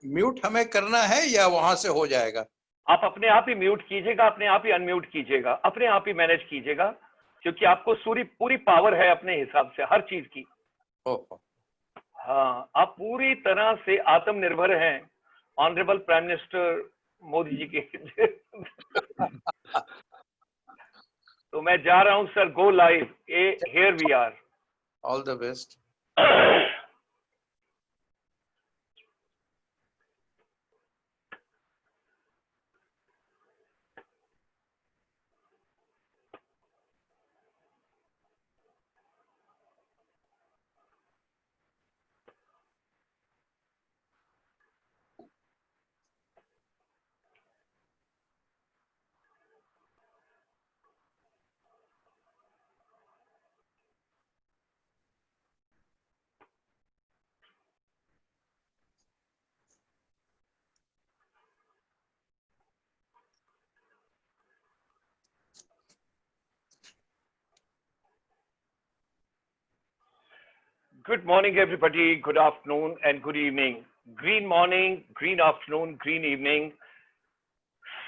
Mute हमें करना है या वहां से हो जाएगा? आप अपने आप ही म्यूट कीजिएगा, अपने आप ही अनम्यूट कीजिएगा, अपने आप ही मैनेज कीजिएगा, क्योंकि आपको पूरी पावर है अपने हिसाब से हर चीज की। हाँ, आप पूरी तरह से आत्मनिर्भर हैं honourable prime minister Modi ji के। तो मैं जा रहा हूं sir, go live, here we are. All the best. Good morning, everybody. Good afternoon and good evening. Green morning, green afternoon, green evening.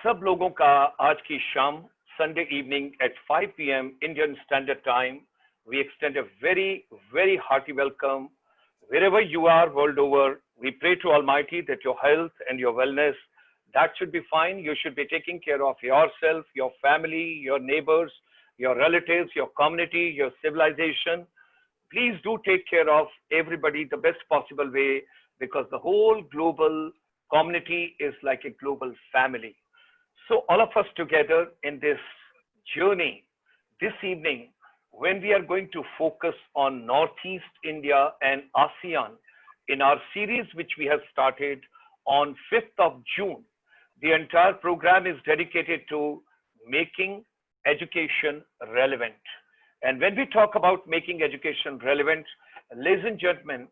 सब लोगों का आज की शाम, Sunday evening at 5 p.m. Indian Standard Time. We extend a very, very hearty welcome wherever you are world over. We pray to Almighty that your health and your wellness, that should be fine. You should be taking care of yourself, your family, your neighbors, your relatives, your community, your civilization. Please do take care of everybody the best possible way, because the whole global community is like a global family. So all of us together in this journey this evening, when we are going to focus on Northeast India and ASEAN in our series, which we have started on 5th of June, the entire program is dedicated to making education relevant. And when we talk about making education relevant, ladies and gentlemen,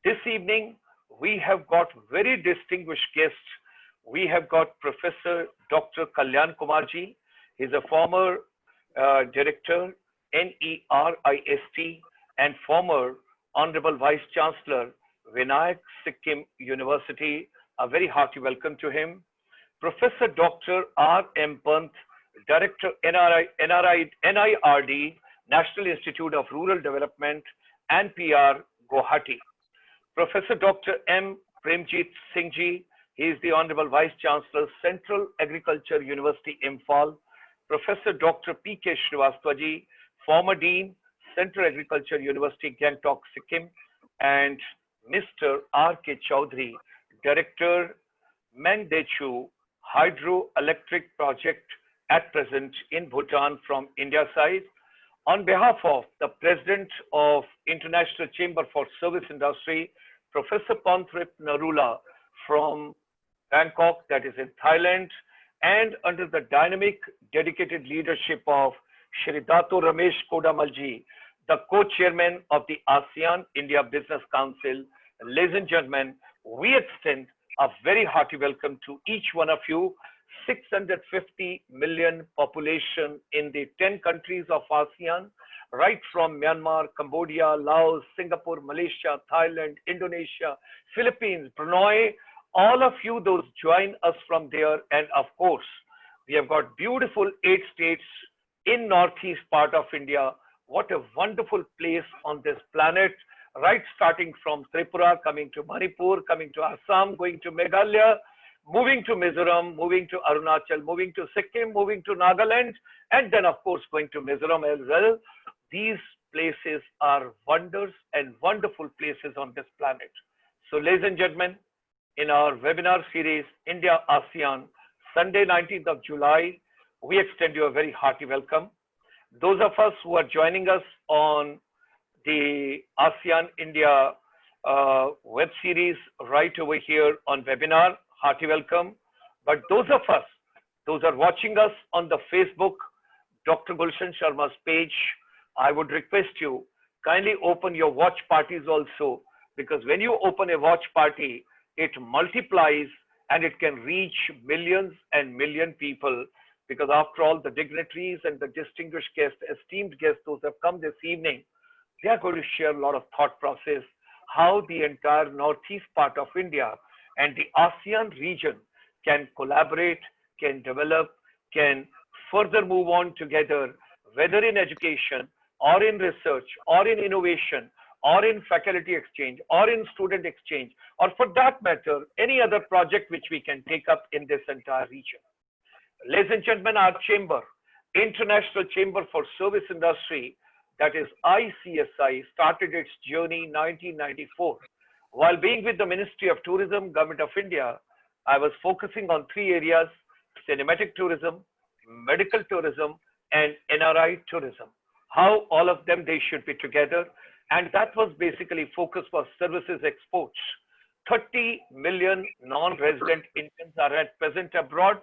this evening we have got very distinguished guests. We have got Prof.Dr. Kalyan Kumarji. He's a former director, NERIST, and former Honorable Vice Chancellor, Vinayka, Sikkim University. A very hearty welcome to him. Prof.Dr. R.M. Pant, Director, NIRD, National Institute of Rural Development and PR, Guwahati. Professor Dr. M. Premjit Singh Ji, he is the Honorable Vice Chancellor, Central Agriculture University, Imphal. Professor Dr. P.K. Srivastva Ji, former Dean, Central Agriculture University, Gangtok, Sikkim. And Mr.RK Chaudhary, Director, Mangdechhu Hydroelectric Project at present in Bhutan from India side. On behalf of the President of International Chamber for Service Industry, Professor Pant Narula from Bangkok, that is in Thailand, and under the dynamic, dedicated leadership of Shri Dato Ramesh Kodamalji, the co-chairman of the ASEAN India Business Council. Ladies and gentlemen, we extend a very hearty welcome to each one of you. 650 million population in the 10 countries of ASEAN, right from Myanmar, Cambodia, Laos, Singapore, Malaysia, Thailand, Indonesia, Philippines, Brunei, all of you, those join us from there. And of course, we have got beautiful 8 states in northeast part of India. What a wonderful place on this planet, right starting from Tripura, coming to Manipur, coming to Assam, going to Meghalaya, moving to Mizoram, moving to Arunachal, moving to Sikkim, moving to Nagaland, and then of course going to Mizoram as well. These places are wonders and wonderful places on this planet. So ladies and gentlemen, in our webinar series, India ASEAN, Sunday 19th of July, we extend you a very hearty welcome. Those of us who are joining us on the ASEAN India web series right over here on webinar, hearty welcome. But those of us, those are watching us on the Facebook, Dr. Gulshan Sharma's page, I would request you, kindly open your watch parties also, because when you open a watch party, it multiplies and it can reach millions and million people, because after all, the dignitaries and the distinguished guests, esteemed guests, those have come this evening, they are going to share a lot of thought process, how the entire northeast part of India and the ASEAN region can collaborate, can develop, can further move on together, whether in education or in research or in innovation or in faculty exchange or in student exchange, or for that matter, any other project which we can take up in this entire region. Ladies and gentlemen, our chamber, International Chamber for Service Industry, that is ICSI, started its journey in 1994. While being with the Ministry of Tourism, Government of India, I was focusing on three areas: cinematic tourism, medical tourism, and NRI tourism. How all of them, they should be together. And that was basically focus for services exports. 30 million non-resident Indians are at present abroad.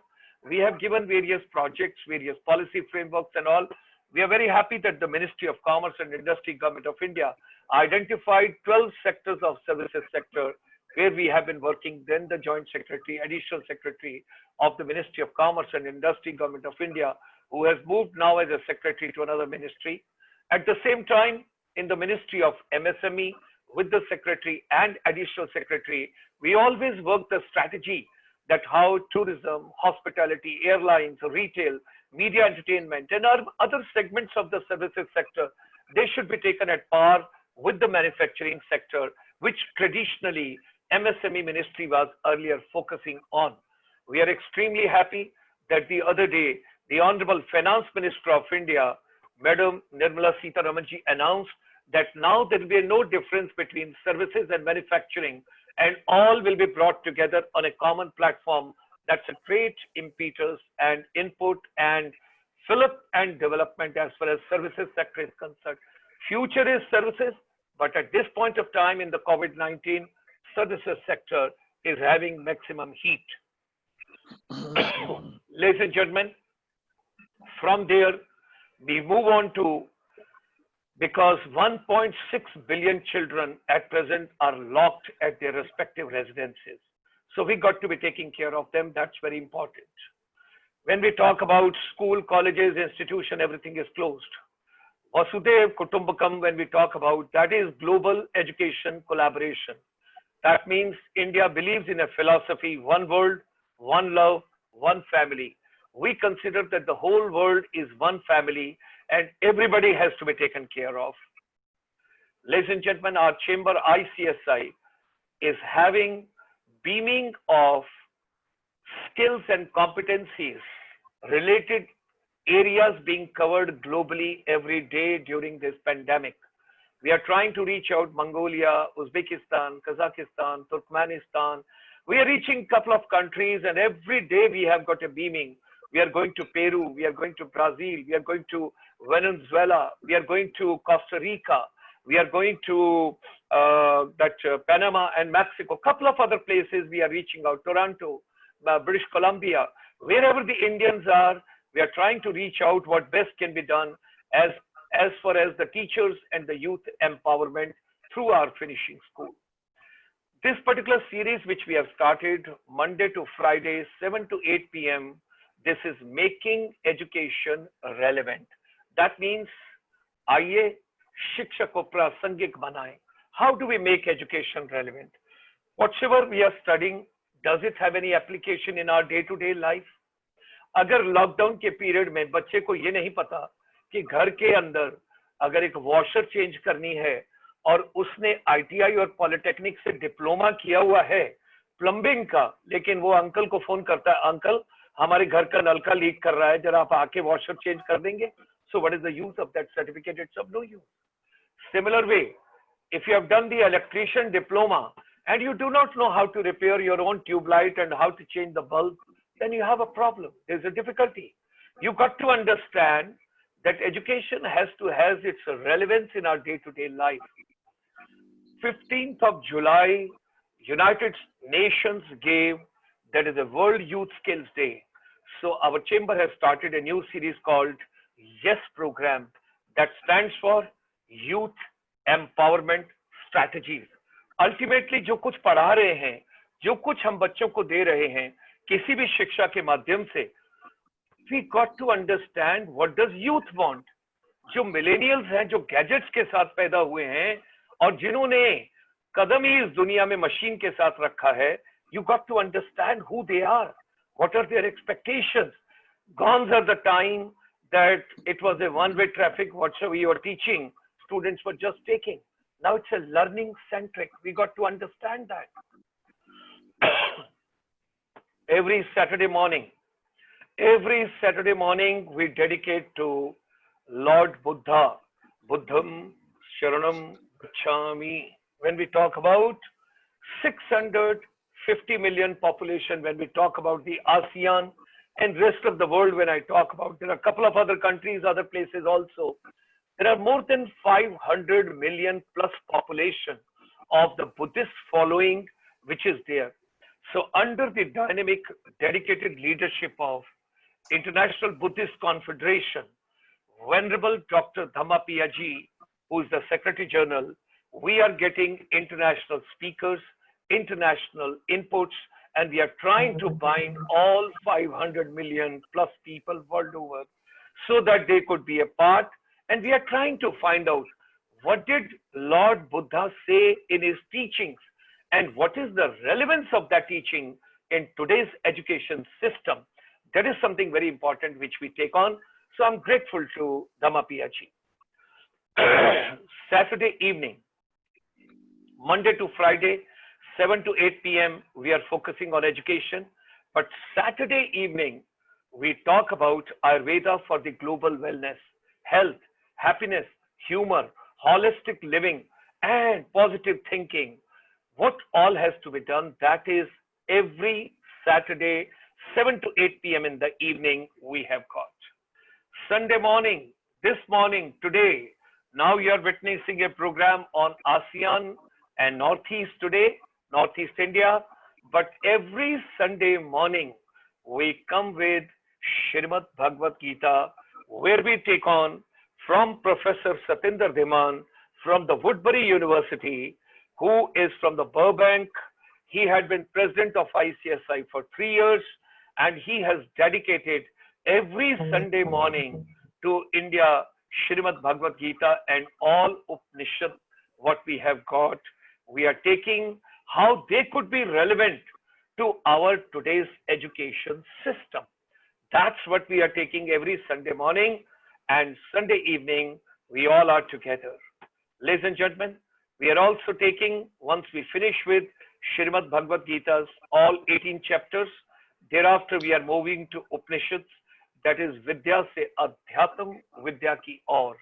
We have given various projects, various policy frameworks and all. We are very happy that the Ministry of Commerce and Industry, Government of India, identified 12 sectors of services sector where we have been working. Then the Joint Secretary, Additional Secretary of the Ministry of Commerce and Industry, Government of India, who has moved now as a secretary to another ministry. At the same time, in the Ministry of MSME, with the Secretary and Additional Secretary, we always work the strategy that how tourism, hospitality, airlines, retail, media entertainment, and other segments of the services sector, they should be taken at par with the manufacturing sector, which traditionally MSME ministry was earlier focusing on. We are extremely happy that the other day, the Honorable Finance Minister of India, Madam Nirmala Sitharamanji, announced that now there will be no difference between services and manufacturing, and all will be brought together on a common platform. That's a great impetus and input and fillip and development as far as services sector is concerned. Future is services, but at this point of time in the COVID-19, services sector is having maximum heat. Ladies and gentlemen, from there, we move on to, because 1.6 billion children at present are locked at their respective residences. So we got to be taking care of them. That's very important. When we talk about school, colleges, institution, everything is closed. Vasudev Kutumbakam, when we talk about, that is global education collaboration. That means India believes in a philosophy, one world, one love, one family. We consider that the whole world is one family and everybody has to be taken care of. Ladies and gentlemen, our chamber ICSI is having beaming of skills and competencies related areas being covered globally every day during this pandemic. We are trying to reach out Mongolia, Uzbekistan, Kazakhstan, Turkmenistan. We are reaching a couple of countries and every day we have got a beaming. We are going to Peru, we are going to Brazil, we are going to Venezuela, we are going to Costa Rica, we are going to Panama and Mexico, a couple of other places we are reaching out, Toronto, British Columbia, wherever the Indians are, we are trying to reach out what best can be done as far as the teachers and the youth empowerment through our finishing school. This particular series which we have started Monday to Friday, 7 to 8 p.m., this is making education relevant. That means, आइए शिक्षा को प्रासंगिक बनाएं. How do we make education relevant? Whatever we are studying, does it have any application in our day-to-day life? अगर lockdown के period में बच्चे को ये नहीं पता कि घर के अंदर अगर एक वॉशर चेंज करनी है और उसने आईटीआई और पॉलिटेक्निक से डिप्लोमा किया हुआ है प्लम्बिंग का, लेकिन वो अंकल को फोन करता है, अंकल हमारे घर का नल का लीक कर रहा है, जरा आप आके वॉशर चेंज कर देंगे. So what is the use of that certificate? It's of no use. Similar way, if you have done the electrician diploma and you do not know how to repair your own tube light and how to change the bulb, then you have a problem. There's a difficulty. You got to understand that education has its relevance in our day-to-day life. 15th of July, United Nations gave, that is a World Youth Skills Day. So our chamber has started a new series called YES program that stands for Youth Empowerment Strategies. Ultimately, जो कुछ पढ़ा रहे हैं, जो कुछ हम बच्चों को दे रहे हैं, किसी भी शिक्षा के माध्यम से, we got to understand what does youth want. जो millennials हैं, जो gadgets के साथ पैदा हुए हैं और जिन्होंने कदम ही इस दुनिया में मशीन के साथ रखा है, You got to understand who they are. What are their expectations? Gone are the time that it was a one-way traffic, whatsoever you were teaching, students were just taking. Now it's a learning centric. We got to understand that. Every Saturday morning we dedicate to Lord Buddha. Buddham Sharanam Gacchami. When we talk about 650 million population, when we talk about the ASEAN and rest of the world, when I talk about, there are a couple of other countries, other places also. There are more than 500 million plus population of the Buddhist following, which is there. So under the dynamic, dedicated leadership of International Buddhist Confederation, Venerable Dr. Dhammapiyaji, who is the Secretary General, we are getting international speakers, international inputs, and we are trying to bind all 500 million plus people world over so that they could be a part. And we are trying to find out what did Lord Buddha say in his teachings and what is the relevance of that teaching in today's education system. That is something very important which we take on. So I'm grateful to Dhammapiyaji. Saturday evening, Monday to Friday, 7 to 8 p.m. we are focusing on education. But Saturday evening, we talk about Ayurveda for the global wellness, health, happiness, humor, holistic living, and positive thinking. What all has to be done, that is every Saturday, 7 to 8 p.m. in the evening, we have got. Sunday morning, this morning, today, now you are witnessing a program on ASEAN and Northeast today, Northeast India. But every Sunday morning, we come with Srimad Bhagavad Gita, where we take on from Professor Satinder Dhiman from the Woodbury University, who is from the Burbank. He had been president of ICSI for 3 years, and he has dedicated every Sunday morning to India, Srimad Bhagavad Gita and all Upanishad, what we have got. We are taking how they could be relevant to our today's education system. That's what we are taking every Sunday morning, and Sunday evening, we all are together. Ladies and gentlemen, we are also taking, once we finish with Srimad Bhagavad Gita's all 18 chapters, thereafter we are moving to Upanishads, that is Vidya se Adhyatam Vidya ki aur.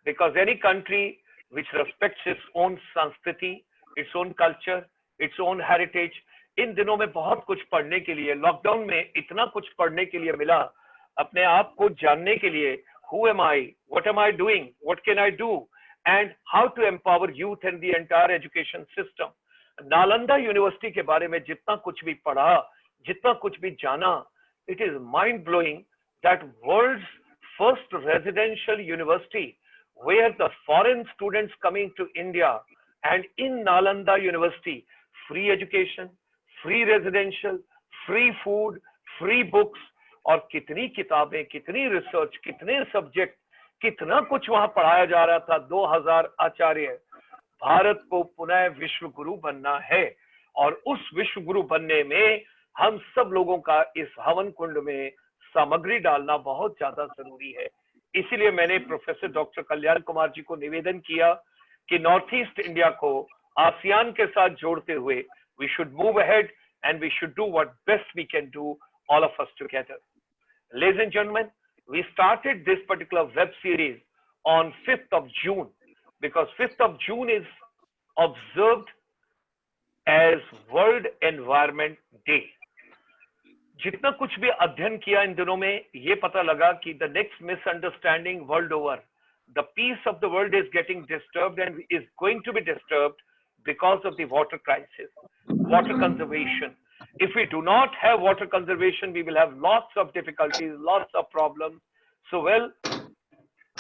Because any country which respects its own Sanskriti, its own culture, its own heritage, इन दिनों में बहुत कुछ पढ़ने के लिए, lockdown में इतना कुछ पढ़ने के लिए मिला, अपने आप को जानने के लिए, who am I, what am I doing, what can I do, and how to empower youth and the entire education system. Nalanda university के बारे में जितना कुछ भी पढ़ा, जितना कुछ भी जाना, it is mind blowing that world's first residential university where the foreign students coming to India, and in Nalanda University, free education, free residential, free food, free books, और कितनी किताबें, कितनी रिसर्च, कितने सब्जेक्ट, कितना कुछ वहां पढ़ाया जा रहा था. 2000 आचार्य. भारत को पुनः विश्व गुरु बनना है, और उस विश्व गुरु बनने में हम सब लोगों का इस हवन कुंड में सामग्री डालना बहुत ज्यादा जरूरी है. इसीलिए मैंने प्रोफेसर डॉक्टर कल्याण कुमार जी को निवेदन किया कि नॉर्थ ईस्ट इंडिया को आसियान के साथ जोड़ते हुए we should move ahead and we should do what best we can do, all of us together. Ladies and gentlemen, we started this particular web series on 5th of June because 5th of June is observed as World Environment Day. जितना कुछ भी अध्ययन किया इन दिनों में, ये पता लगा कि the next misunderstanding world over, the peace of the world is getting disturbed and is going to be disturbed because of the water crisis, water conservation. If we do not have water conservation, we will have lots of difficulties, lots of problems. So, well,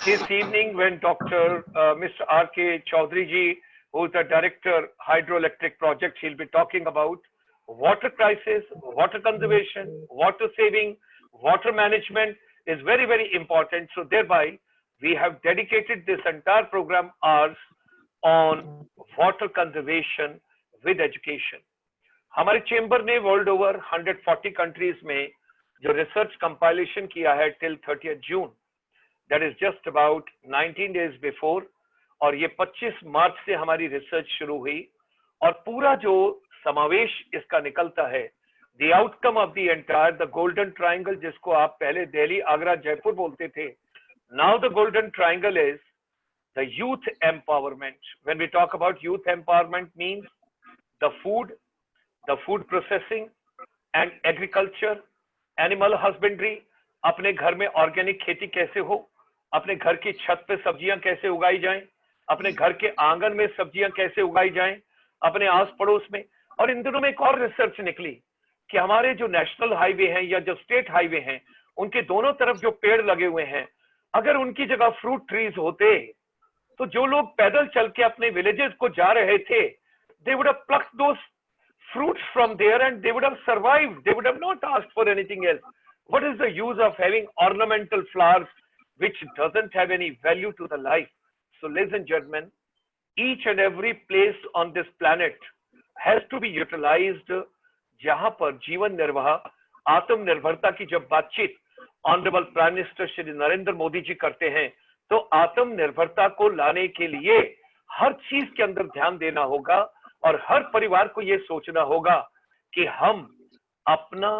this evening when Dr. Mr.RK Chaudhary ji, who is the director, Hydroelectric project, he'll be talking about water crisis, water conservation, water saving, water management is very, very important. So thereby, we have dedicated this entire program ours on water conservation with education. हमारे chamber ने world over 140 countries में जो research compilation किया है till 30 June, that is just about 19 days before, और ये 25 मार्च से हमारी रिसर्च शुरू हुई, और पूरा जो समावेश इसका निकलता है, the outcome of the entire the golden triangle, जिसको आप पहले दिल्ली, आगरा, जयपुर बोलते थे, now the golden triangle is the youth empowerment. When we talk about youth empowerment, means the food processing and agriculture, animal husbandry, अपने घर में ऑर्गेनिक खेती कैसे हो, अपने घर की छत पे सब्जियां कैसे उगाई जाएं, अपने घर के आंगन में सब्जियां कैसे उगाई जाएं, अपने आस पड़ोस में। और इन दिनों में एक और रिसर्च निकली कि हमारे जो नेशनल हाईवे हैं या जो स्टेट हाईवे हैं, उनके दोनों तरफ जो पेड़ लगे हुए हैं, अगर उनकी जगह फ्रूट ट्रीज होते तो जो लोग पैदल चल के अपने विलेजेस को जा रहे थे, they would have plucked those fruits from there and they would have survived. They would have not asked for anything else. What is the use of having ornamental flowers which doesn't have any value to the life? So ladies and gentlemen, each and every place on this planet has to be utilized, जहां पर जीवन निर्वाह, आत्मनिर्भरता की जब बातचीत honourable prime minister Shri Narendra Modi ji करते हैं, तो आत्मनिर्भरता को लाने के लिए हर चीज के अंदर ध्यान देना होगा, और हर परिवार को यह सोचना होगा कि हम अपना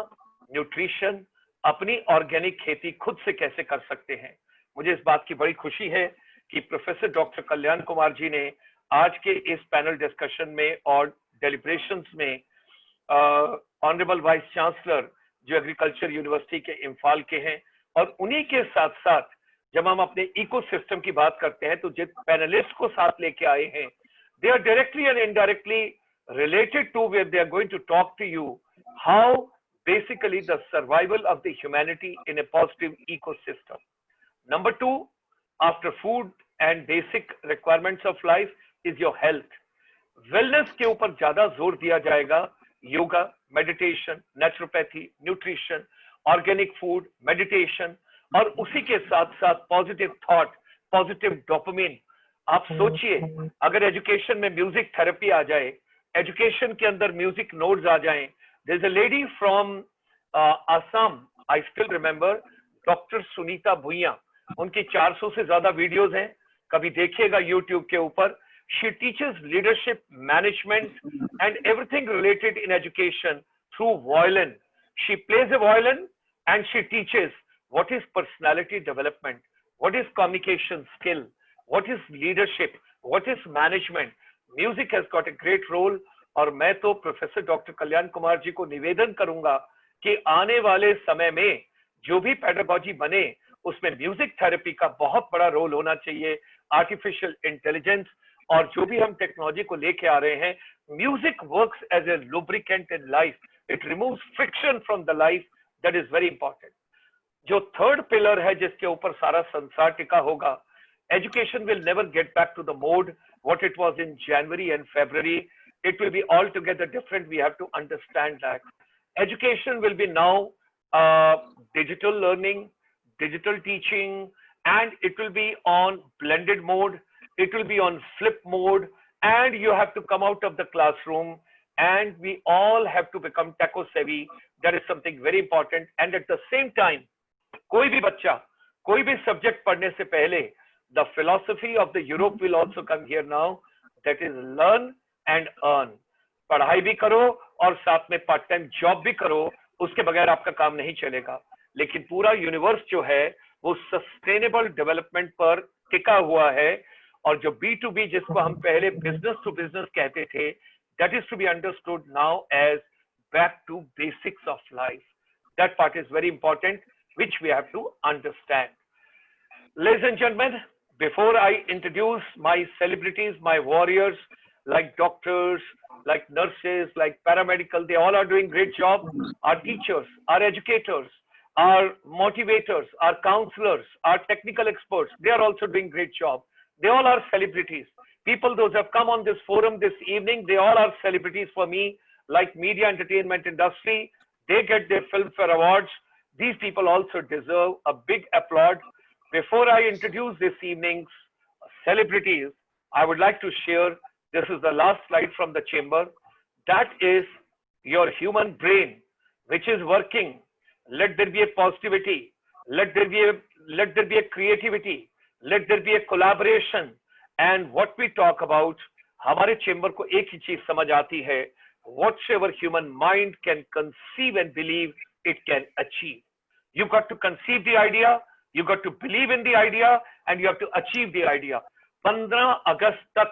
न्यूट्रिशन, अपनी ऑर्गेनिक खेती खुद से कैसे कर सकते हैं। मुझे इस बात की बड़ी खुशी है कि प्रोफेसर डॉक्टर कल्याण कुमार जी ने आज के इस पैनल डिस्कशन में और डेलिब्रेशंस में ऑनरेबल वाइस चांसलर जो एग्रीकल्चर यूनिवर्सिटी के इम्फाल के हैं, और उन्हीं के साथ साथ जब हम अपने इकोसिस्टम की बात करते हैं तो जिन पैनलिस्ट को साथ लेके आए हैं, they are directly and indirectly related to where they are going to talk to you how basically the survival of the humanity in a positive ecosystem. Number 2, after food and basic requirements of life is your health. Wellness के ऊपर ज्यादा जोर दिया जाएगा, yoga, meditation, naturopathy, nutrition, organic food, meditation, और उसी के साथ साथ पॉजिटिव थॉट, पॉजिटिव डोपामिन। आप सोचिए, अगर एजुकेशन में म्यूजिक थेरेपी आ जाए, एजुकेशन के अंदर म्यूजिक नोट्स आ जाएं। There is a lady from Assam, I still remember, doctor Sunita Bhuyan, उनकी 400 से ज्यादा वीडियोस हैं, कभी देखिएगा यूट्यूब के ऊपर। She teaches leadership, management, and everything related in education through violin. She plays a violin and she teaches what is personality development, what is communication skill, what is leadership, what is management. Music has got a great role, और मैं तो professor doctor Kalyan Kumar जी को निवेदन करूंगा कि आने वाले समय में जो भी पेडागोजी बने, उसमें म्यूजिक थेरेपी का बहुत बड़ा रोल होना चाहिए। आर्टिफिशियल इंटेलिजेंस और जो भी हम टेक्नोलॉजी को लेके आ रहे हैं, music works as a lubricant in life, it removes friction from the life, that is very important. जो थर्ड पिलर है जिसके ऊपर सारा संसार टिका होगा, education will never get back to the mode what it was in January and February. It will be altogether different. We have to understand that education will be now digital learning, digital teaching, and it will be on blended mode. It will be on flip mode, and you have to come out of the classroom, and we all have to become tech savvy. That is something very important. And at the same time, कोई भी बच्चा कोई भी subject पढ़ने से पहले, the philosophy of the Europe will also come here now, that is learn and earn. पढ़ाई भी करो और साथ में पार्ट टाइम जॉब भी करो, उसके बगैर आपका काम नहीं चलेगा। लेकिन पूरा यूनिवर्स जो है वो सस्टेनेबल डेवलपमेंट पर टिका हुआ है, और जो B2B जिसको हम पहले बिजनेस टू बिजनेस कहते थे, that is to be understood now as back to basics of life. That part is very important, which we have to understand. Ladies and gentlemen, before I introduce my celebrities, my warriors, like doctors, like nurses, like paramedical, they all are doing great job. Our teachers, our educators, our motivators, our counselors, our technical experts, they are also doing great job. They all are celebrities. People, those who have come on this forum this evening, they all are celebrities for me, like media entertainment industry. They get their Filmfare awards. These people also deserve a big applaud. Before I introduce this evening's celebrities, I would like to share, this is the last slide from the chamber. That is your human brain, which is working. Let there be a positivity. Let there be a creativity. Let there be a collaboration. And what we talk about, हमारे chamber को एक ही चीज समझ आती है, whatsoever human mind can conceive and believe, it can achieve. You got to conceive the idea, you got to believe in the idea, and you have to achieve the idea. 15 August tak,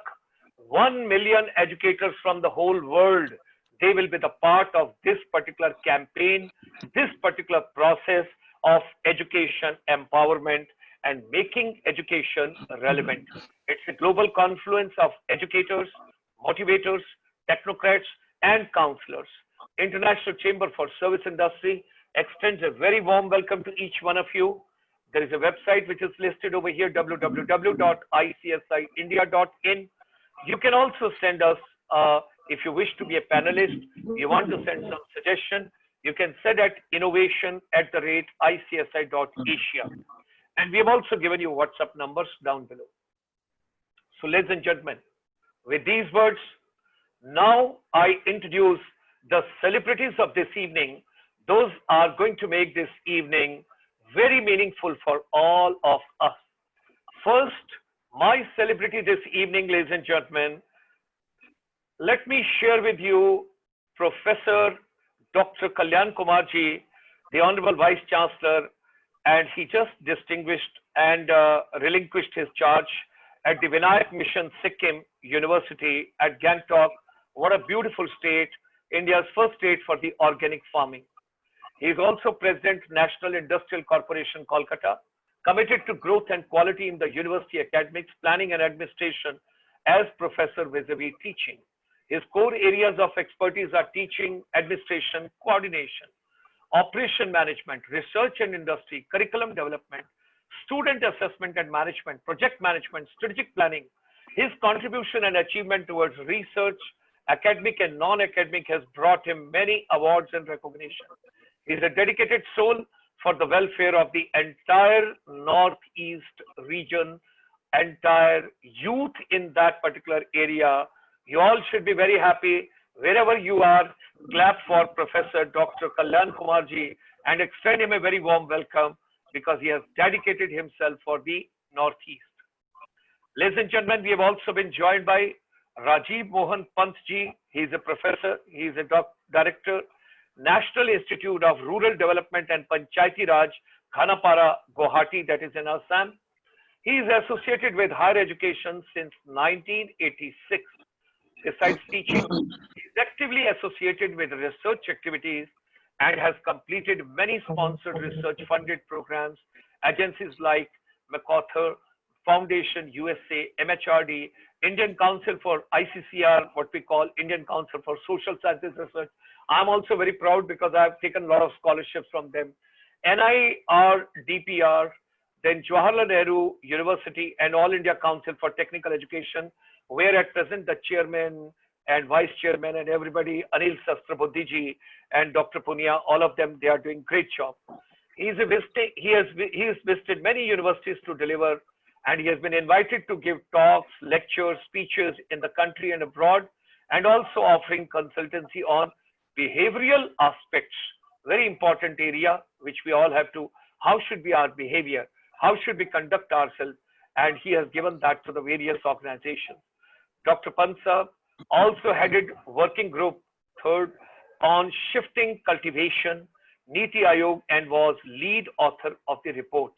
1 million educators from the whole world, they will be the part of this particular campaign, this particular process of education empowerment and making education relevant. It's a global confluence of educators, motivators, technocrats, and counselors. International Chamber for Service Industry extends a very warm welcome to each one of you. There is a website which is listed over here, www.icsiindia.in. You can also send us, if you wish to be a panelist, you want to send some suggestion, you can send at innovation@icsi.asia. And we have also given you WhatsApp numbers down below. So ladies and gentlemen, with these words, now I introduce the celebrities of this evening. Those are going to make this evening very meaningful for all of us. First, my celebrity this evening, ladies and gentlemen, let me share with you Professor Dr. Kalyan Kumarji, the Honorable Vice Chancellor, and he just distinguished and relinquished his charge at the Vinayka Mission Sikkim University at Gangtok. What a beautiful state, India's first state for the organic farming. He is also President, National Industrial Corporation, Kolkata, committed to growth and quality in the university academics, planning and administration as professor vis-a-vis teaching. His core areas of expertise are teaching, administration, coordination, operation management, research and industry, curriculum development, student assessment and management, project management, strategic planning. His contribution and achievement towards research, academic and non-academic, has brought him many awards and recognition. He is a dedicated soul for the welfare of the entire Northeast region, entire youth in that particular area. You all should be very happy. Wherever you are, clap for Professor Dr. Kalyan Kumarji and extend him a very warm welcome because he has dedicated himself for the Northeast. Ladies and gentlemen, we have also been joined by Rajiv Mohan Pant ji. He is a professor, he is a director, National Institute of Rural Development and Panchayati Raj, Khanapara, Guwahati, that is in Assam. He is associated with higher education since 1986. Besides teaching, he is actively associated with research activities and has completed many sponsored research funded programs, agencies like MacArthur Foundation, USA, MHRD, Indian Council for ICCR, what we call Indian Council for Social Sciences Research. I'm also very proud because I've taken a lot of scholarships from them. NIRD, then Jawaharlal Nehru University and All India Council for Technical Education, where at present the chairman and vice chairman and everybody, Anil Sahasrabudhe and Dr. Punia, all of them, they are doing great job. He has visited many universities to deliver, and he has been invited to give talks, lectures, speeches in the country and abroad, and also offering consultancy on behavioral aspects, very important area, which we all have to, how should be our behavior? How should we conduct ourselves? And he has given that to the various organizations. Dr. Pansa also headed working group third on shifting cultivation, Niti Ayog, and was lead author of the report.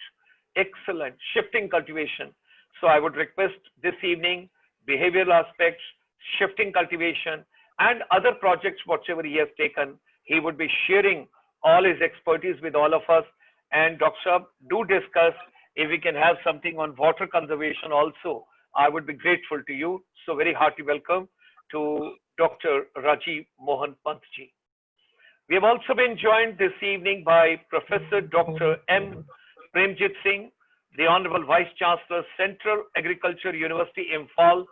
Excellent, shifting cultivation. So I would request this evening, behavioral aspects, shifting cultivation, and other projects, whatever he has taken, he would be sharing all his expertise with all of us. And Dr. Saab, do discuss if we can have something on water conservation also. I would be grateful to you. So very hearty welcome to Dr. Rajiv Mohan Pantji. We have also been joined this evening by Professor Dr. M. Premjit Singh, the Honorable Vice Chancellor, Central Agriculture University, Imphal.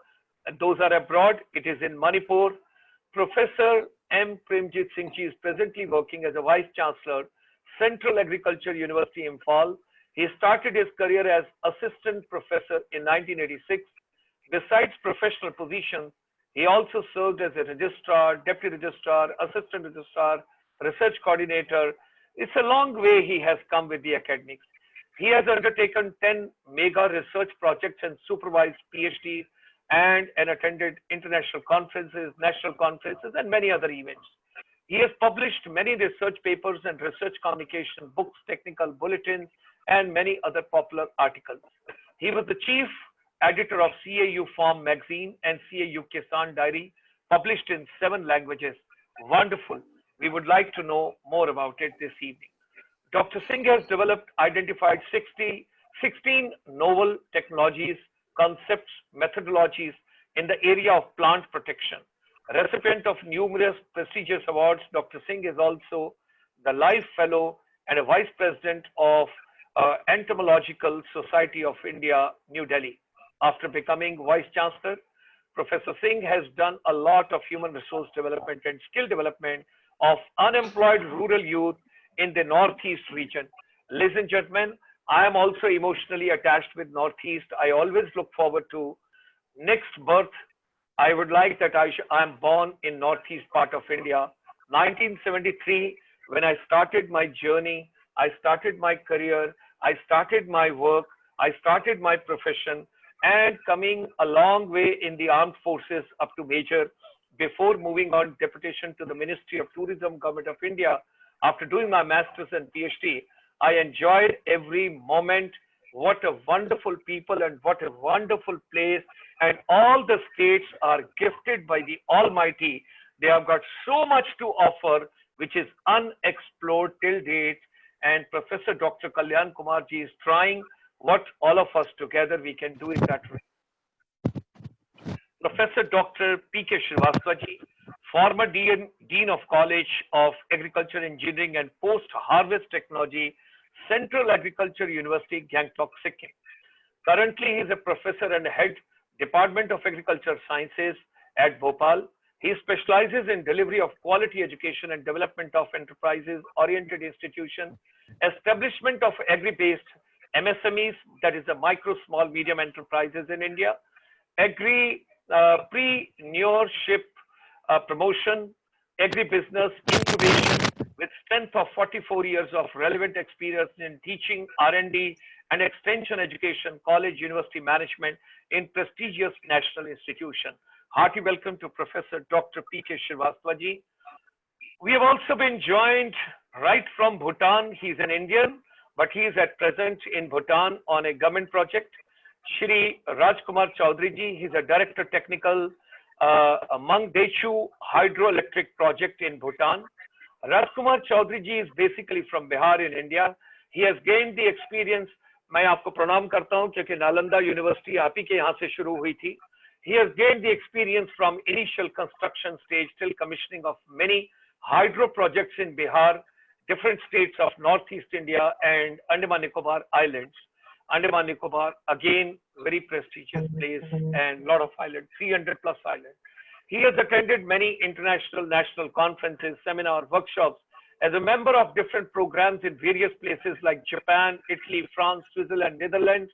And those are abroad, it is in Manipur. Professor M. Premjit Singh ji is presently working as a Vice Chancellor, Central Agriculture University, Imphal. He started his career as Assistant Professor in 1986. Besides professional positions, he He also served as a registrar, deputy registrar, assistant registrar, research coordinator. It's a long way he has come with the academics. He has undertaken 10 mega research projects and supervised PhDs and attended international conferences, national conferences, and many other events. He has published many research papers and research communication books, technical bulletins, and many other popular articles. He was the chief editor of CAU Farm magazine and CAU Kisan Diary, published in 7 languages. Wonderful. We would like to know more about it this evening. Dr. Singh has identified 16 novel technologies, concepts, methodologies in the area of plant protection. Recipient of numerous prestigious awards, Dr. Singh is also the Life Fellow and a Vice President of Entomological Society of India, New Delhi. After becoming Vice Chancellor, Professor Singh has done a lot of human resource development and skill development of unemployed rural youth in the Northeast region. Ladies and gentlemen, I am also emotionally attached with Northeast. I always look forward to next birth. I would like that I am born in Northeast part of India. 1973, when I started my journey, I started my career, I started my work, I started my profession, and coming a long way in the armed forces up to major before moving on deputation to the Ministry of Tourism, Government of India. After doing my master's and PhD, I enjoyed every moment. What a wonderful people and what a wonderful place. And all the states are gifted by the Almighty. They have got so much to offer, which is unexplored till date. And Professor Dr. Kalyan Kumarji is trying what all of us together we can do in that way. Professor Dr. P.K. Srivastva ji, former Dean of College of Agriculture, Engineering and Post-Harvest Technology, Central Agriculture University, Gangtok, Sikkim. Currently, he is a professor and head Department of Agriculture Sciences at Bhopal. He specializes in delivery of quality education and development of enterprises-oriented institutions, establishment of agri-based MSMEs, that is the micro, small, medium enterprises in India, agri-preneurship promotion, agri-business incubation with strength of 44 years of relevant experience in teaching, R&D, and extension education, college, university management in prestigious national institution. Hearty welcome to Professor Dr. P.K. Srivastva ji. We have also been joined right from Bhutan. He's an Indian, but he is at present in Bhutan on a government project. Shri Chaudhary ji, he's a Director Technical Mangdechhu Hydroelectric Project in Bhutan. Chaudhary ji is basically from Bihar in India. He has gained the experience. मैं आपको प्रणाम करता हूं क्योंकि Nalanda university आप ही के यहाँ से शुरू हुई थी. He has gained the experience from initial construction stage till commissioning of many hydro projects in Bihar, different states of Northeast India and Andaman Nicobar Islands. Andaman Nicobar, again, very prestigious place and lot of islands, 300 plus islands. He has attended many international, national conferences, seminars, workshops as a member of different programs in various places like Japan, Italy, France, Switzerland, Netherlands.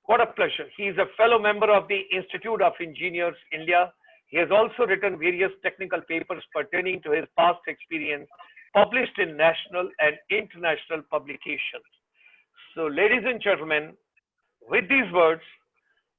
What a pleasure. He is a fellow member of the Institute of Engineers, India. He has also written various technical papers pertaining to his past experience, published in national and international publications. So, ladies and gentlemen, with these words,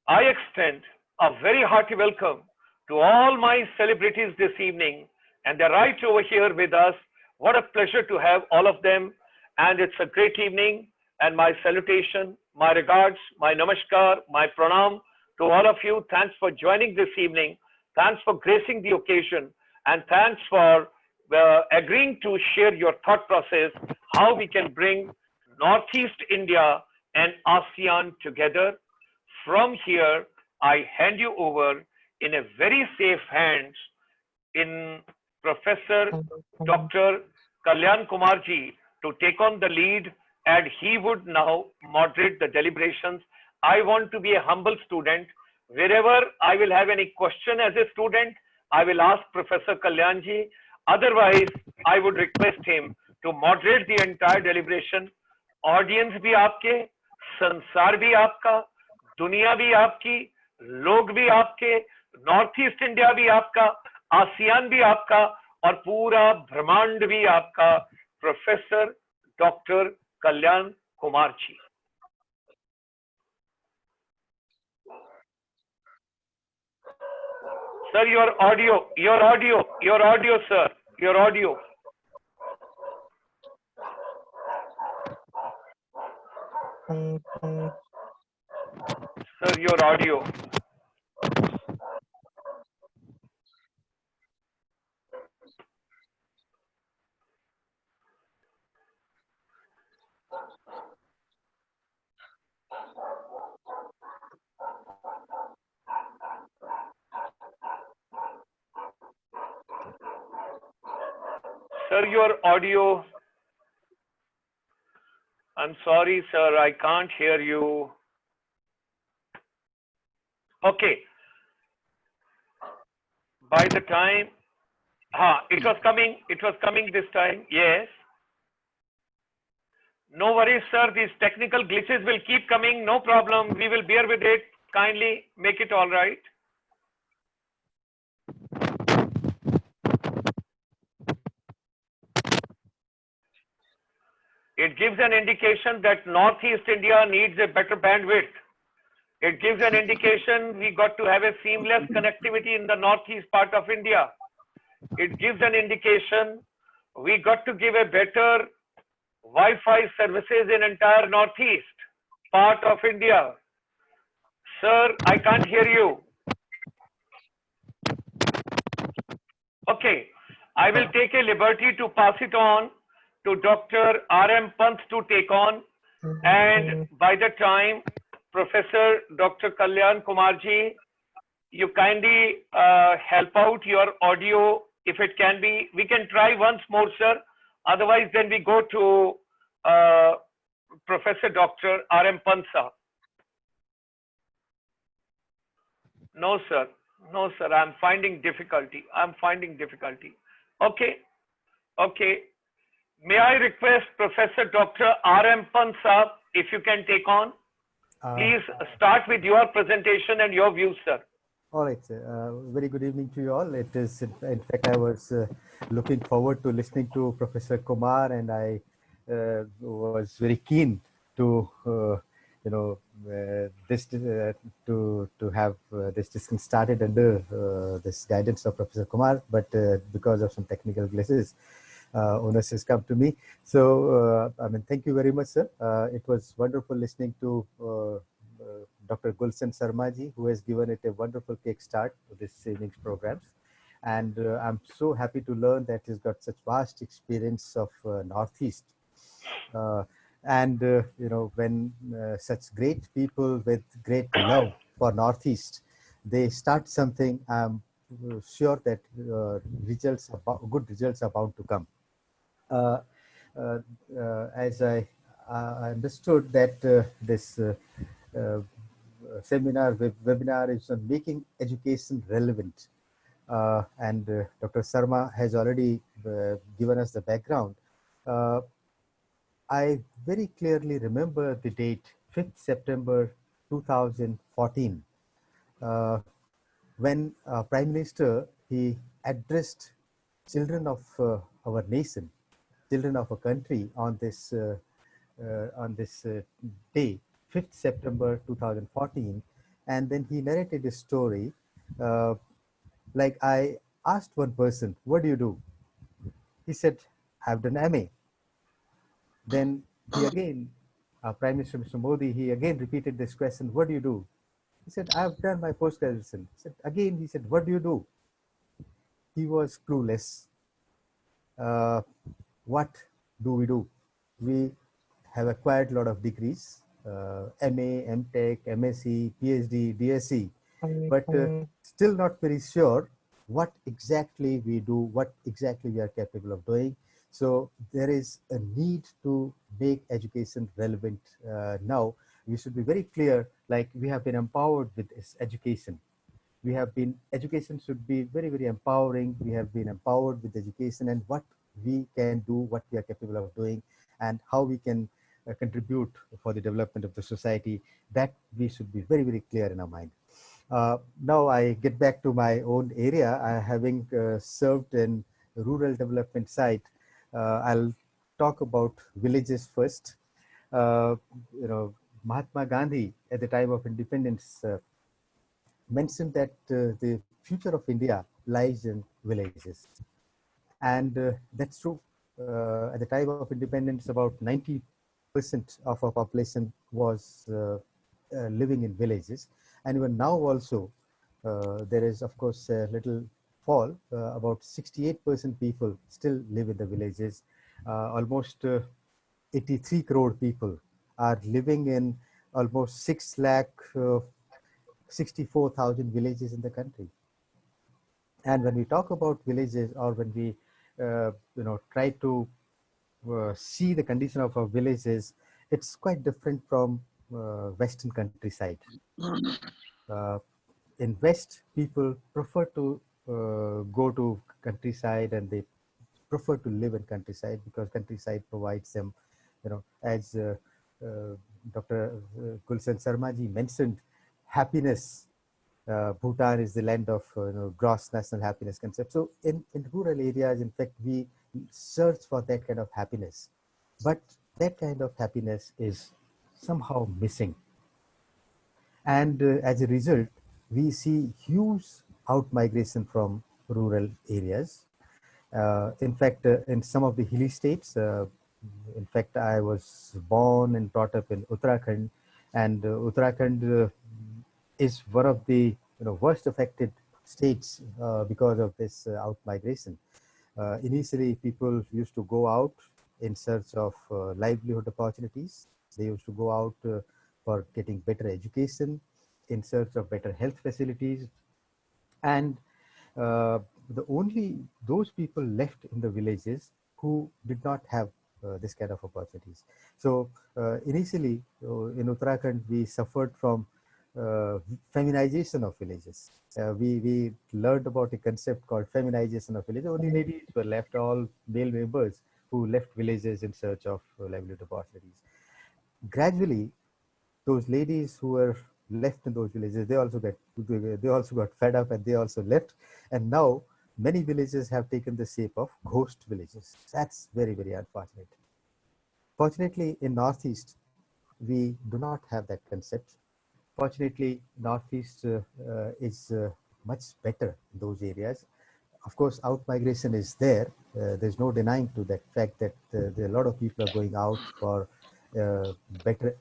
I extend a very hearty welcome to all my celebrities this evening, and they're right over here with us. What a pleasure to have all of them, and it's a great evening, and my salutation, my regards, my namaskar, my pranam to all of you. Thanks for joining this evening. Thanks for gracing the occasion, and thanks for agreeing to share your thought process, how we can bring Northeast India and ASEAN together. From here, I hand you over in a very safe hands in Professor Dr. Kalyan Kumarji to take on the lead, and he would now moderate the deliberations. I want to be a humble student. Wherever I will have any question as a student, I will ask Professor Kalyanji. Otherwise, I would request him to moderate the entire deliberation. Audience भी आपके, संसार भी आपका, दुनिया भी आपकी, लोग भी आपके, नॉर्थ ईस्ट इंडिया भी आपका, आसियान भी आपका और पूरा ब्रह्मांड भी आपका, professor doctor Kalyan Kumar ji. Sir, your audio, sir, your audio. Sir, your audio. Sir, your audio. I'm sorry, sir, I can't hear you. Okay. By the time, it was coming this time, yes. No worries, sir, these technical glitches will keep coming, no problem. We will bear with it. Kindly make it all right. It gives an indication that Northeast India needs a better bandwidth. It gives an indication we got to have a seamless connectivity in the northeast part of India. It gives an indication we got to give a better Wi-Fi services in entire northeast part of India. Sir, I can't hear you. Okay, I will take a liberty to pass it on to Dr. R.M. Pant to take on, and by the time Professor Dr. Kalyan Kumarji, you kindly help out your audio if it can be. We can try once more, sir. Otherwise, then we go to Professor Dr. R.M. Pant, sir. No, sir. No, sir. I'm finding difficulty. Okay. Okay. May I request Professor Dr. R.M. Pant, sir, if you can take on? Please start with your presentation and your views, sir. All right, sir. Very good evening to you all. It is, in fact, I was looking forward to listening to Professor Kumar, and I was very keen to, to have this discussion started under this guidance of Professor Kumar, but because of some technical glitches, onus has come to me. So, thank you very much, sir. It was wonderful listening to Dr. Gulshan Sharma ji, who has given it a wonderful kickstart to this evening's programs. And I'm so happy to learn that he's got such vast experience of Northeast. When such great people with great love for Northeast, they start something, I'm sure that good results are bound to come. As I understood that this webinar is on making education relevant. Dr. Sharma has already given us the background. I very clearly remember the date, 5th September 2014, when Prime Minister, he addressed children of our nation, children of a country on this day, 5th September 2014, and then he narrated a story. Like, I asked one person, what do you do? He said, I've done MA. Then he again, Prime Minister Mr. Modi, he again repeated this question, what do you do? He said, I've done my post-graduation. He said, what do you do? He was clueless. What do we do? We have acquired a lot of degrees, MA, MTech, MSc, PhD, DSc, but still not very sure what exactly we do, what exactly we are capable of doing. So there is a need to make education relevant now. We should be very clear, like we have been empowered with this education. Education should be very, very empowering. We have been empowered with education and what we can do, what we are capable of doing, and how we can contribute for the development of the society. That we should be very, very clear in our mind. Now I get back to my own area. Having served in rural development side, I'll talk about villages first. Uh, Mahatma Gandhi at the time of independence mentioned that the future of India lies in villages. And that's true. At the time of independence, about 90% of our population was living in villages. And even now also, there is, of course, a little fall. About 68% people still live in the villages. Almost 83 crore people are living in almost 6 lakh 64,000 villages in the country. And when we talk about villages, or when we try to see the condition of our villages, it's quite different from Western countryside. Uh, in West, people prefer to go to countryside, and they prefer to live in countryside because countryside provides them, as uh, Dr. Gulshan Sharma ji mentioned, happiness. Bhutan is the land of gross national happiness concept. So in rural areas, in fact, we search for that kind of happiness, but that kind of happiness is somehow missing. And as a result, we see huge out migration from rural areas. In fact, in some of the hilly states, in fact, I was born and brought up in Uttarakhand, and Uttarakhand is one of the worst affected states because of this out migration. Initially, people used to go out in search of livelihood opportunities. They used to go out for getting better education, in search of better health facilities, and those people left in the villages who did not have this kind of opportunities. So initially in Uttarakhand, we suffered from feminization of villages. We learned about a concept called feminization of villages. Only ladies were left, all male members who left villages in search of livelihood opportunities. Gradually, those ladies who were left in those villages, they also got fed up, and they also left. And now many villages have taken the shape of ghost villages. That's very, very unfortunate. Fortunately, in Northeast, we do not have that concept. Fortunately, Northeast is much better in those areas. Of course, out migration is there. There's no denying to that fact that there are a lot of people are going out for better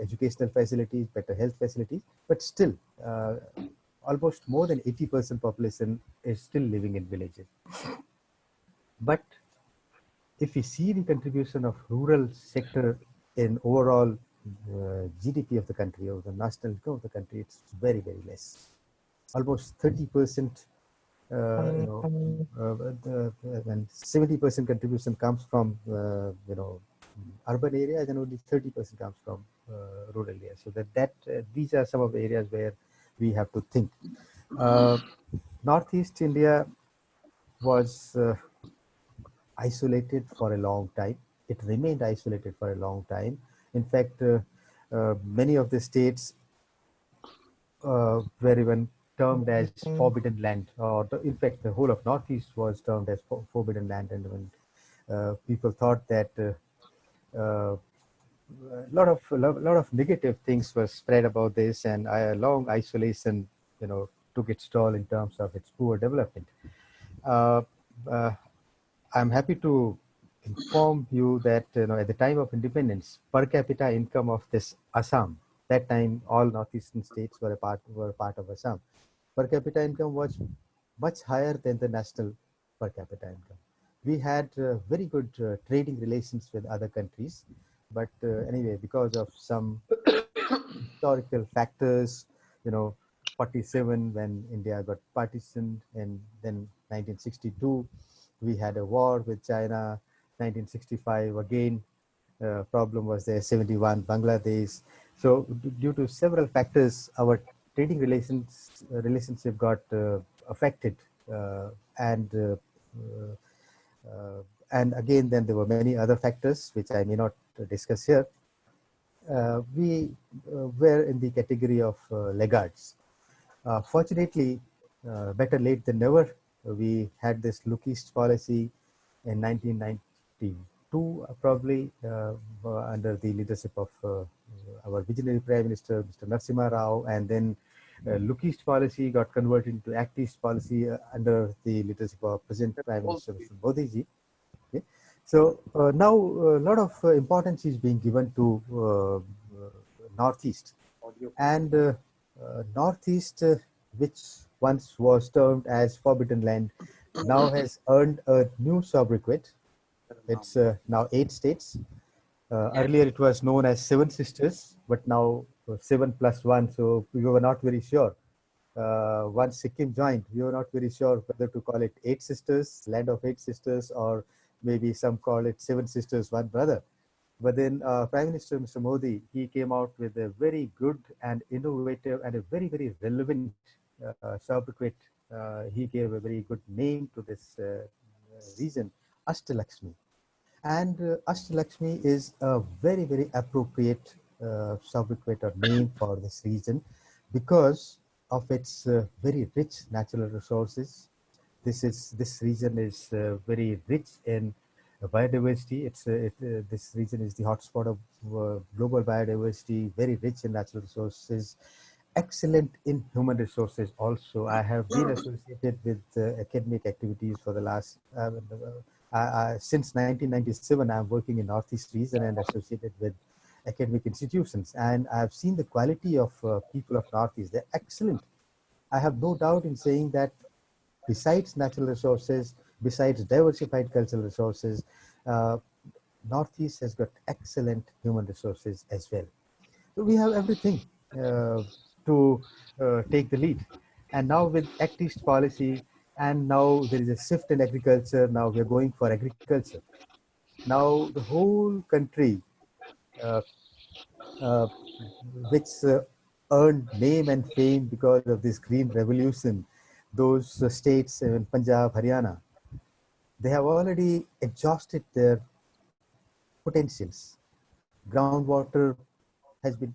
educational facilities, better health facilities, but still almost more than 80% population is still living in villages. But if we see the contribution of rural sector in overall GDP of the country, or the national income of the country, it's very, very less. Almost 30%, and 70% contribution comes from urban areas, and only 30% comes from rural areas. So these are some of the areas where we have to think. Northeast India was isolated for a long time. It remained isolated for a long time. In fact, many of the states were even termed as forbidden land, or in fact, the whole of Northeast was termed as forbidden land, and when people thought that a lot of negative things were spread about this, and a long isolation, took its toll in terms of its poor development. Uh, uh, I'm happy to inform you that at the time of independence, per capita income of this Assam, that time all northeastern states were part of Assam. Per capita income was much higher than the national per capita income. We had very good trading relations with other countries, but anyway, because of some historical factors, 47 when India got partitioned, and then 1962 we had a war with China. 1965 again, problem was there. 71 Bangladesh. So due to several factors, our trading relationship got affected, and again, then there were many other factors which I may not discuss here. We were in the category of laggards. Fortunately, better late than never, we had this look east policy in 1992, probably under the leadership of our visionary Prime Minister, Mr. Narasimha Rao, and then look east policy got converted into act east policy under the leadership of present Prime Minister, Mr. Modi ji. Okay. So now a lot of importance is being given to Northeast. And Northeast, which once was termed as Forbidden Land, now has earned a new sobriquet. It's now 8 states. Earlier it was known as 7 sisters, but now 7 plus 1, so we were not very sure. Once Sikkim joined, we were not very sure whether to call it 8 sisters, land of 8 sisters, or maybe some call it 7 sisters, 1 brother. But then Prime Minister Mr. Modi, he came out with a very good and innovative and a very, very relevant sobriquet. He gave a very good name to this region, Ashtalakshmi. And Ashtalakshmi is a very, very appropriate sobriquet or name for this region because of its very rich natural resources. This region is very rich in biodiversity. This region is the hotspot of global biodiversity, very rich in natural resources, excellent in human resources also. I have been associated with academic activities for the last, since 1997, I'm working in Northeast region and associated with academic institutions. And I've seen the quality of people of Northeast. They're excellent. I have no doubt in saying that besides natural resources, besides diversified cultural resources, Northeast has got excellent human resources as well. So we have everything to take the lead. And now with Act East policy, and now there is a shift in agriculture. Now we are going for agriculture. Now the whole country, uh, uh, which earned name and fame because of this green revolution, those states in Punjab, Haryana, they have already exhausted their potentials. Groundwater has been,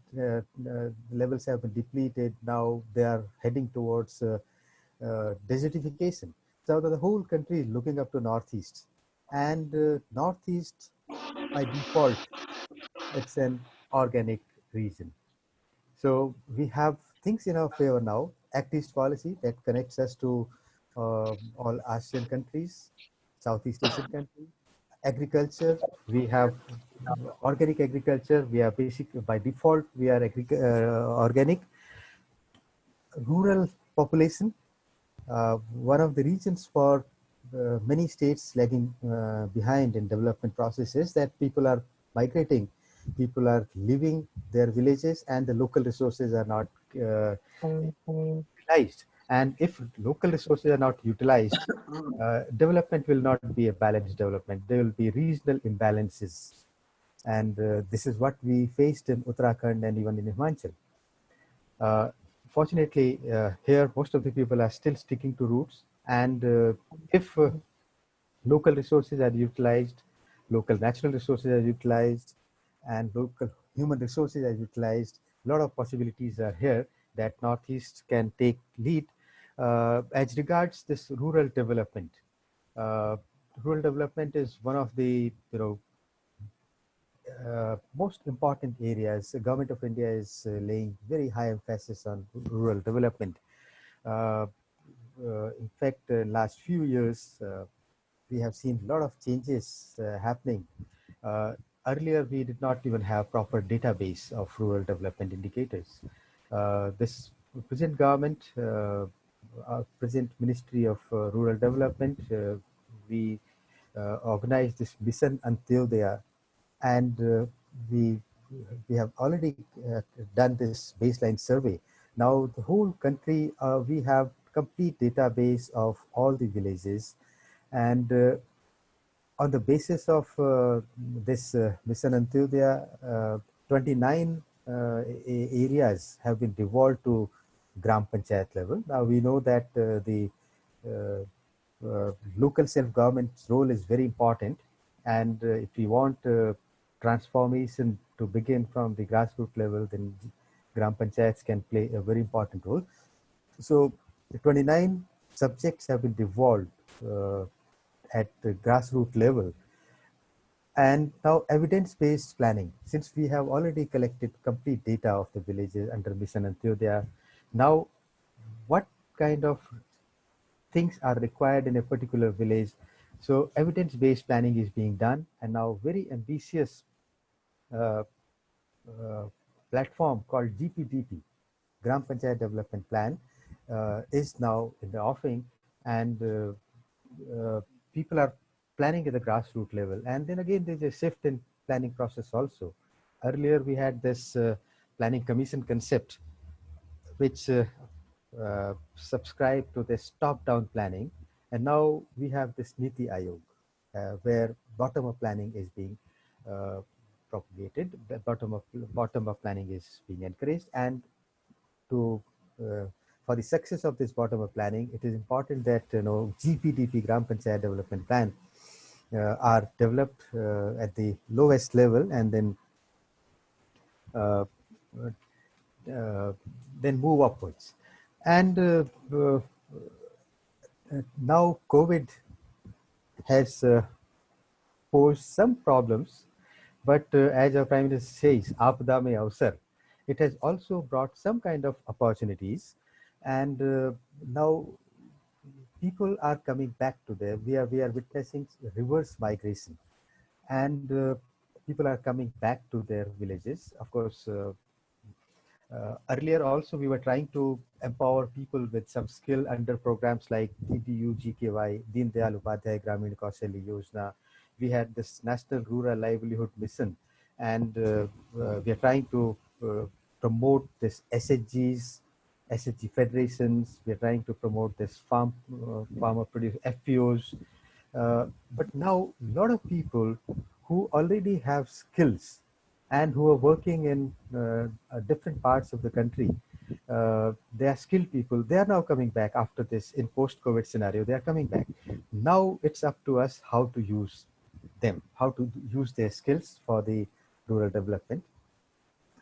levels have been depleted. Now they are heading towards desertification. So the whole country is looking up to Northeast. And Northeast, by default, it's an organic region. So we have things in our favor now. Act East policy that connects us to all ASEAN countries, Southeast Asian countries. Agriculture, we have organic agriculture. We are basic by default. We are organic. Rural population. One of the reasons for many states lagging behind in development processes that people are migrating, people are leaving their villages, and the local resources are not utilized. And if local resources are not utilized, development will not be a balanced development. There will be regional imbalances. And this is what we faced in Uttarakhand and even in Himachal. Fortunately, here most of the people are still sticking to roots. And if local resources are utilized, local natural resources are utilized, and local human resources are utilized, a lot of possibilities are here that Northeast can take lead as regards this rural development. Rural development is one of the most important areas. The Government of India is laying very high emphasis on rural development. In fact, last few years, we have seen a lot of changes happening. Earlier, we did not even have proper database of rural development indicators. This present government, present Ministry of Rural Development, we organized this Mission Antyodaya, and we have already done this baseline survey. Now the whole country, we have complete database of all the villages, and on the basis of this Mission Antyodaya, 29 areas have been devolved to Gram Panchayat level. Now we know that the local self-government's role is very important, and if we want transformation to begin from the grassroots level, then Gram Panchayats can play a very important role. So the 29 subjects have been devolved at the grassroots level. And now evidence-based planning, since we have already collected complete data of the villages under Mission Antyodaya, now what kind of things are required in a particular village? So evidence-based planning is being done, and now very ambitious uh, uh, platform called GPDP, Gram Panchayat Development Plan, is now in the offing, and people are planning at the grassroots level. And then again, there's a shift in planning process also. Earlier, we had this planning commission concept, which subscribed to this top-down planning. And now we have this Niti Ayog, where bottom-up planning is being propagated. The bottom-up planning is being encouraged. And to for the success of this bottom-up planning, it is important that GPDP, Gram Panchayat Development Plan, are developed at the lowest level, and uh, then move upwards. And now COVID has posed some problems, but as our Prime Minister says, "Apada mein avsar," it has also brought some kind of opportunities, and now people are coming back to there. We are witnessing reverse migration, and people are coming back to their villages. Of course, earlier also we were trying to empower people with some skill under programs like DDU, GKY, Deen Dayal Upadhyay Gramin Kaushalya Yojana. We had this National Rural Livelihood Mission, and we are trying to promote this SHGs, SHG federations. We are trying to promote this farmer produce FPOs. But now a lot of people who already have skills and who are working in different parts of the country, they are skilled people. They are now coming back after this in post-COVID scenario. They are coming back. Now it's up to us how to use them, how to use their skills for the rural development.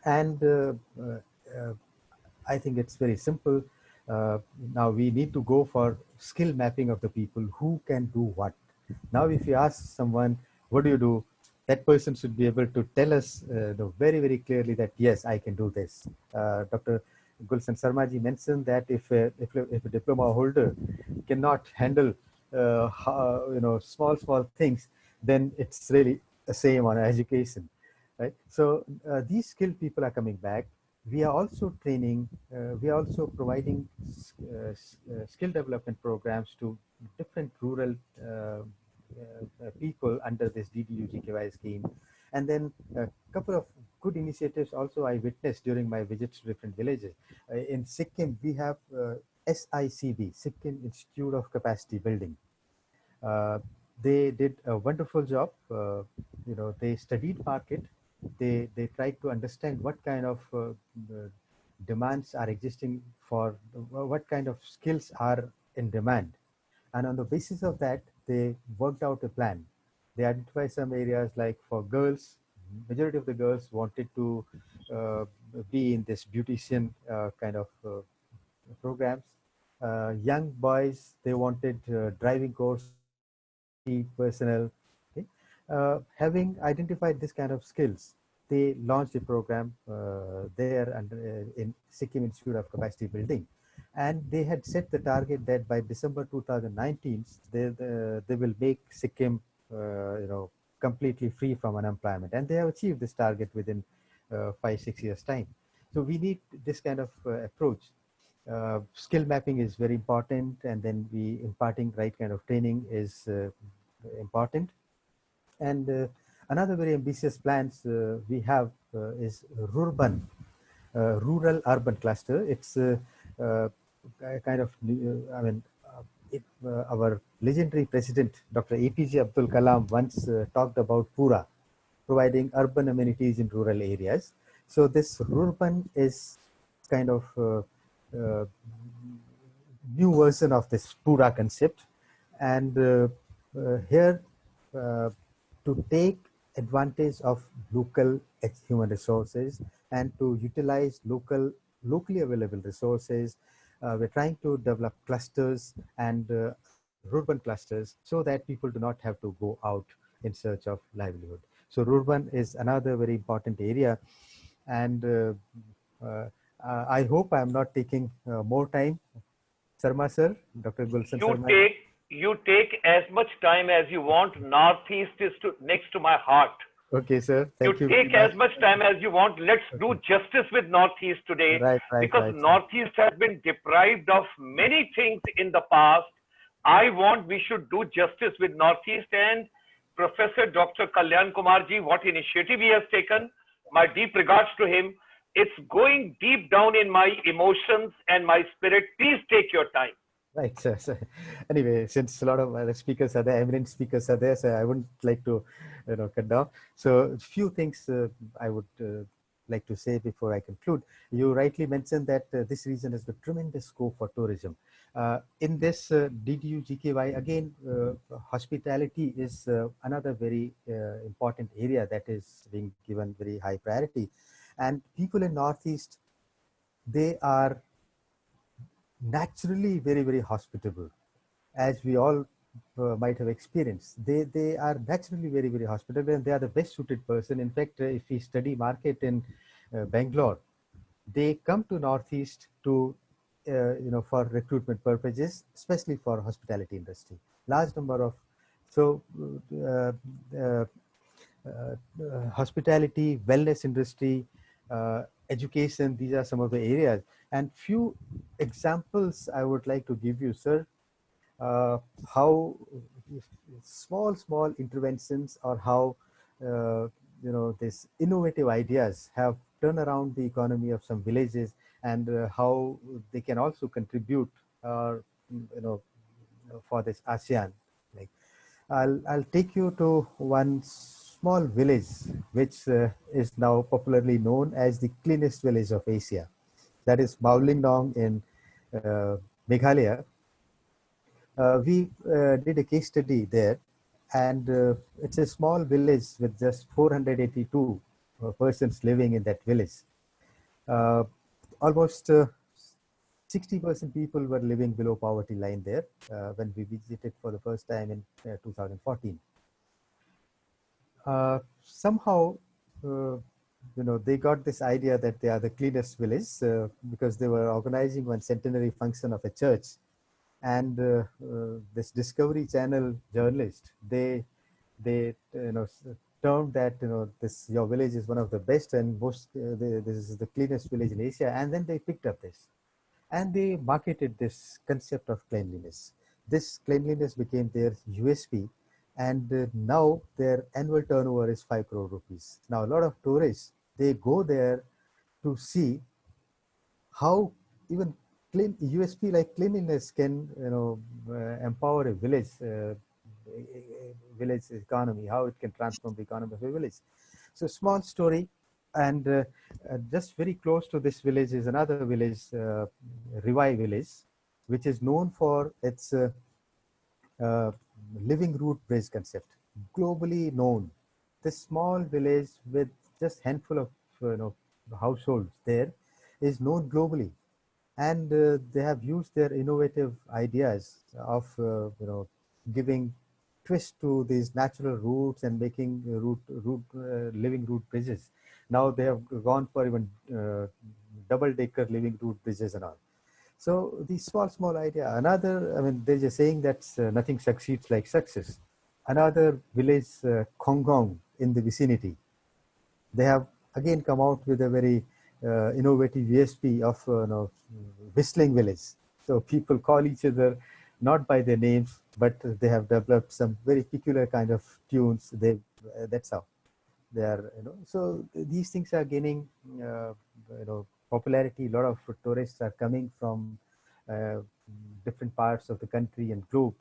And I think it's very simple. Now we need to go for skill mapping of the people who can do what. Now, if you ask someone, what do you do? That person should be able to tell us very, very clearly that, yes, I can do this. Dr. Gulshan Sharma ji mentioned that if a diploma holder cannot handle small things, then it's really the same on education, right? So these skilled people are coming back. We are also training, we are also providing skill development programs to different rural people under this DDU-GKY scheme. And then a couple of good initiatives also I witnessed during my visits to different villages. In Sikkim, we have SICB, Sikkim Institute of Capacity Building. They did a wonderful job. They studied market. They tried to understand what kind of demands are existing for what kind of skills are in demand. And on the basis of that, they worked out a plan. They identified some areas like for girls, majority of the girls wanted to be in this beautician kind of programs. Young boys, they wanted driving courses, IT personnel. Okay? Having identified this kind of skills, they launched a program there in Sikkim Institute of Capacity Building. And they had set the target that by December 2019, they will make Sikkim, completely free from unemployment. And they have achieved this target within 5-6 years' time. So we need this kind of approach. Skill mapping is very important, and then we imparting right kind of training is important. And another very ambitious plans we have is Rurban, rural-urban cluster. It's kind of, our legendary president, Dr. APJ Abdul Kalam, once talked about Pura, providing urban amenities in rural areas. So this Rurban is kind of new version of this Pura concept. And here, to take advantage of local human resources and to utilize locally available resources, we're trying to develop clusters and urban clusters so that people do not have to go out in search of livelihood. So urban is another very important area, and uh, I hope I'm not taking more time. Sharma sir, Dr. Gulshan You Sharma. take you take as much time as you want. Northeast is next to my heart. Okay, sir. You Thank you very take much. as much time as you want. Let's do justice with Northeast today, Right, because right. Northeast has been deprived of many things in the past. I want we should do justice with Northeast, and Professor Dr. Kalyan Kumarji, what initiative he has taken, my deep regards to him. It's going deep down in my emotions and my spirit. Please take your time. Right, sir. So anyway, since a lot of other speakers are there, eminent speakers are there, so I wouldn't like to, cut down. So a few things I would like to say before I conclude. You rightly mentioned that this region has got tremendous scope for tourism. In this DDU-GKY, again, hospitality is another very important area that is being given very high priority. And people in Northeast, they are naturally very hospitable, as we all might have experienced. They are naturally very hospitable, and they are the best suited person. In fact, if we study market in Bangalore, they come to Northeast to for recruitment purposes, especially for hospitality industry. Large number of so uh, uh, hospitality, wellness industry, education, these are some of the areas. And few examples I would like to give you, sir, how small interventions, or how these innovative ideas have turned around the economy of some villages, and how they can also contribute for this ASEAN. Like, I'll take you to one small village which is now popularly known as the cleanest village of Asia. That is Maulingdong in Meghalaya. We did a case study there, and it's a small village with just 482 persons living in that village. Uh, Almost 60% people were living below poverty line there when we visited for the first time in 2014. Somehow, they got this idea that they are the cleanest village because they were organizing one centenary function of a church. And this Discovery Channel journalist, they termed that this your village is one of the best and most this is the cleanest village in Asia. And then they picked up this, and they marketed this concept of cleanliness. This cleanliness became their USP, and now their annual turnover is 5 crore rupees. Now a lot of tourists, they go there to see how even clean USP like cleanliness can empower a village economy, how it can transform the economy of a village. So small story. And just very close to this village is another village, Rivai village, which is known for its uh, living root bridge concept, globally known. This small village with just handful of households there is known globally, and they have used their innovative ideas of giving twist to these natural roots and making living root bridges. Now they have gone for even double-decker living root bridges and all. So the small idea. Another, I mean, there's a saying that nothing succeeds like success. Another village, Khongong, in the vicinity, they have again come out with a very innovative USP of whistling village. So people call each other not by their names, but they have developed some very peculiar kind of tunes. That's how they are. So these things are gaining popularity. A lot of tourists are coming from uh, different parts of the country and globe.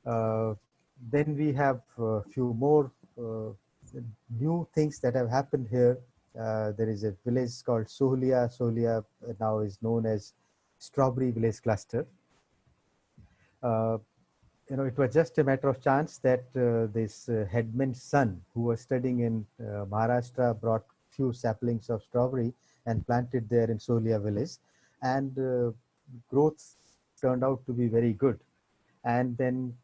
Uh, then we have a few more new things that have happened here. There is a village called Sohulia. Sohulia now is known as Strawberry Village Cluster. Uh, it was just a matter of chance that this headman's son, who was studying in Maharashtra, brought few saplings of strawberry and planted there in Sohulia village. And growth turned out to be very good. And then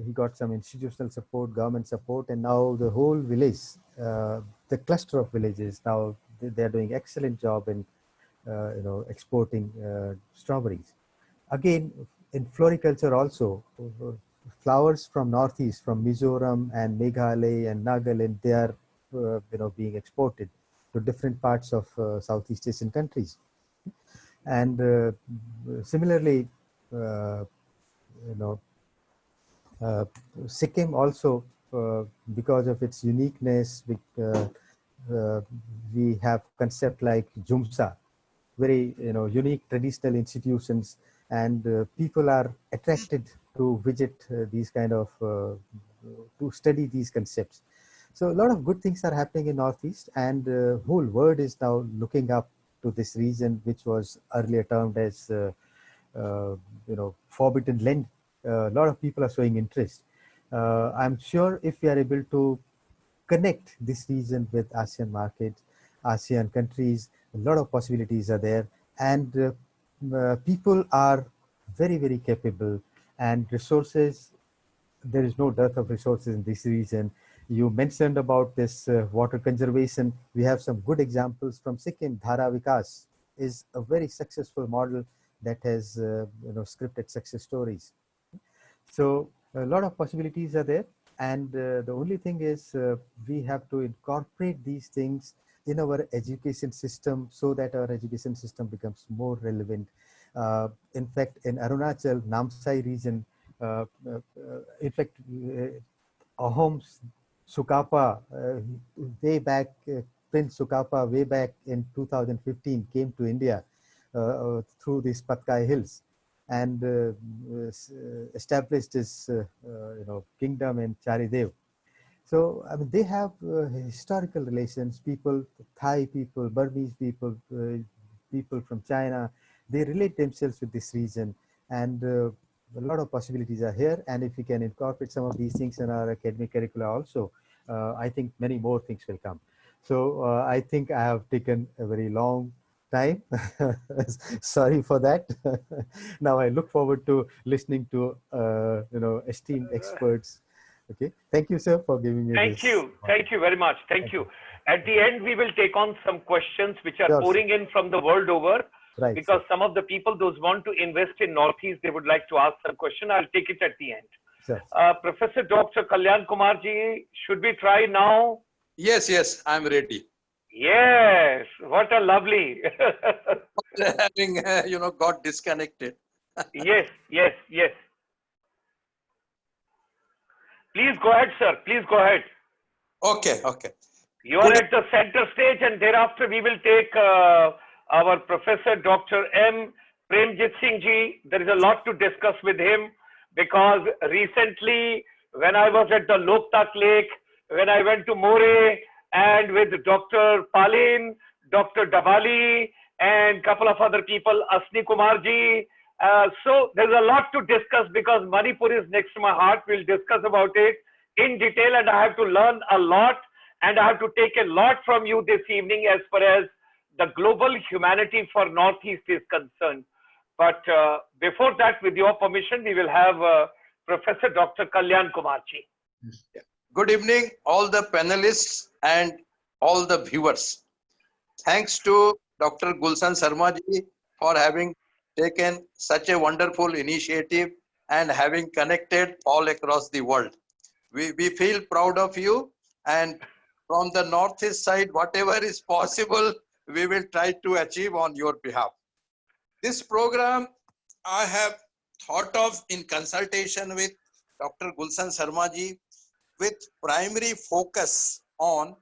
he got some institutional support, government support, and now the whole village, the cluster of villages, now they're doing excellent job in exporting strawberries. Again, in floriculture also, flowers from northeast, from Mizoram and Meghalaya and Nagaland, they are being exported to different parts of Southeast Asian countries. And similarly, Sikkim also, because of its uniqueness, we have concept like Jumsa, very unique traditional institutions, and people are attracted to visit these kind of to study these concepts. So a lot of good things are happening in Northeast, and whole world is now looking up to this region, which was earlier termed as forbidden land. A lot of people are showing interest. I'm sure if we are able to connect this region with ASEAN markets, ASEAN countries, a lot of possibilities are there, and people are very, very capable, and resources, there is no dearth of resources in this region. You mentioned about this water conservation. We have some good examples from Sikkim. Dhara Vikas is a very successful model that has scripted success stories. So a lot of possibilities are there, and the only thing is we have to incorporate these things in our education system so that our education system becomes more relevant. In fact, in Arunachal, Namsai region, in fact, Ahom's Sukapa, way back, Prince Sukapa, way back in 2015, came to India through these Patkai Hills, and established his kingdom in Charidev. So I mean, they have historical relations. People, Thai people, Burmese people, people from China, they relate themselves with this region, and a lot of possibilities are here. And if we can incorporate some of these things in our academic curricula also, I think many more things will come. So I think I have taken a very long time. Sorry for that. Now I look forward to listening to esteemed experts. Okay, thank you, sir, for giving me Thank this. Thank you very much. Thank you. At the end, we will take on some questions which are Sure, pouring in from the world over. Right, because sir. some of the people, those want to invest in Northeast, they would like to ask some question. I'll take it at the end. Sure. Professor Dr. Kalyan Kumarji, should we try now? Yes, I'm ready. Yes, what a lovely. Having got disconnected. Yes. Please go ahead, sir. Please go ahead. Okay. You are at the center stage, and thereafter we will take our Professor Dr. M. Premjit Singh ji. There is a lot to discuss with him, because recently when I was at the Loktak Lake, when I went to More and with Dr. Palin, Dr. Dabali, and couple of other people, Asni Kumar ji. So there's a lot to discuss, because Manipur is next to my heart. We'll discuss about it in detail, and I have to learn a lot, and I have to take a lot from you this evening as far as the global humanity for Northeast is concerned. But before that, with your permission, we will have Professor Dr. Kalyan Kumarji. Good evening, all the panelists and all the viewers. Thanks to Dr. Gulshan Sharma ji for having taken such a wonderful initiative and having connected all across the world. We feel proud of you, and from the Northeast side, whatever is possible, we will try to achieve on your behalf. This program I have thought of in consultation with Dr. Gulshan Sharma ji, with primary focus on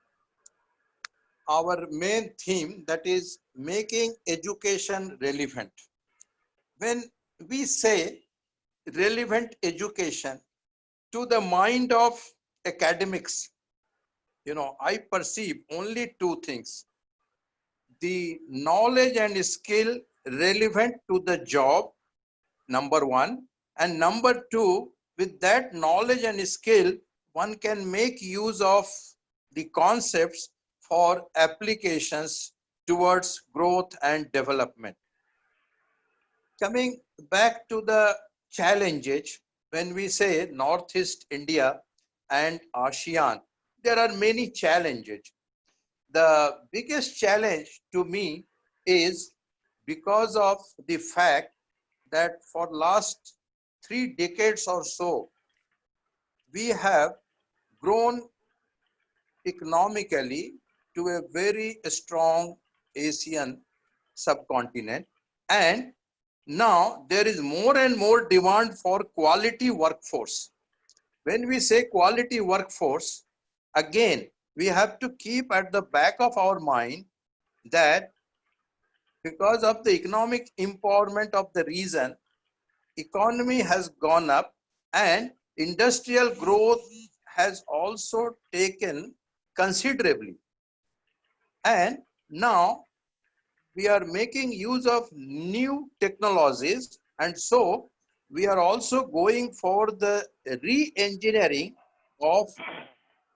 our main theme, that is making education relevant. When we say relevant education, to the mind of academics, I perceive only two things: the knowledge and skill relevant to the job, number one, and number two, with that knowledge and skill, one can make use of the concepts for applications towards growth and development. Coming back to the challenges, when we say Northeast India and ASEAN, there are many challenges. The biggest challenge to me is because of the fact that for last 3 decades or so, we have grown economically to a very strong Asian subcontinent, and now there is more and more demand for quality workforce. When we say quality workforce, again, we have to keep at the back of our mind that because of the economic empowerment of the region, economy has gone up and industrial growth has also taken considerably. And now we are making use of new technologies, and so we are also going for the re-engineering of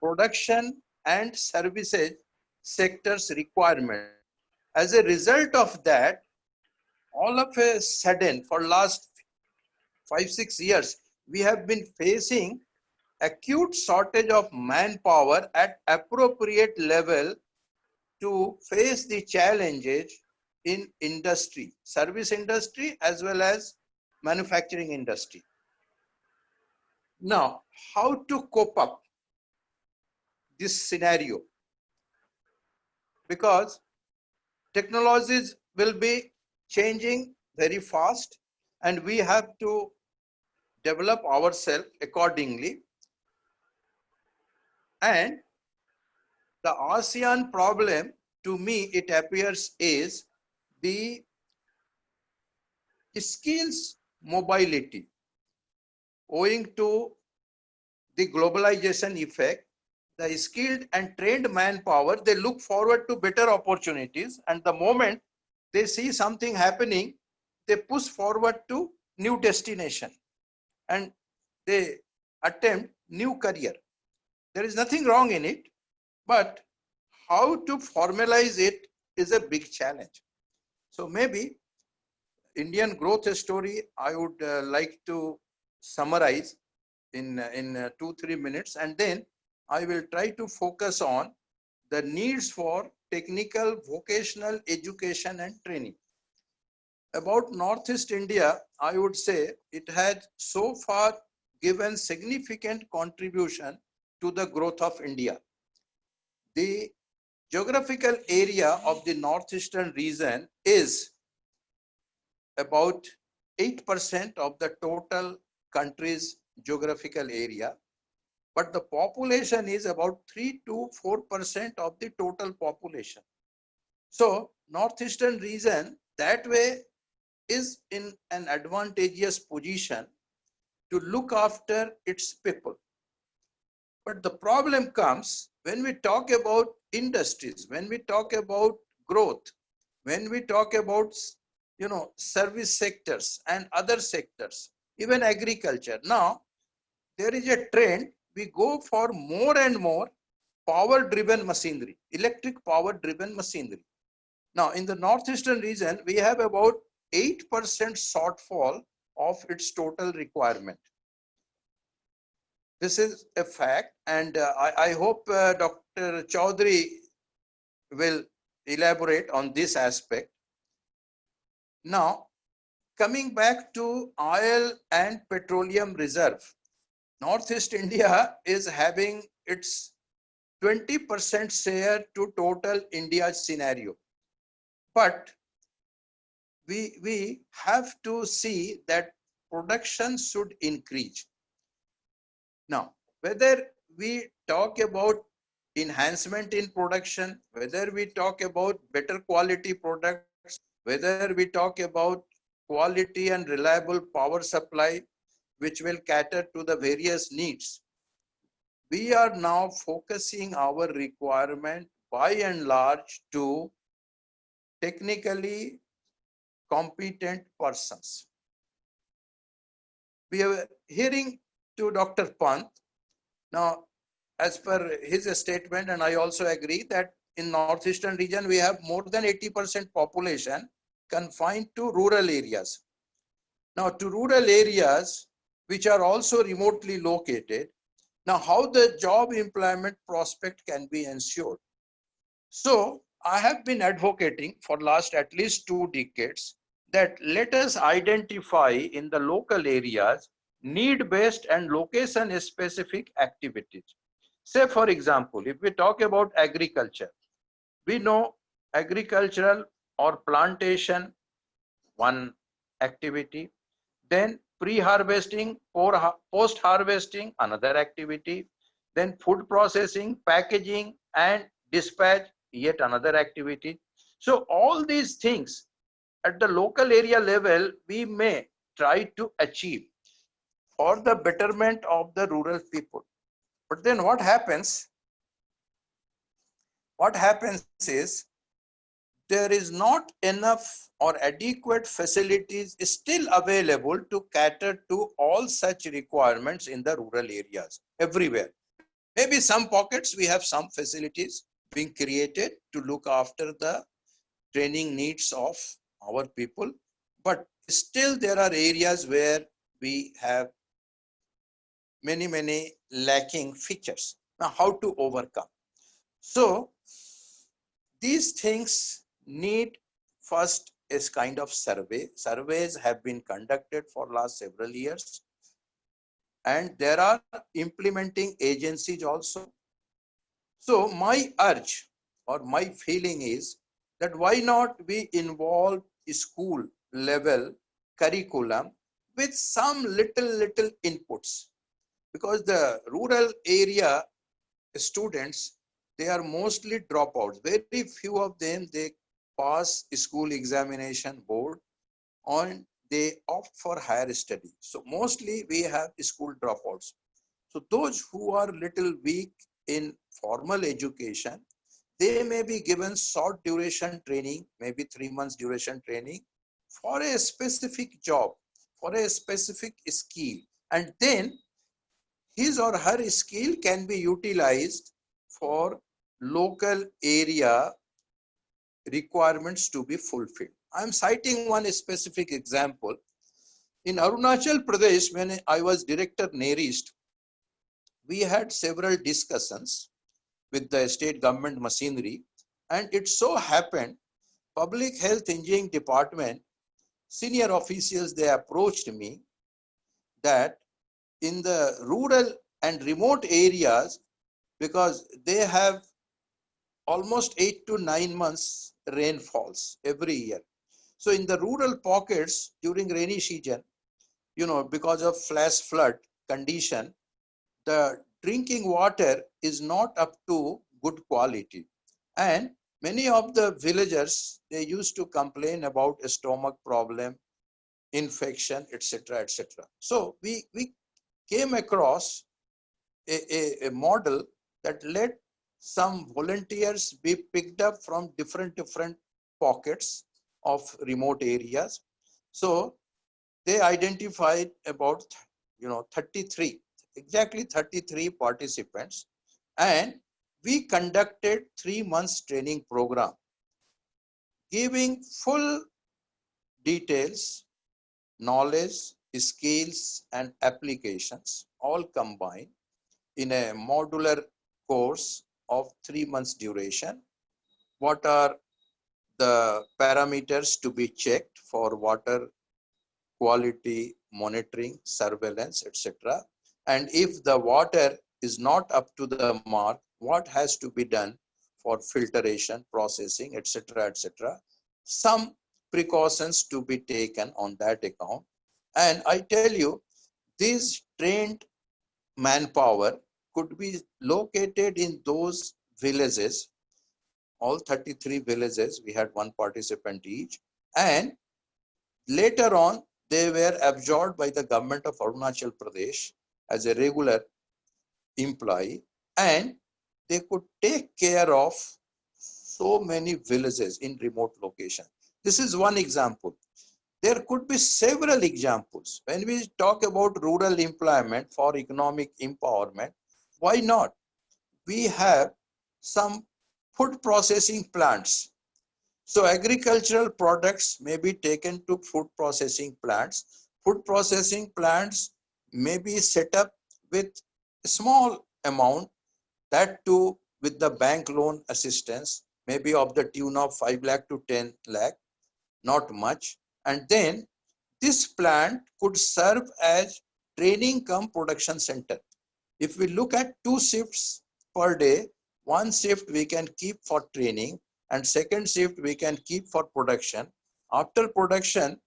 production and services sectors requirement. As a result of that, all of a sudden for last 5-6 years, we have been facing acute shortage of manpower at appropriate level to face the challenges in industry, service industry as well as manufacturing industry. Now, how to cope up this scenario? Because technologies will be changing very fast and we have to develop ourselves accordingly. And the ASEAN problem, to me, it appears is the skills mobility. Owing to the globalization effect, the skilled and trained manpower, they look forward to better opportunities, and the moment they see something happening, they push forward to new destination and they attempt new career. There is nothing wrong in it, but how to formalize it is a big challenge. So maybe Indian growth story, I would like to summarize in 2-3 minutes, and then I will try to focus on the needs for technical vocational education and training. About Northeast India, I would say it has so far given significant contribution to the growth of India. The geographical area of the northeastern region is about 8% of the total country's geographical area, but the population is about 3 to 4% of the total population. So northeastern region that way is in an advantageous position to look after its people. But the problem comes when we talk about industries, when we talk about growth, when we talk about service sectors and other sectors, even agriculture. Now there is a trend, we go for more and more power driven machinery, electric power driven machinery. Now in the northeastern region, we have about 8% shortfall of its total requirement. This is a fact, and I hope Dr. Chaudhary will elaborate on this aspect. Now, coming back to oil and petroleum reserve, Northeast India is having its 20% share to total India's scenario. But we have to see that production should increase. Now, whether we talk about enhancement in production, whether we talk about better quality products, whether we talk about quality and reliable power supply, which will cater to the various needs, we are now focusing our requirement by and large to technically competent persons. We are hearing to Dr. Pant. Now, as per his statement, and I also agree that in northeastern region, we have more than 80% population confined to rural areas. Now to rural areas which are also remotely located. Now how the job employment prospect can be ensured. So I have been advocating for last at least 2 decades that let us identify in the local areas need-based and location-specific activities. Say for example, if we talk about agriculture, we know agricultural or plantation, one activity, then pre-harvesting or post-harvesting, another activity, then food processing, packaging and dispatch, yet another activity. So all these things at the local area level we may try to achieve for the betterment of the rural people. But then what happens is there is not enough or adequate facilities still available to cater to all such requirements in the rural areas everywhere. Maybe some pockets we have some facilities being created to look after the training needs of our people, but still there are areas where we have many lacking features. Now how to overcome? So these things need first is kind of survey. Surveys have been conducted for last several years, and there are implementing agencies also. So my urge or my feeling is that why not we involve school level curriculum with some little inputs, because the rural area students, they are mostly dropouts. Very few of them they pass school examination board and they opt for higher study. So mostly we have school dropouts. So those who are little weak in formal education, they may be given short duration training, maybe 3 months duration training for a specific job, for a specific skill, and then his or her skill can be utilized for local area requirements to be fulfilled. I am citing one specific example. In Arunachal Pradesh, when I was director NERIST, we had several discussions with the state government machinery, and it so happened Public Health Engineering Department senior officials, they approached me that in the rural and remote areas, because they have almost 8 to 9 months rainfalls every year. So in the rural pockets during rainy season, because of flash flood condition, the drinking water is not up to good quality. And many of the villagers, they used to complain about a stomach problem, infection, etc., etc. So we came across a model that let some volunteers be picked up from different pockets of remote areas. So they identified about 33, exactly 33 participants, and we conducted 3 months training program giving full details, knowledge, skills and applications all combined in a modular course of 3 months duration. What are the parameters to be checked for water quality monitoring, surveillance, etc. And if the water is not up to the mark, what has to be done for filtration, processing, etc., etc. Some precautions to be taken on that account. And I tell you, this trained manpower could be located in those villages, all 33 villages, we had one participant each, and later on they were absorbed by the government of Arunachal Pradesh as a regular employee, and they could take care of so many villages in remote location. This is one example. There could be several examples. When we talk about rural employment for economic empowerment, why not? We have some food processing plants. So agricultural products may be taken to food processing plants. food processing plants may be set up with a small amount, that too with the bank loan assistance, maybe of the tune of 5 lakh to 10 lakh, not much. And then this plant could serve as training cum production center. If we look at 2 shifts per day, 1 shift we can keep for training and 2nd shift we can keep for production. After production,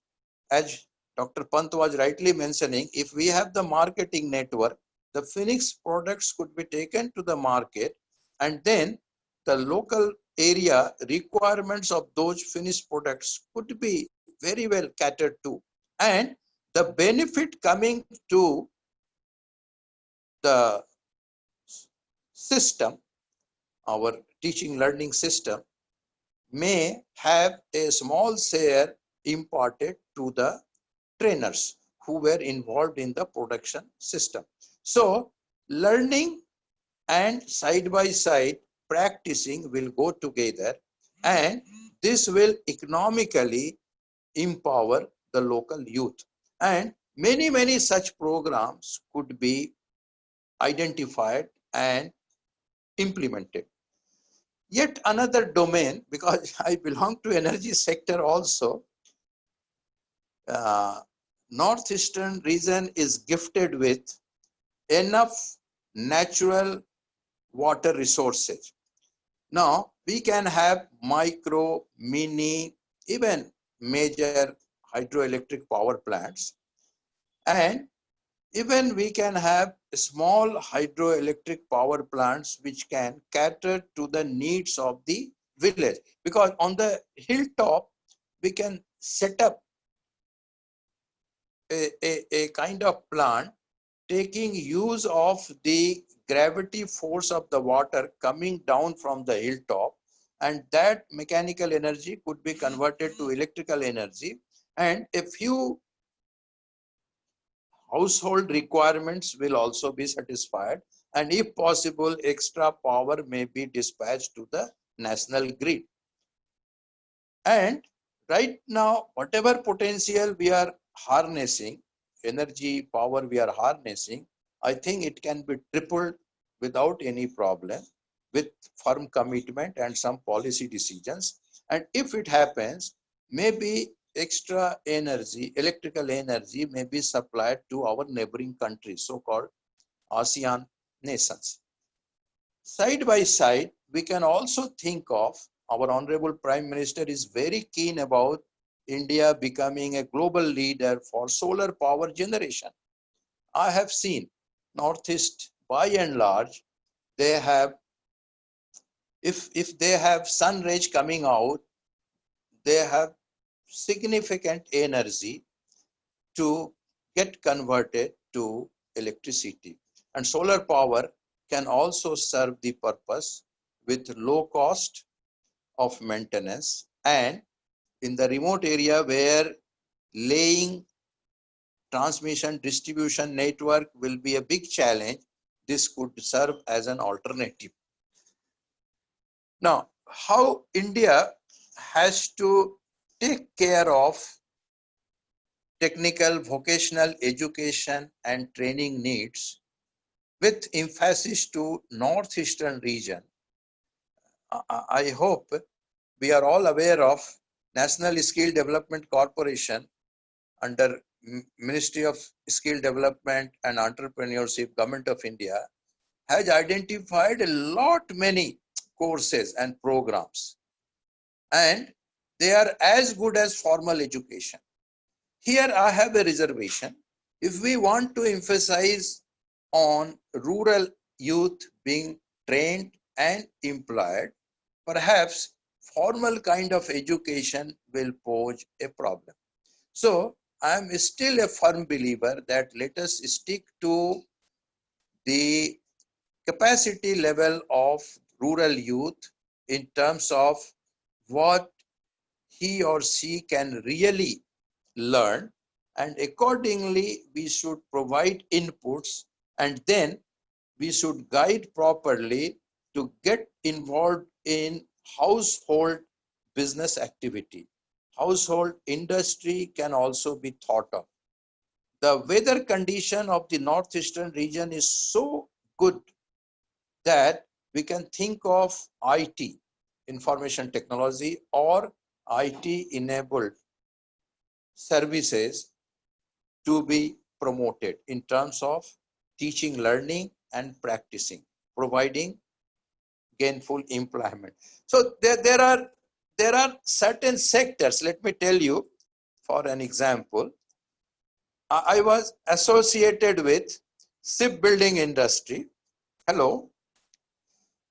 as Dr. Pant was rightly mentioning, if we have the marketing network, the finished products could be taken to the market, and then the local area requirements of those finished products could be very well catered to. And the benefit coming to the system, our teaching learning system, may have a small share imparted to the trainers who were involved in the production system. So learning and side by side practicing will go together, and this will economically empower the local youth. And many such programs could be identified and implemented. Yet another domain, because I belong to energy sector also, northeastern region is gifted with enough natural water resources. Now we can have micro, mini, even major hydroelectric power plants, and even we can have small hydroelectric power plants which can cater to the needs of the village, because on the hilltop we can set up a kind of plant taking use of the gravity force of the water coming down from the hilltop, and that mechanical energy could be converted to electrical energy, and a few household requirements will also be satisfied, and if possible extra power may be dispatched to the national grid. And right now whatever potential we are harnessing, energy power we are harnessing, I think it can be tripled without any problem, with firm commitment and some policy decisions. And if it happens, maybe extra energy, electrical energy may be supplied to our neighboring countries, so-called ASEAN nations. Side by side, we can also think of, our Honorable Prime Minister is very keen about India becoming a global leader for solar power generation. I have seen Northeast by and large, they have, if they have sun rays coming out, they have significant energy to get converted to electricity. And solar power can also serve the purpose with low cost of maintenance, and in the remote area where laying transmission distribution network will be a big challenge, this could serve as an alternative. Now, how India has to take care of technical vocational education and training needs with emphasis to northeastern region. I hope we are all aware of National Skill Development Corporation under Ministry of Skill Development and Entrepreneurship, Government of India, has identified a lot many courses and programs, and they are as good as formal education. Here I have a reservation. If we want to emphasize on rural youth being trained and employed, perhaps formal kind of education will pose a problem. So I am still a firm believer that let us stick to the capacity level of rural youth in terms of what he or she can really learn, and accordingly we should provide inputs, and then we should guide properly to get involved in household business activity. Household industry can also be thought of. the weather condition of the northeastern region is so good that we can think of IT, information technology, or IT enabled services to be promoted in terms of teaching, learning, and practicing, providing gainful employment. So there are certain sectors. Let me tell you, for an example, I was associated with shipbuilding industry. Hello.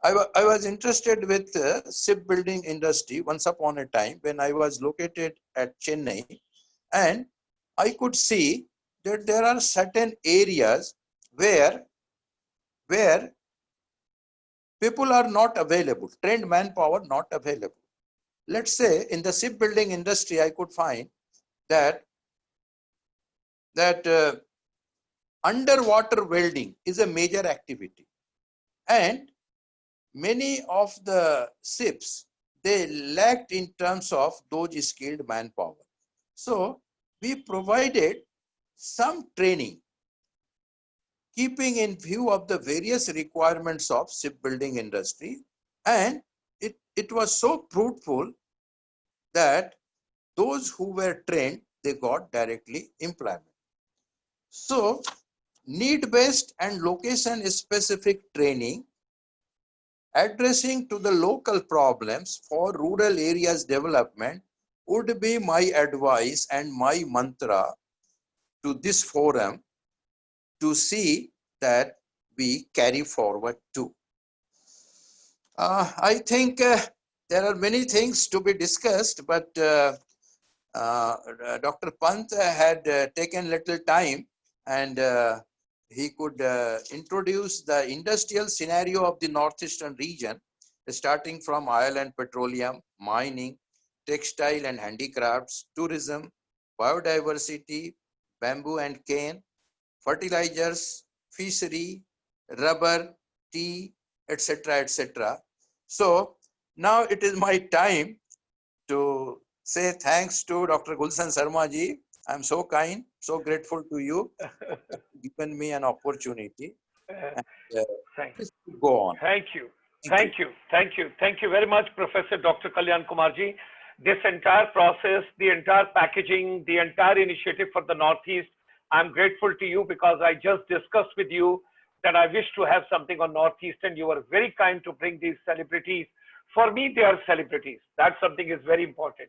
I was interested with shipbuilding industry once upon a time when I was located at Chennai, and I could see that there are certain areas where people are not available, trained manpower not available. Let's say in the shipbuilding industry, I could find that underwater welding is a major activity, and many of the ships, they lacked in terms of those skilled manpower. So we provided some training, keeping in view of the various requirements of shipbuilding industry, and it was so fruitful that those who were trained, they got directly employment. So need-based and location-specific training addressing to the local problems for rural areas development would be my advice and my mantra to this forum to see that we carry forward too. I think there are many things to be discussed, but Dr. Pant had taken little time, and he could introduce the industrial scenario of the northeastern region, starting from oil and petroleum, mining, textile and handicrafts, tourism, biodiversity, bamboo and cane, fertilizers, fishery, rubber, tea, etc., etc. So now it is my time to say thanks to Dr. Gulshan Sharma ji. I'm so kind, so grateful to you, given me an opportunity. And, please go on. Thank you. Thank you very much, Professor Dr. Kalyan Kumarji. This entire process, the entire packaging, the entire initiative for the Northeast, I'm grateful to you because I just discussed with you that I wish to have something on Northeast, and you were very kind to bring these celebrities. For me, they are celebrities. That something is very important.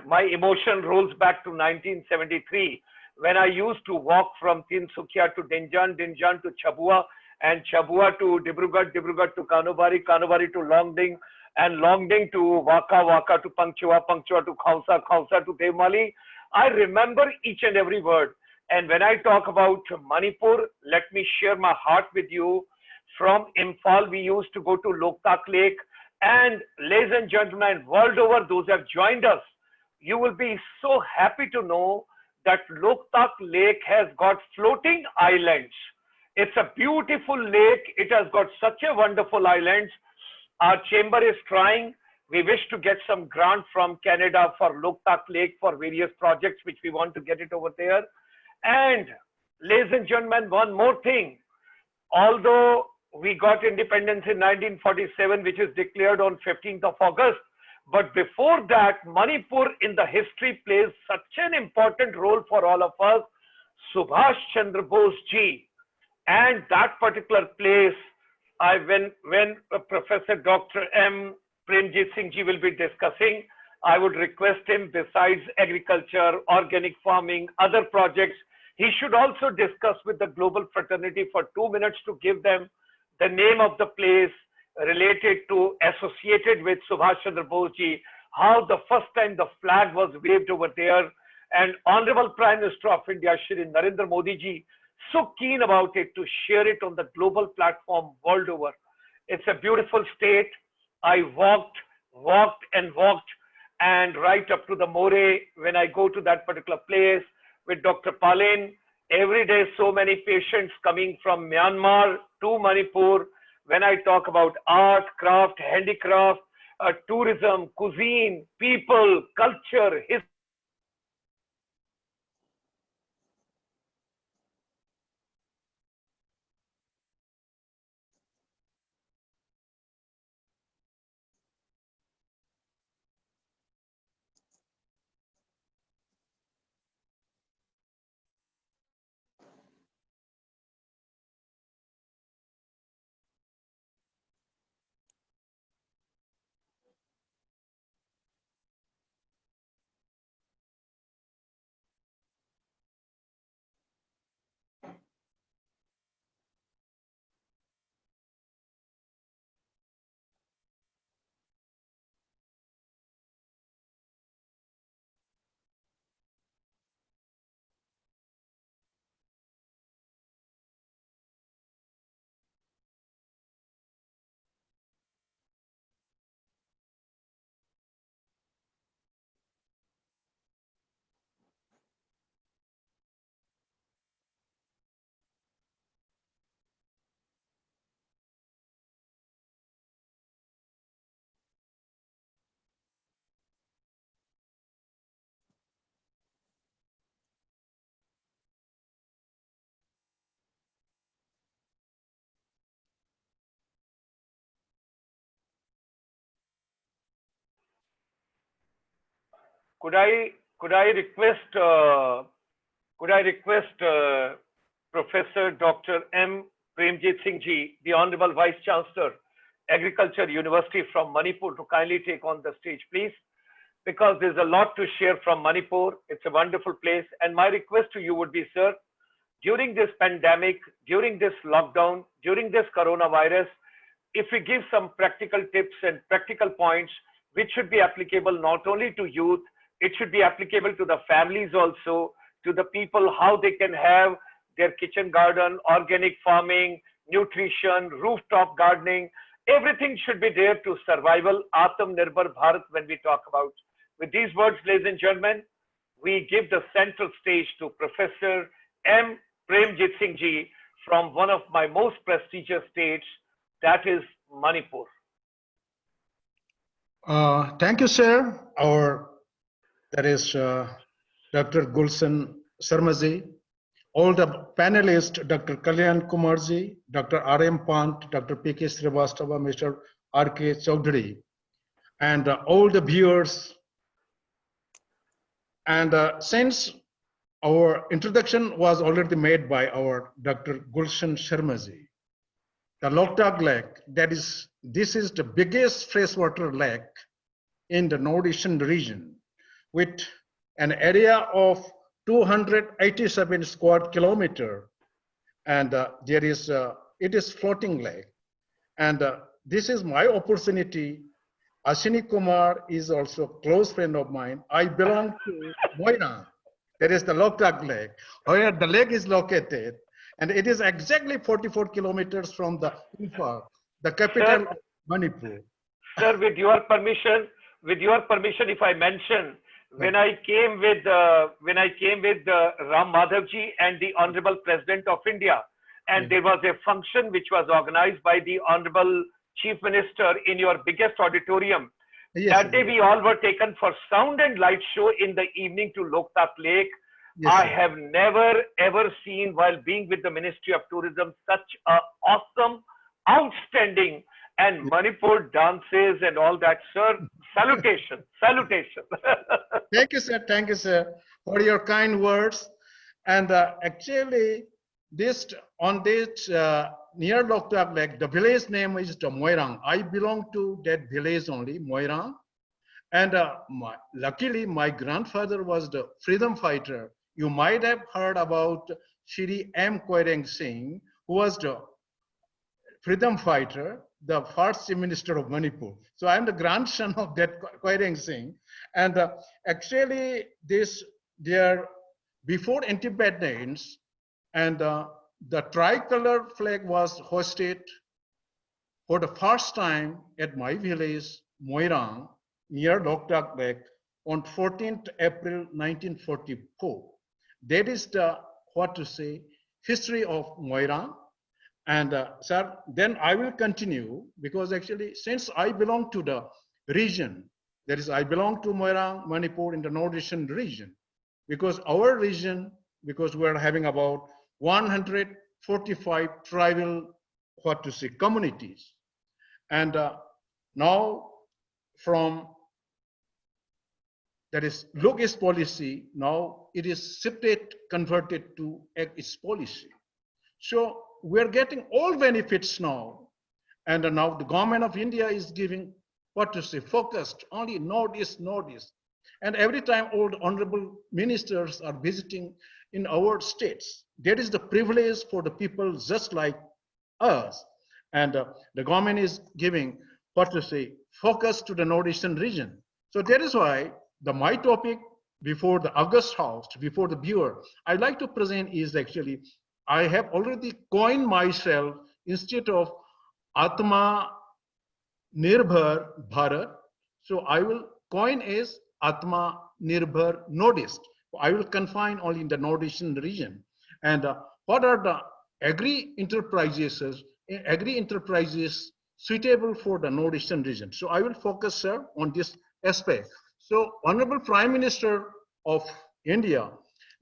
My emotion rolls back to 1973 when I used to walk from Tinsukia to Dinjan, Dinjan to Chabua, and Chabua to Dibrugarh, Dibrugarh to Kanubari, Kanubari to Longding, and Longding to Waka, Waka to Pangchua, Pangchua to Khausa, Khausa to Devmali. I remember each and every word. And when I talk about Manipur, let me share my heart with you. From Imphal, we used to go to Loktak Lake. And ladies and gentlemen, world over, those who have joined us, you will be so happy to know that Loktak Lake has got floating islands. It's a beautiful lake. It has got such a wonderful islands. Our chamber is trying. We wish to get some grant from Canada for Loktak Lake for various projects, which we want to get it over there. And ladies and gentlemen, one more thing. Although we got independence in 1947, which is declared on 15th of August, but before that, Manipur in the history plays such an important role for all of us. Subhash Chandra Bose ji, and that particular place, when Professor Dr. M. Premjit Singh ji will be discussing, I would request him, besides agriculture, organic farming, other projects, he should also discuss with the global fraternity for 2 minutes to give them the name of the place related to, associated with Subhash Chandra Bose ji, how the first time the flag was waved over there, and Honorable Prime Minister of India, Shri Narendra Modi ji, so keen about it to share it on the global platform world over. It's a beautiful state. I walked, and right up to the More, when I go to that particular place with Dr. Palin, every day so many patients coming from Myanmar to Manipur. When I talk about art, craft, handicraft, tourism, cuisine, people, culture, history, could I request Professor Dr. M. Premjit Singh Ji, the Honorable Vice Chancellor, Agriculture University from Manipur, to kindly take on the stage, please, because there's a lot to share from Manipur. It's a wonderful place. And my request to you would be, sir, during this pandemic, during this lockdown, during this coronavirus, if we give some practical tips and practical points, which should be applicable not only to youth, it should be applicable to the families also, to the people, how they can have their kitchen garden, organic farming, nutrition, rooftop gardening. Everything should be there to survival, Atmanirbhar Bharat, when we talk about. With these words, ladies and gentlemen, we give the central stage to Professor M. Premjit Singh Ji from one of my most prestigious states, that is Manipur. Thank you, sir. That is Dr. Gulshan Sharma, all the panelists, Dr. Kalyan Kumarji, Dr. R.M. Pant, Dr. P.K. Srivastva, Mr.RK Chaudhary, and all the viewers. And since our introduction was already made by our Dr. Gulshan Sharma, the Loktak Lake, this is the biggest freshwater lake in the Northeastern region, with an area of 287 square kilometer, and it is floating lake. And this is my opportunity. Ashini Kumar is also a close friend of mine. I belong to Moirang. That is the Loktak Lake, where the lake is located, and it is exactly 44 kilometers from the Imphal, the capital of Manipur. Sir, with your permission, if I mention, when I came with Ram Madhavji and the Honorable President of India, and there was a function which was organized by the Honorable Chief Minister in your biggest auditorium. Yes, that day we all were taken for sound and light show in the evening to Loktak Lake. Yes, I have never ever seen, while being with the Ministry of Tourism, such a awesome, outstanding, and Manipur dances and all that, sir. Salutation, salutation. Thank you, sir, for your kind words. And actually, near Loktak Lake, the village name is the Moirang. I belong to that village only, Moirang. And luckily, my grandfather was the freedom fighter. You might have heard about Shri M. Koireng Singh, who was the freedom fighter, the first Chief Minister of Manipur. So I'm the grandson of that Koireng Singh. And actually, before independence, and the tricolor flag was hoisted for the first time at my village, Moirang, near Loktak Lake, on 14th April 1944. That is the, history of Moirang. And sir, then I will continue, because actually, since I belong to the region, that is, I belong to Moirang, Manipur, in the Northeastern region, because our region, because we're having about 145 tribal, communities. And now from, that is, look its policy, now it is shifted, converted to act its policy. So we're getting all benefits now. And now the government of India is giving, focused only Northeast. And every time all the honorable ministers are visiting in our states, that is the privilege for the people just like us. And the government is giving, focus to the Northeastern region. So that is why my topic before the August House, before the viewer, I'd like to present is actually, I have already coined myself, instead of Atma Nirbhar Bharat, so I will coin as Atma Nirbhar Northeast. I will confine only in the Northeastern region. And what are the agri enterprises suitable for the Northeastern region? So I will focus, sir, on this aspect. So Honorable Prime Minister of India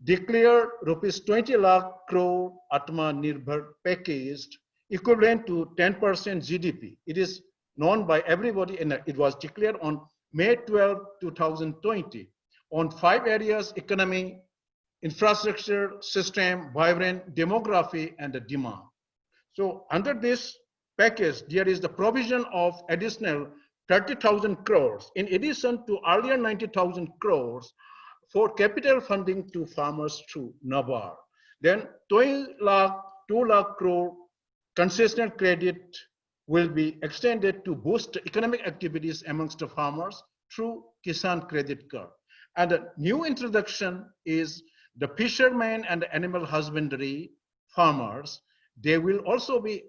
declared rupees 20 lakh crore Atma Nirbhar package, equivalent to 10% GDP. It is known by everybody, and it was declared on May 12, 2020. on 5 areas: economy, infrastructure, system, vibrant, demography, and the demand. So under this package, there is the provision of additional 30,000 crores in addition to earlier 90,000 crores for capital funding to farmers through NABARD. Then 2 lakh crore concessional credit will be extended to boost economic activities amongst the farmers through Kisan Credit Card. And the new introduction is the fishermen and animal husbandry farmers. They will also be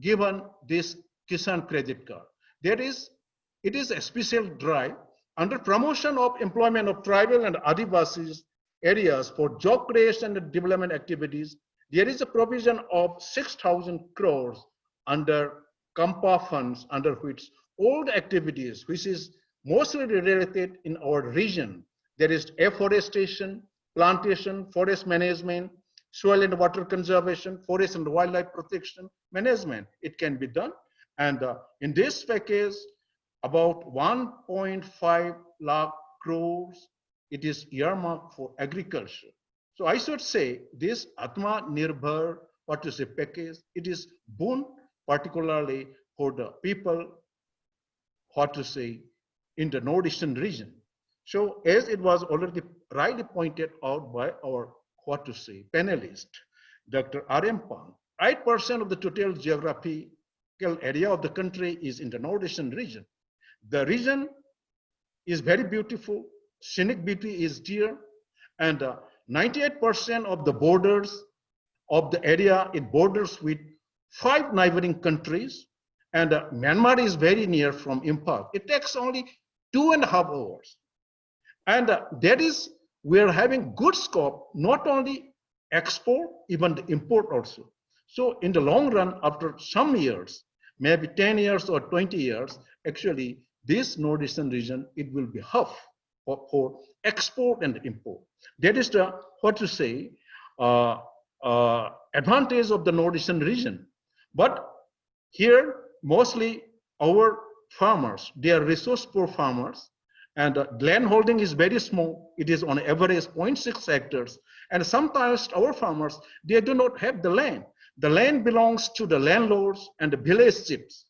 given this Kisan Credit Card. It is a special drive under promotion of employment of tribal and Adivasis areas for job creation and development activities. There is a provision of 6,000 crores under Kampa funds, under which all the activities which is mostly related in our region, there is afforestation, plantation, forest management, soil and water conservation, forest and wildlife protection management. It can be done. And in this package, about 1.5 lakh crores, it is earmarked for agriculture. So I should say this Atma Nirbhar, what to say, package, it is boon particularly for the people, what to say, in the northeastern region. So as it was already rightly pointed out by our, what to say, panelist, Dr. R.M. Pant, 8% of the total geographical area of the country is in the northeastern region. The region is very beautiful, scenic beauty is dear, and 98% of the borders of the area, it borders with 5 neighboring countries, and Myanmar is very near from Imphal. It takes only 2.5 hours. And we are having good scope, not only export, even the import also. So in the long run, after some years, maybe 10 years or 20 years, actually this northeastern region, it will be hub for export and import. That is the, what to say, advantage of the northeastern region. But here, mostly our farmers, they are resource poor farmers, and land holding is very small. It is on average 0.6 hectares. And sometimes our farmers, they do not have the land. The land belongs to the landlords and the village chiefs.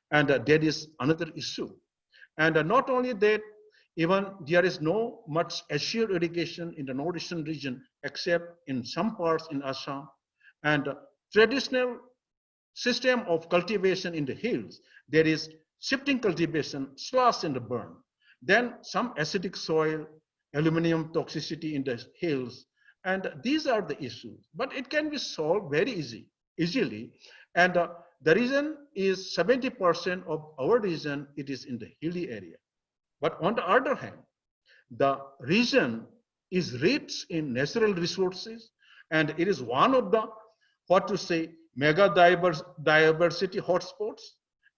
And that is another issue. And not only that, even there is no much assured irrigation in the northeastern region, except in some parts in Assam. And traditional system of cultivation in the hills, there is shifting cultivation, slash and burn. Then some acidic soil, aluminum toxicity in the hills. And these are the issues, but it can be solved very easily. And the reason is 70% of our region, it is in the hilly area. But on the other hand, the region is rich in natural resources, and it is one of the, what to say, mega diversity hotspots,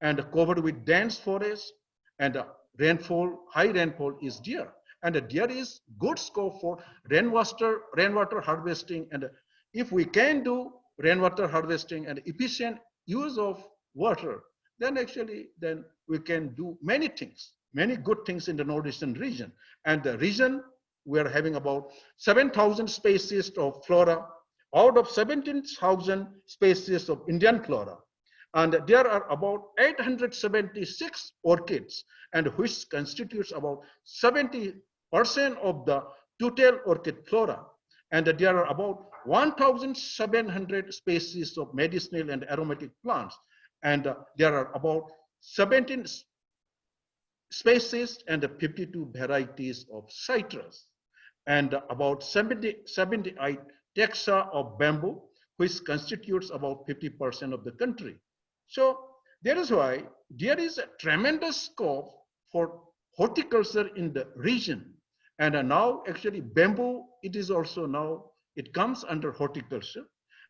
and covered with dense forests, and rainfall, high rainfall is there. And there is good scope for rainwater harvesting. And if we can do rainwater harvesting and efficient use of water, then actually, then we can do many things, many good things in the northeastern region. And the region, we are having about 7,000 species of flora out of 17,000 species of Indian flora. And there are about 876 orchids, and which constitutes about 70% of the total orchid flora. And there are about 1,700 species of medicinal and aromatic plants. And there are about 17 species and 52 varieties of citrus, and about 78 taxa of bamboo, which constitutes about 50% of the country. So that is why there is a tremendous scope for horticulture in the region. And now actually bamboo, it is also now, it comes under horticulture.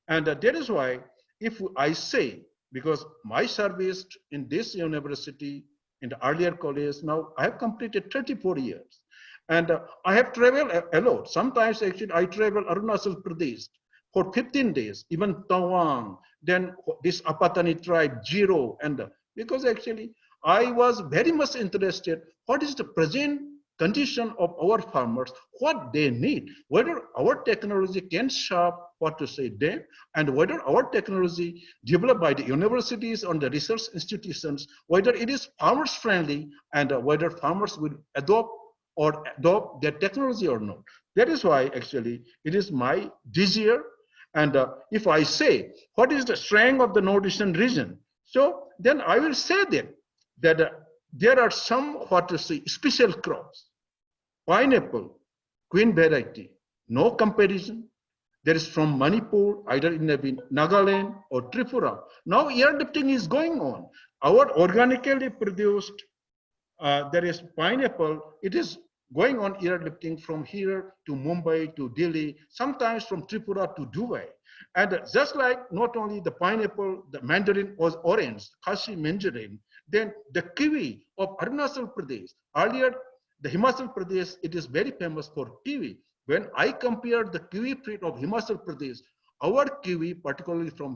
And that is why, if I say, because my service in this university, in the earlier college, now I have completed 34 years. And I have traveled a lot. Sometimes actually I travel Arunachal Pradesh for 15 days, even Tawang, then this Apatani tribe, Jiro, and because actually I was very much interested, what is the present condition of our farmers, what they need, whether our technology can serve what to say them, and whether our technology developed by the universities and the research institutions, whether it is farmers friendly and whether farmers will adopt their technology or not. That is why actually it is my desire. And if I say what is the strength of the Northeastern region, so then I will say that there are some what to say special crops. Pineapple, queen variety, no comparison. There is from Manipur, either in Nagaland or Tripura. Now airlifting is going on. Our organically produced, there is pineapple, it is going on airlifting from here to Mumbai to Delhi, sometimes from Tripura to Dubai. And just like not only the pineapple, the mandarin or orange, Kashi mandarin, then the kiwi of Arunachal Pradesh. Earlier, the Himachal Pradesh, it is very famous for kiwi. When I compared the kiwi fruit of Himachal Pradesh, our kiwi, particularly from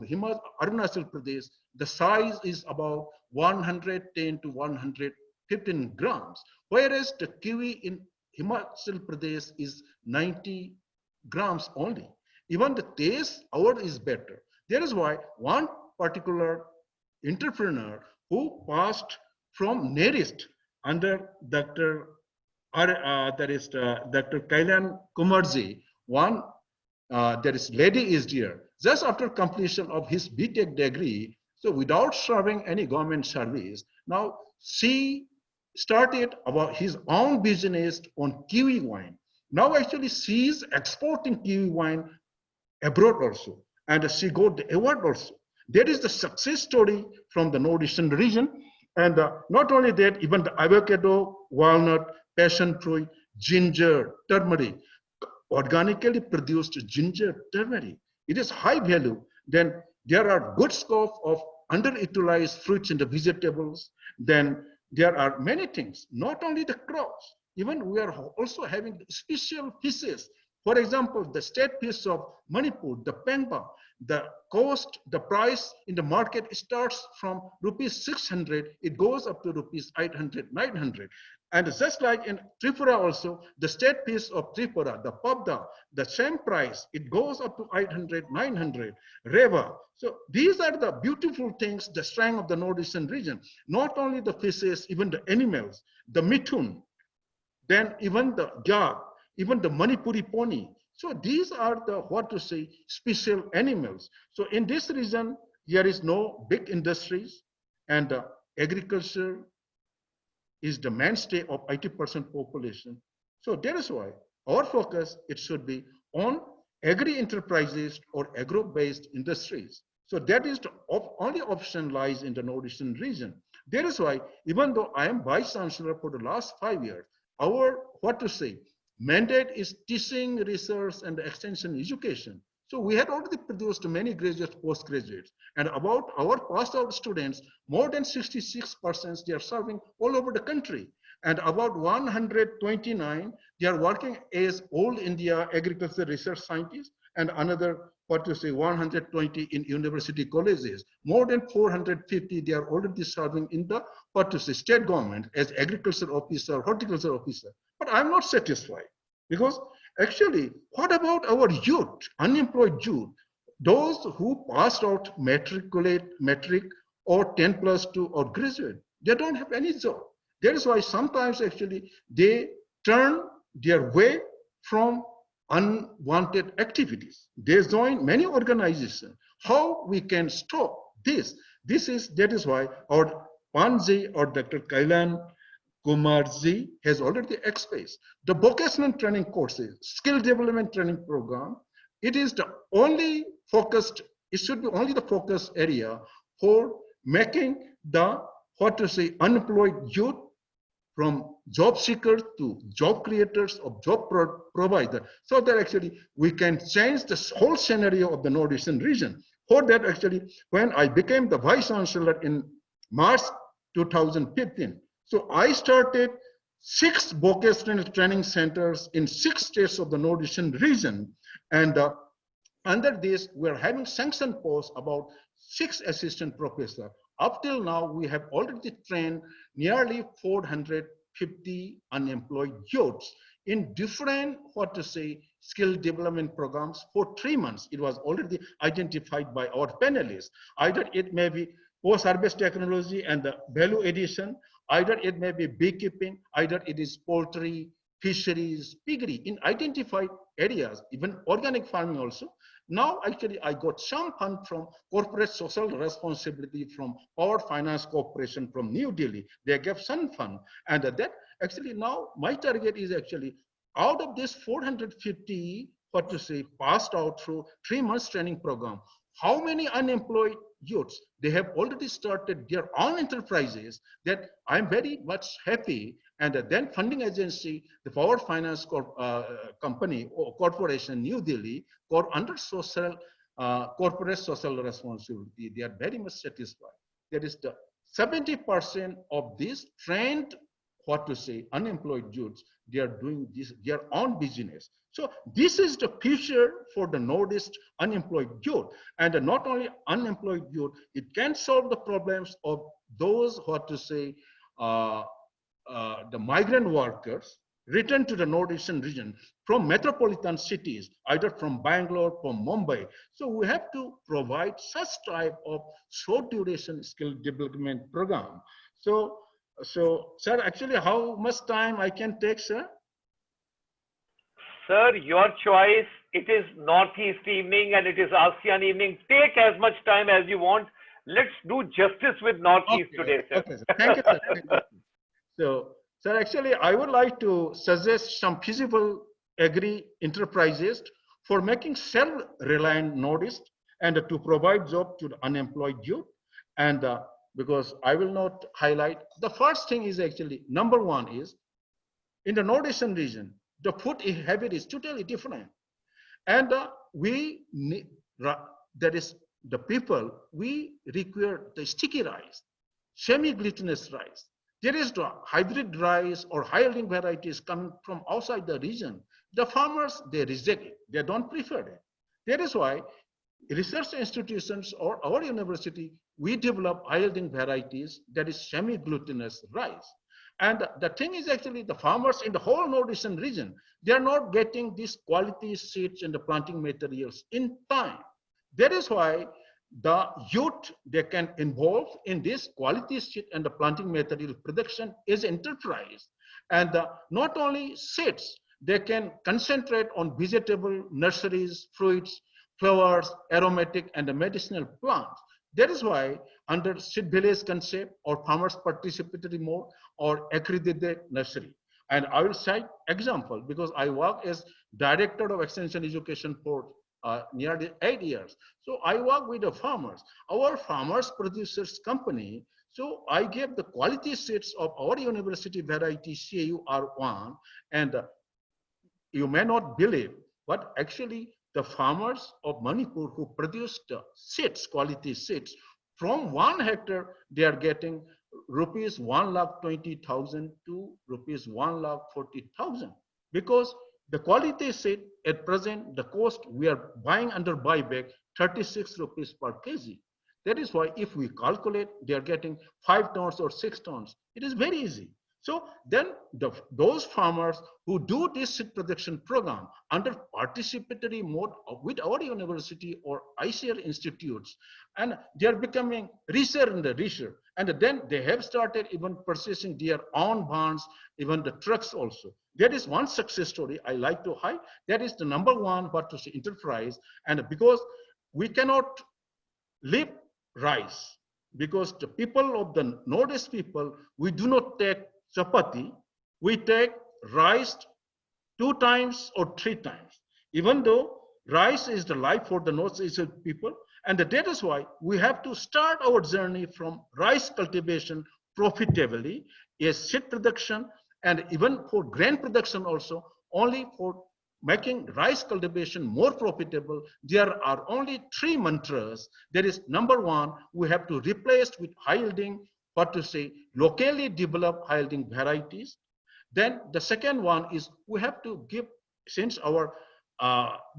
Arunachal Pradesh, the size is about 110 to 115 grams, whereas the kiwi in Himachal Pradesh is 90 grams only. Even the taste, ours is better. That is why one particular entrepreneur who passed from NERIST under Dr. Dr. Kalyan Kumarji, one there is lady is there, just after completion of his BTech degree, so without serving any government service, now she started about his own business on kiwi wine. Now actually she is exporting kiwi wine abroad also, and she got the award also. That is the success story from the Northeastern region. And not only that, even the avocado, walnut, passion fruit, ginger, turmeric, organically produced ginger, turmeric, it is high value. Then there are good scope of underutilized fruits and the vegetables. Then there are many things, not only the crops, even we are also having special fishes. For example, the state fish of Manipur, the Pangpa, the cost, the price in the market starts from rupees 600, it goes up to rupees 800, 900. And just like in Tripura also, the state fish of Tripura, the Pabda, the same price, it goes up to 800, 900, Reva. So these are the beautiful things, the strength of the Northeastern region. Not only the fishes, even the animals, the mithun, then even the yak, even the Manipuri pony. So these are the, what to say, special animals. So in this region, there is no big industries, and agriculture is the mainstay of 80% population. So that is why our focus, it should be on agri-enterprises or agro-based industries. So that is the only option lies in the Northeastern region. That is why, even though I am Vice Chancellor for the last 5 years, our, what to say, mandate is teaching, research, and extension education. So we had already produced many graduates, postgraduates, and about our passed out students, more than 66%, they are serving all over the country. And about 129, they are working as All India Agriculture Research Scientists, and another, what to say, 120 in university colleges. More than 450, they are already serving in the, what to say, state government as agriculture officer, horticulture officer. But I'm not satisfied, because actually, what about our youth, unemployed youth, those who passed out metric or 10+2 or graduate? They don't have any job. That is why sometimes actually they turn their way from unwanted activities. They join many organizations. How we can stop this? That is why our Panji or Dr. Kalyan Kumarji has already expressed the vocational training courses, skill development training program. It is the only focused, it should be only the focus area for making the, what to say, unemployed youth from job seekers to job creators or job provider, so that actually we can change this whole scenario of the Northeastern region. For that, actually, when I became the Vice Chancellor in March 2015, so I started 6 vocational training centers in 6 states of the Northeastern region. And under this, we're having sanctioned posts about 6 assistant professors. Up till now, we have already trained nearly 450 450 unemployed youths in different, skill development programs for 3 months. It was already identified by our panelists. Either it may be post-harvest technology and the value addition, either it may be beekeeping, either it is poultry, fisheries, piggery, in identified areas, even organic farming also. Now, actually, I got some fund from corporate social responsibility from Power Finance Corporation from New Delhi. They gave some fund. And that actually now my target is actually out of this 450, passed out through 3 months training program, how many unemployed youths, they have already started their own enterprises, that I'm very much happy. And then funding agency, the Power Finance Company or Corporation, New Delhi, under social, corporate social responsibility, they are very much satisfied. That is the 70% of these trained, unemployed youths, they are doing this, their own business. So this is the future for the Northeast unemployed youth. And not only unemployed youth, it can solve the problems of those, the migrant workers return to the Northeastern region from metropolitan cities, either from Bangalore, from Mumbai. So we have to provide such type of short duration skill development program. So, sir, actually, how much time I can take, sir? Sir, your choice. It is Northeast evening and it is ASEAN evening. Take as much time as you want. Let's do justice with Northeast today, sir. Okay, sir. Thank you, sir. Thank you. So, sir, actually, I would like to suggest some feasible agri enterprises for making self-reliant Northeast and to provide job to the unemployed youth. And because I will not highlight, the first thing is actually, number one is, in the Northeastern region, the food habit is totally different. And we need, that is the people, we require the sticky rice, semi-glutinous rice. There is the hybrid rice or high-yielding varieties coming from outside the region. The farmers, they reject it. They don't prefer it. That is why research institutions or our university, we develop high-yielding varieties that is semi-glutinous rice. And the thing is actually the farmers in the whole Northeastern region, they are not getting these quality seeds and the planting materials in time. That is why the youth, they can involve in this quality seed and the planting material production is enterprise. And not only seeds, they can concentrate on vegetable nurseries, fruits, flowers, aromatic and the medicinal plants. That is why under seed village concept or farmers participatory mode or accredited nursery. And I will cite example because I work as director of extension education for nearly 8 years. So I work with the farmers. Our farmers producers company. So I gave the quality seeds of our university variety CAUR1, and you may not believe, but actually the farmers of Manipur who produced the seeds, quality seeds, from 1 hectare, they are getting rupees 1,20,000 to rupees 1,40,000 because the quality seed at present, the cost we are buying under buyback 36 rupees per kg. That is why if we calculate, they are getting 5 tons or 6 tons. It is very easy. So then those farmers who do this seed production program under participatory mode with our university or ICR institutes, and they are becoming richer and richer. And then they have started even purchasing their own barns, even the trucks also. That is one success story I like to highlight. That is the number one, enterprise. And because we cannot live rice, because the people of the Northeast people, we do not take chapati, we take rice 2 times or 3 times, even though rice is the life for the Northeast people. And that is why we have to start our journey from rice cultivation profitably, as seed production, and even for grain production also, only for making rice cultivation more profitable, there are only 3 mantras. There is number one, we have to replace with high yielding, locally developed high yielding varieties. Then the second one is we have to give, since our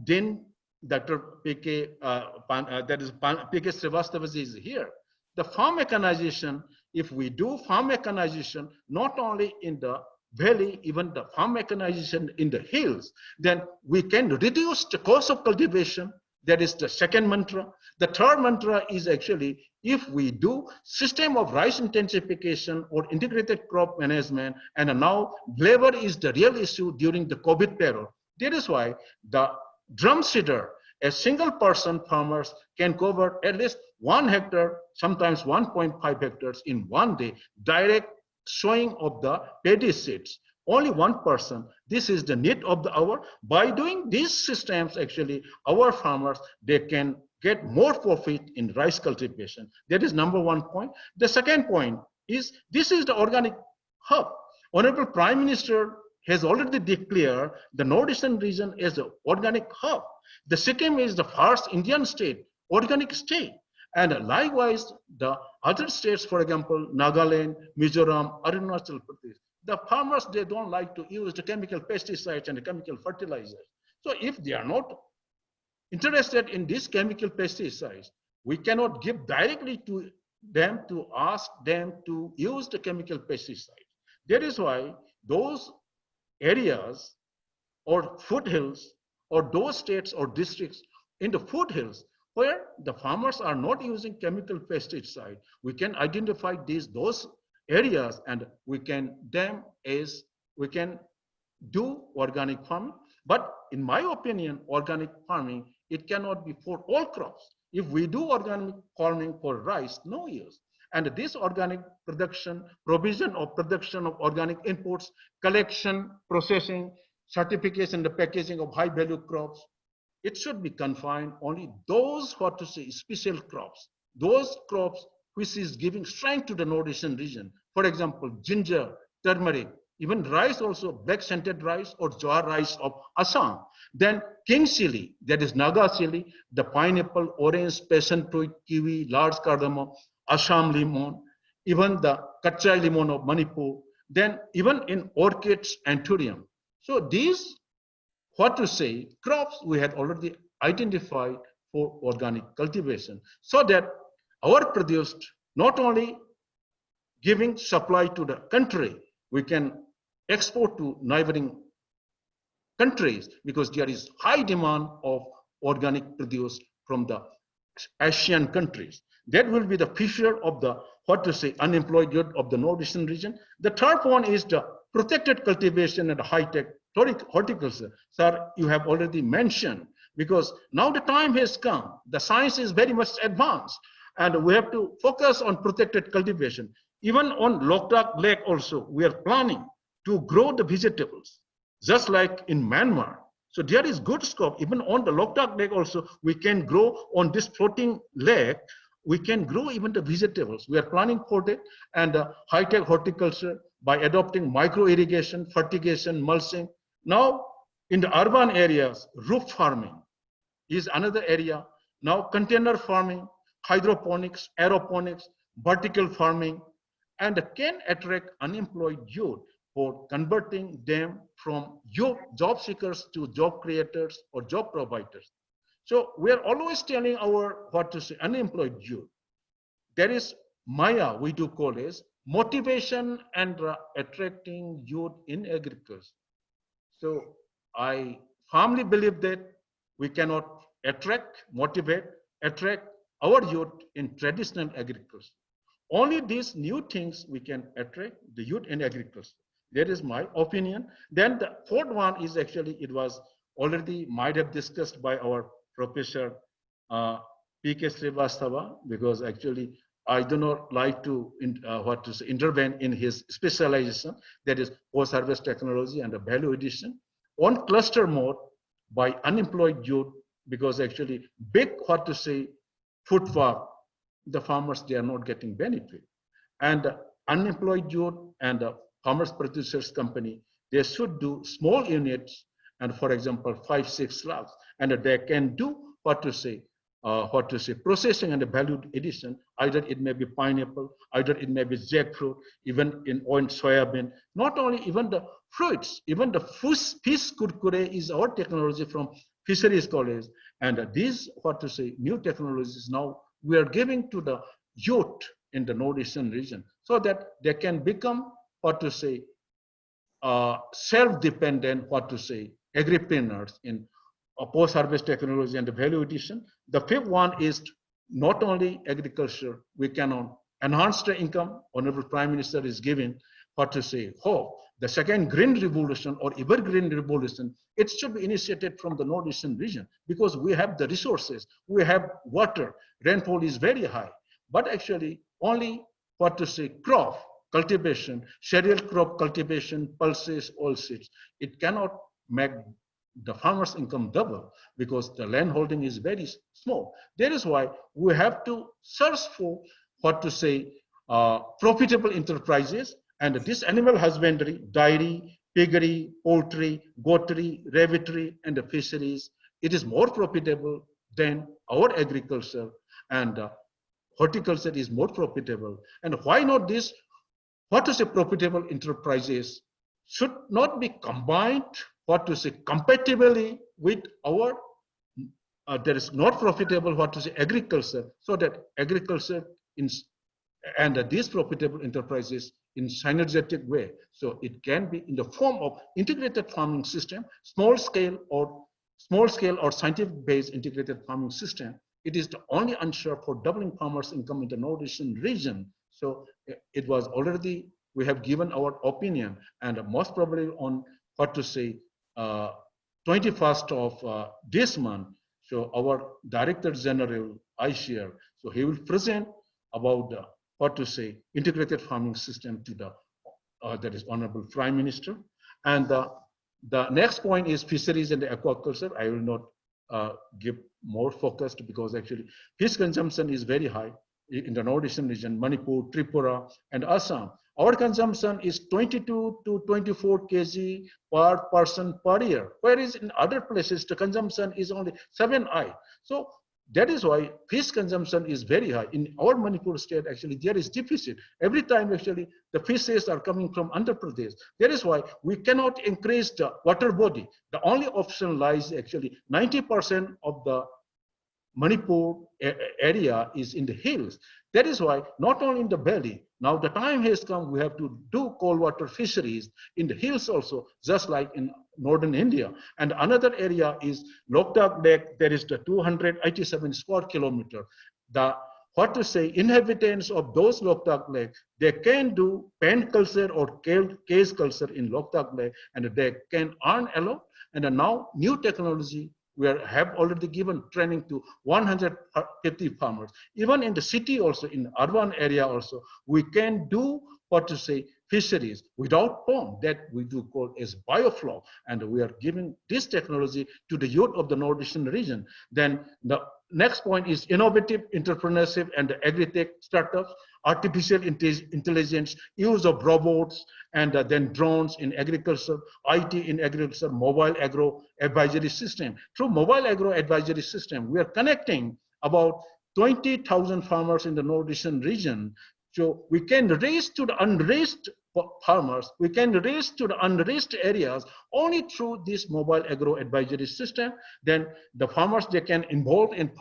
then Dr. PK, that is PK Srivastva is here, the farm mechanization if we do farm mechanization, not only in the valley, even the farm mechanization in the hills, then we can reduce the cost of cultivation. That is the second mantra. The third mantra is actually, if we do system of rice intensification or integrated crop management, and now labor is the real issue during the COVID period. That is why the drum seeder, a single person farmers can cover at least 1 hectare, sometimes 1.5 hectares in one day, direct sowing of the paddy seeds. Only one person. This is the need of the hour. By doing these systems, actually, our farmers, they can get more profit in rice cultivation. That is number one point. The second point is, this is the organic hub. Honorable Prime Minister has already declared the Northeastern region as the organic hub. The Sikkim is the first Indian state, organic state. And likewise, the other states, for example, Nagaland, Mizoram, Arunachal Pradesh, the farmers, they don't like to use the chemical pesticides and the chemical fertilizers. So if they are not interested in these chemical pesticides, we cannot give directly to them to ask them to use the chemical pesticides. That is why those areas or foothills or those states or districts in the foothills where the farmers are not using chemical pesticide, we can identify those areas and we can do organic farming. But in my opinion, organic farming, it cannot be for all crops. If we do organic farming for rice, no use. And this organic production, provision of production of organic inputs, collection, processing, certification, the packaging of high value crops, it should be confined only those, what to say, special crops, those crops which is giving strength to the Northeastern region. For example, ginger, turmeric, even rice also, black scented rice or jowar rice of Assam. Then king chili, that is Naga chili, the pineapple, orange, passion fruit, kiwi, large cardamom, Assam lemon, even the kachai lemon of Manipur, then even in orchids, anthurium. So these, what to say, crops we had already identified for organic cultivation, so that our produced not only giving supply to the country, we can export to neighboring countries because there is high demand of organic produce from the ASEAN countries. That will be the future of the, what to say, unemployed youth of the Northeastern region. The third one is the protected cultivation and high-tech horticulture. Sir, you have already mentioned, because now the time has come. The science is very much advanced, and we have to focus on protected cultivation. Even on Loktak Lake also, we are planning to grow the vegetables, just like in Myanmar. So there is good scope. Even on the Loktak Lake also, we can grow on this floating lake. We can grow even the vegetables. We are planning for that, and high-tech horticulture by adopting micro-irrigation, fertigation, mulching. Now, in the urban areas, roof farming is another area. Now, container farming, hydroponics, aeroponics, vertical farming, and can attract unemployed youth for converting them from job seekers to job creators or job providers. So we are always telling our, what to say, unemployed youth, there is Maya, we do call as motivation and attracting youth in agriculture. So I firmly believe that we cannot motivate, attract our youth in traditional agriculture. Only these new things we can attract the youth in agriculture. That is my opinion. Then the fourth one is actually, it was already might have discussed by our Professor P.K. Srivastva, because actually I do not like to intervene in his specialization, that is post-harvest technology and the value addition on cluster mode by unemployed youth, because actually big, food farm, the farmers, they are not getting benefit. And unemployed youth and farmers producers company, they should do small units, and for example, 5-6 lakhs, and they can do processing and the value addition. Either it may be pineapple, either it may be jackfruit, even in oil soybean. Not only even the fruits, even the fish kurkure is our technology from Fisheries College. And these, new technologies now we are giving to the youth in the Northeastern region, so that they can become, what to say, self-dependent, what to say, agripreneurs in post-harvest technology and the value addition. The fifth one is not only agriculture, we can enhance the income. Honorable Prime Minister is giving, what to say, hope. The second green revolution or evergreen revolution, it should be initiated from the Northeastern region because we have the resources, we have water, rainfall is very high, but actually only, what to say, crop cultivation, cereal crop cultivation, pulses, oilseeds, it cannot make the farmer's income double because the land holding is very small. That is why we have to search for, what to say, profitable enterprises, and this animal husbandry, dairy, piggery, poultry, goatery, rabbitry, and the fisheries, it is more profitable than our agriculture, and horticulture is more profitable. And why not this, what to say, profitable enterprises should not be combined, what to say, compatibly with our, there is not profitable, what to say, agriculture, so that agriculture and these profitable enterprises in synergetic way. So it can be in the form of integrated farming system, small scale or scientific based integrated farming system. It is the only answer for doubling farmers' income in the Northeastern region. So it was already, we have given our opinion, and most probably on, what to say, 21st of this month. So our Director General, ICR, so he will present about the, what to say, integrated farming system to the, that is Honorable Prime Minister. And the next point is fisheries and aquaculture. I will not give more focused because actually fish consumption is very high in the Northeastern region, Manipur, Tripura, and Assam. Our consumption is 22 to 24 kg per person per year, whereas in other places the consumption is only 7i. So that is why fish consumption is very high. In our Manipur state, actually, there is deficit. Every time, actually, the fishes are coming from Andhra Pradesh. That is why we cannot increase the water body. The only option lies, actually, 90% of the Manipur area is in the hills. That is why not only in the valley, now the time has come, we have to do cold water fisheries in the hills also, just like in northern India. And another area is Loktak Lake. There is the 287 square kilometer. The, what to say, inhabitants of those Loktak Lake, they can do Pant culture or case culture in Loktak Lake, and they can earn a lot. And now new technology, we have already given training to 150 farmers. Even in the city also, in urban area also, we can do, what to say, fisheries without pond, that we do call as bioflow. And we are giving this technology to the youth of the Northeastern region. Then the next point is innovative entrepreneurship and agri-tech startups, artificial intelligence, use of robots, and then drones in agriculture, IT in agriculture, mobile agro advisory system. Through mobile agro advisory system, we are connecting about 20,000 farmers in the Northeastern region. So we can raise to the unraised farmers, we can raise to the unraised areas only through this mobile agro advisory system. Then the farmers, they can involve in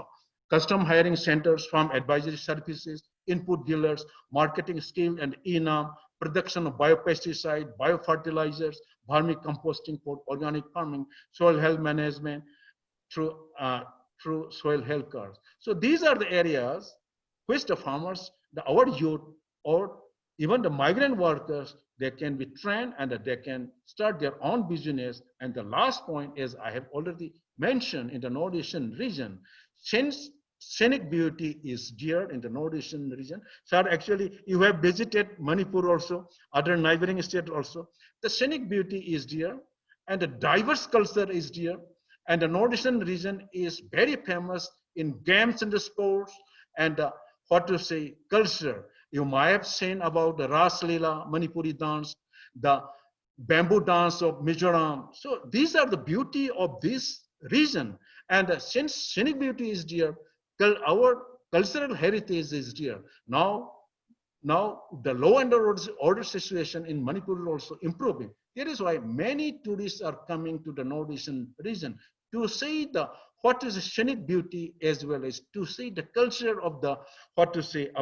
custom hiring centers, farm advisory services, input dealers, marketing skill and ENAM, production of biopesticide, biofertilizers, vermicomposting for organic farming, soil health management through soil health cards. So these are the areas which the farmers, our youth, or even the migrant workers, they can be trained and they can start their own business. And the last point is, I have already mentioned, in the Northeastern region, since scenic beauty is dear in the Northeastern region. Sir, actually, you have visited Manipur also, other neighboring states also. The scenic beauty is dear, and the diverse culture is dear, and the Northeastern region is very famous in games and the sports, and what to say, culture. You might have seen about the Ras Leela, Manipuri dance, the bamboo dance of Mizoram. So these are the beauty of this region. And since scenic beauty is dear, our cultural heritage is dear. Now the law and order situation in Manipur is also improving. That is why many tourists are coming to the Northeastern region to see what is the scenic beauty, as well as to see the culture of the,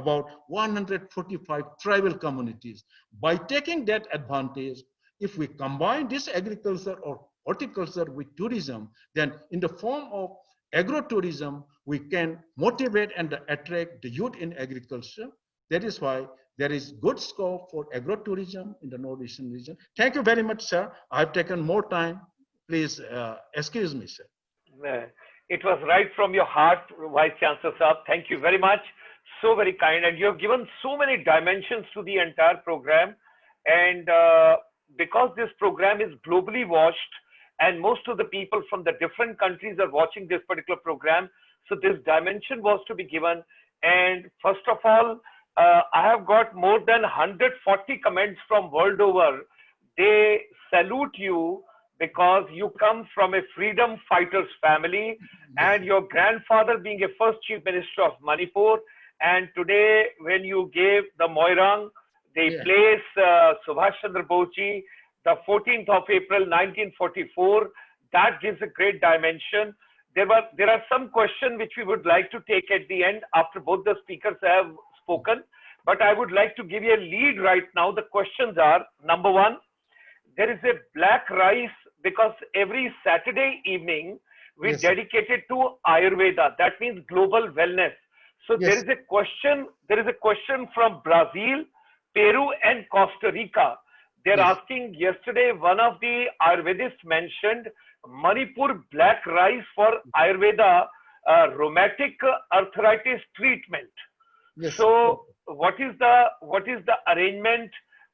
about 145 tribal communities. By taking that advantage, if we combine this agriculture or horticulture with tourism, then in the form of agrotourism, we can motivate and attract the youth in agriculture. That is why there is good scope for agrotourism in the Northeastern region. Thank you very much, sir. I've taken more time. Please excuse me, sir. It was right from your heart, Vice Chancellor Saab. Thank you very much. So very kind. And you have given so many dimensions to the entire program. And because this program is globally watched, and most of the people from the different countries are watching this particular program, so this dimension was to be given. And first of all, I have got more than 140 comments from world over. They salute you because you come from a freedom fighters family, and your grandfather being a first chief minister of Manipur. And today, when you gave the Moirang, the place Subhash Chandra Bose ji, the 14th of April 1944, that gives a great dimension. There are some questions which we would like to take at the end after both the speakers have spoken, but I would like to give you a lead right now. The questions are, number one, there is a black rice, because every Saturday evening we dedicate it to Ayurveda. That means global wellness. So there is a question from Brazil, Peru and Costa Rica. They're asking, yesterday one of the Ayurvedists mentioned Manipur black rice for Ayurveda rheumatic arthritis treatment. So what is the arrangement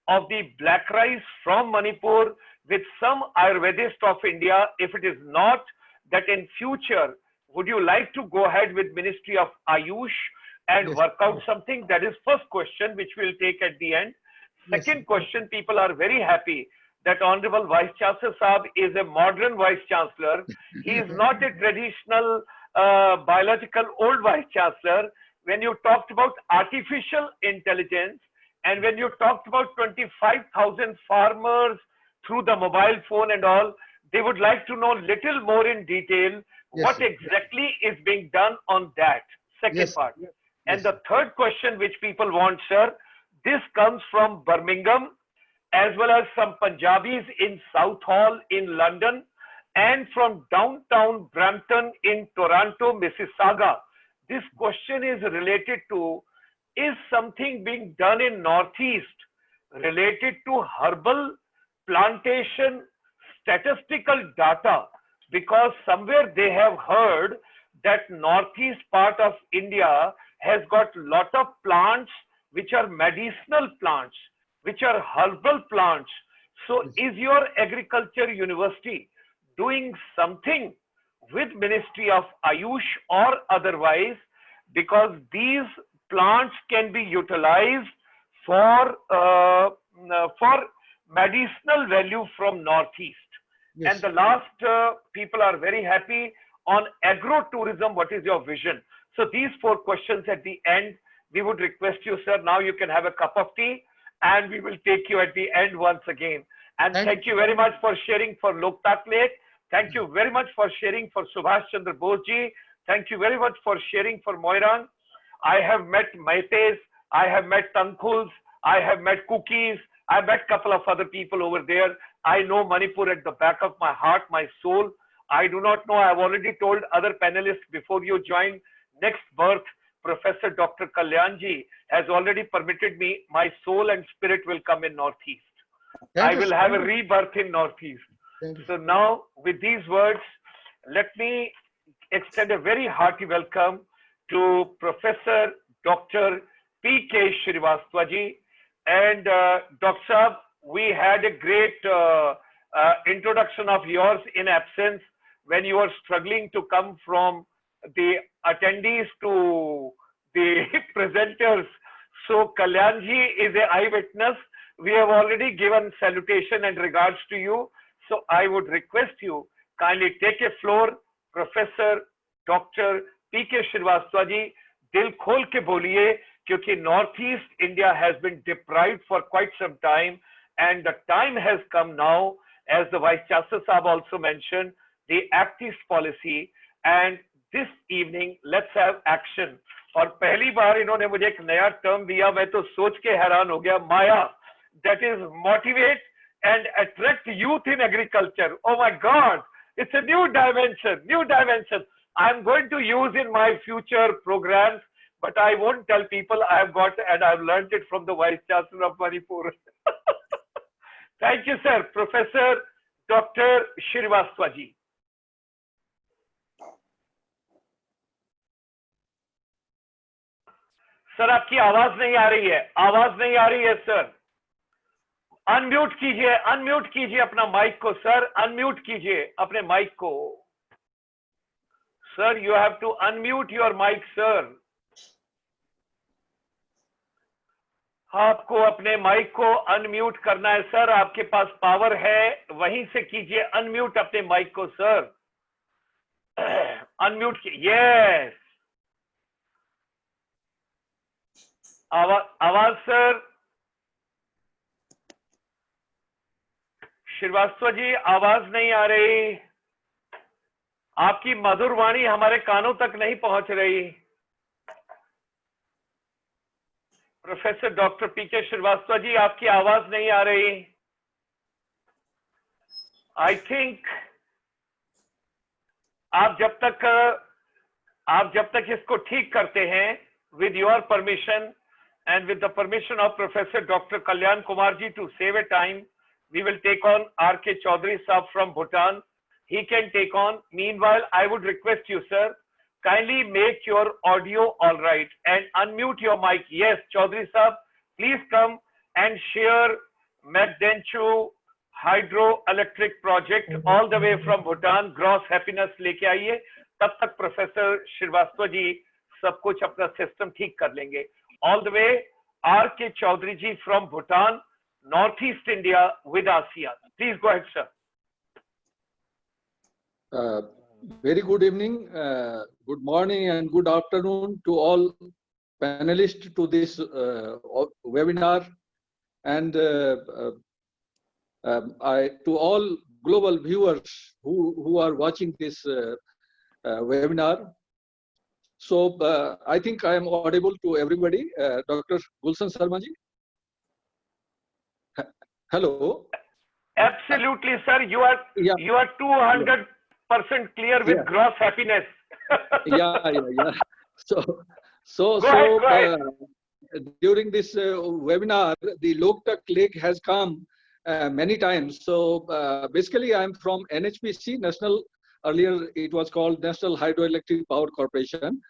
of the black rice from Manipur with some Ayurvedist of India? If it is not, that in future, would you like to go ahead with Ministry of Ayush and work out something? That is first question, which we'll take at the end. Second question, people are very happy that Honorable Vice Chancellor Saab is a modern Vice Chancellor. He is not a traditional biological old Vice Chancellor. When you talked about artificial intelligence, and when you talked about 25,000 farmers through the mobile phone and all, they would like to know little more in detail what exactly is being done on that second part. And the third question which people want, sir, this comes from Birmingham, as well as some Punjabis in Southall in London, and from downtown Brampton in Toronto, Mississauga. This question is related to, is something being done in Northeast related to herbal plantation statistical data? Because somewhere they have heard that Northeast part of India has got lot of plants which are medicinal plants, which are herbal plants. So is your agriculture university doing something with Ministry of Ayush or otherwise? Because these plants can be utilized for medicinal value from Northeast. And the last, people are very happy on agro-tourism. What is your vision? So these four questions at the end, we would request you, sir, now you can have a cup of tea, and we will take you at the end once again. And thank you very much for sharing for Loktak Lake. Thank you very much for sharing for Subhash Chandra Bose ji. Thank you very much for sharing for Moirang. I have met Maites, I have met Tangkhuls, I have met Cookies, I met a couple of other people over there. I know Manipur at the back of my heart, my soul. I do not know, I've already told other panelists before you join, next birth, Prof.Dr. Kalyan ji has already permitted me, my soul and spirit will come in Northeast. I will have a rebirth in Northeast. So now, with these words, let me extend a very hearty welcome to Professor Dr. P.K. Srivastva ji. And Dr. Saab, we had a great introduction of yours in absence when you were struggling to come from the attendees to the presenters. So Kalyan ji is an eyewitness. We have already given salutation and regards to you. So I would request you kindly take a floor, Professor Dr. P.K. Srivastva ji, dil khol ke boliye, kyunki Northeast India has been deprived for quite some time, and the time has come now, as the Vice Chancellor Saab also mentioned, the Act East policy, and this evening let's have action. और पहली बार इन्होंने मुझे एक नया term दिया, मैं तो सोच के हैरान हो गया, माया, that is motivate and attract youth in agriculture. Oh my God, it's a new dimension, new dimension. I'm going to use in my future programs, but I won't tell people I have got, and I've learned it from the Vice Chancellor of Manipur. Thank you, sir. Professor Dr. Srivastva ji. Sir आपकी आवाज नहीं आ रही है, आवाज नहीं आ रही है sir. Unmute कीजिए अपना माइक को सर, अनम्यूट कीजिए अपने माइक को. Sir you have to unmute your mic sir. आपको अपने माइक को अनम्यूट करना है सर, आपके पास पावर है, वहीं से कीजिए अनम्यूट अपने माइक को सर. अनम्यूट कीजिए. यस, आवाज सर. श्रीवास्तव जी आवाज नहीं आ रही, आपकी मधुर वाणी हमारे कानों तक नहीं पहुंच रही. प्रोफेसर डॉक्टर पीके श्रीवास्तव जी आपकी आवाज नहीं आ रही. आई थिंक आप जब तक इसको ठीक करते हैं, with your permission and with the permission of Professor Dr. Kalyan Kumar ji, to save a time, we will take on R.K. Chaudhary Sahab from Bhutan. He can take on. Meanwhile, I would request you, sir, kindly make your audio all right and unmute your mic. Yes, Chaudhary Sahab, please come and share Mangdechhu Hydroelectric project all the way from Bhutan. Gross happiness लेके आइए. तब तक professor Srivastava ji सब कुछ अपना system ठीक कर लेंगे. All the way, R.K. Chaudhary ji from Bhutan, Northeast India with ASEAN. Please go ahead, sir. Very good evening, good morning and good afternoon to all panelists to this webinar, and to all global viewers who are watching this webinar. So I think I am audible to everybody. Dr. Gulshan Sharma ji. Hello. Absolutely, sir. You are 200% clear with gross happiness. yeah. So during this webinar, the Loktak Lake has come many times. So basically, I am from NHPC, National. Earlier, it was called National Hydroelectric Power Corporation.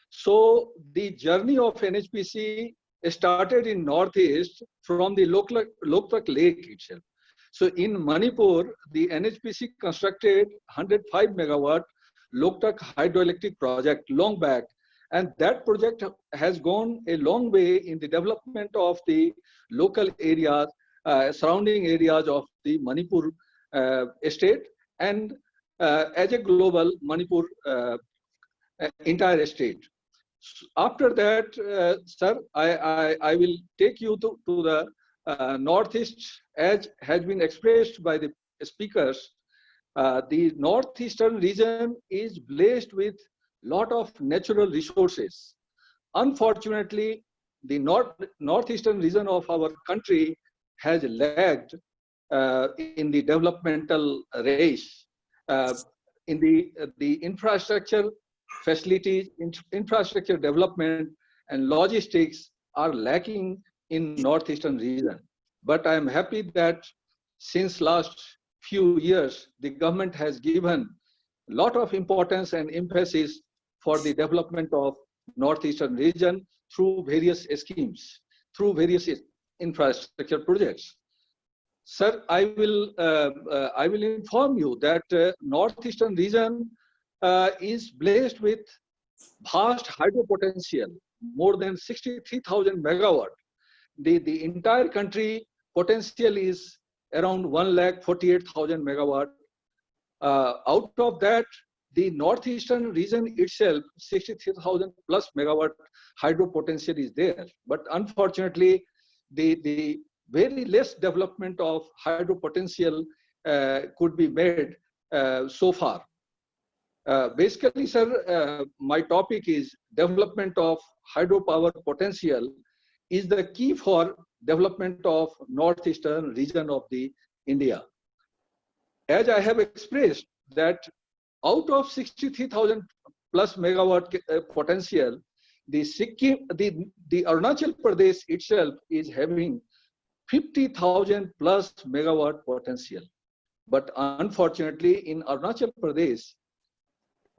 So the journey of NHPC started in Northeast from the Loktak Lake itself. So in Manipur, the NHPC constructed 105 megawatt Loktak hydroelectric project long back. And that project has gone a long way in the development of the local areas, surrounding areas of the Manipur state, and as a global Manipur entire state. After that, sir, I will take you to the Northeast, as has been expressed by the speakers. The Northeastern region is blessed with lot of natural resources. Unfortunately, the Northeastern region of our country has lagged in the developmental race. In the infrastructure facilities, infrastructure development and logistics are lacking in Northeastern region. But I am happy that since last few years, the government has given a lot of importance and emphasis for the development of Northeastern region through various schemes, through various infrastructure projects. Sir, I will inform you that Northeastern region is blessed with vast hydro potential, more than 63,000 megawatt. The entire country potential is around 1,48,000 megawatt. Out of that, the Northeastern region itself, 63,000 plus megawatt hydro potential is there. But unfortunately, the very less development of hydro potential could be made so far. Basically, sir, my topic is development of hydropower potential is the key for development of northeastern region of the India. As I have expressed that out of 63,000 plus megawatt potential, the Sikkim, the Arunachal Pradesh itself is having 50,000 plus megawatt potential. But unfortunately, in Arunachal Pradesh,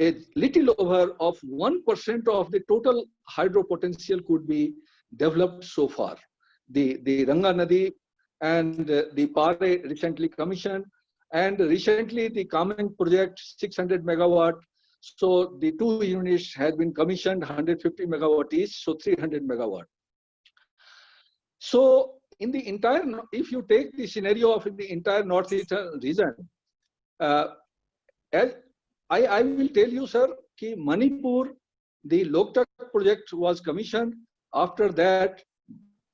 a little over of 1% of the total hydro potential could be developed so far. The Ranga Nadi and the Pare recently commissioned, and recently the Kameng project 600 megawatt. So the two units had been commissioned 150 megawatt each, so 300 megawatt. So in the entire, if you take the scenario of the entire northeastern region, as I will tell you, sir, कि Manipur, the Loktak project was commissioned. After that,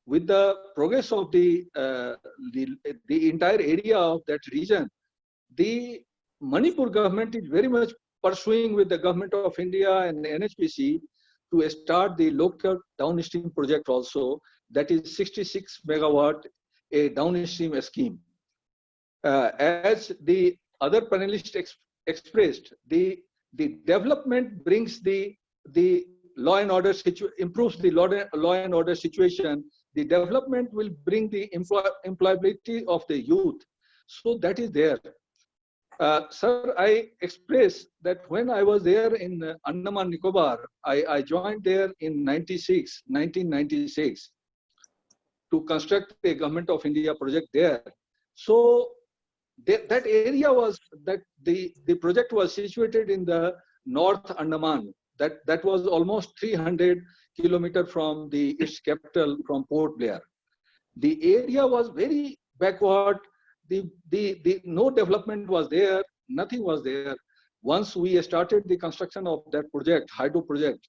with the progress of the entire area of that region, the Manipur government is very much pursuing with the government of India and NHPC to start the Loktak downstream project also. That is 66 megawatt a downstream scheme. As the other panelists expressed, the development brings the law and order improves the law and order situation. The development will bring the employability of the youth. So that is there. Sir, I express that when I was there in Andaman Nicobar, I joined there in 1996 to construct a Government of India project there. So that area was, that the project was situated in the North Andaman. That was almost 300 kilometers from its capital, from Port Blair. The area was very backward. No development was there, nothing was there. Once we started the construction of that project, hydro project,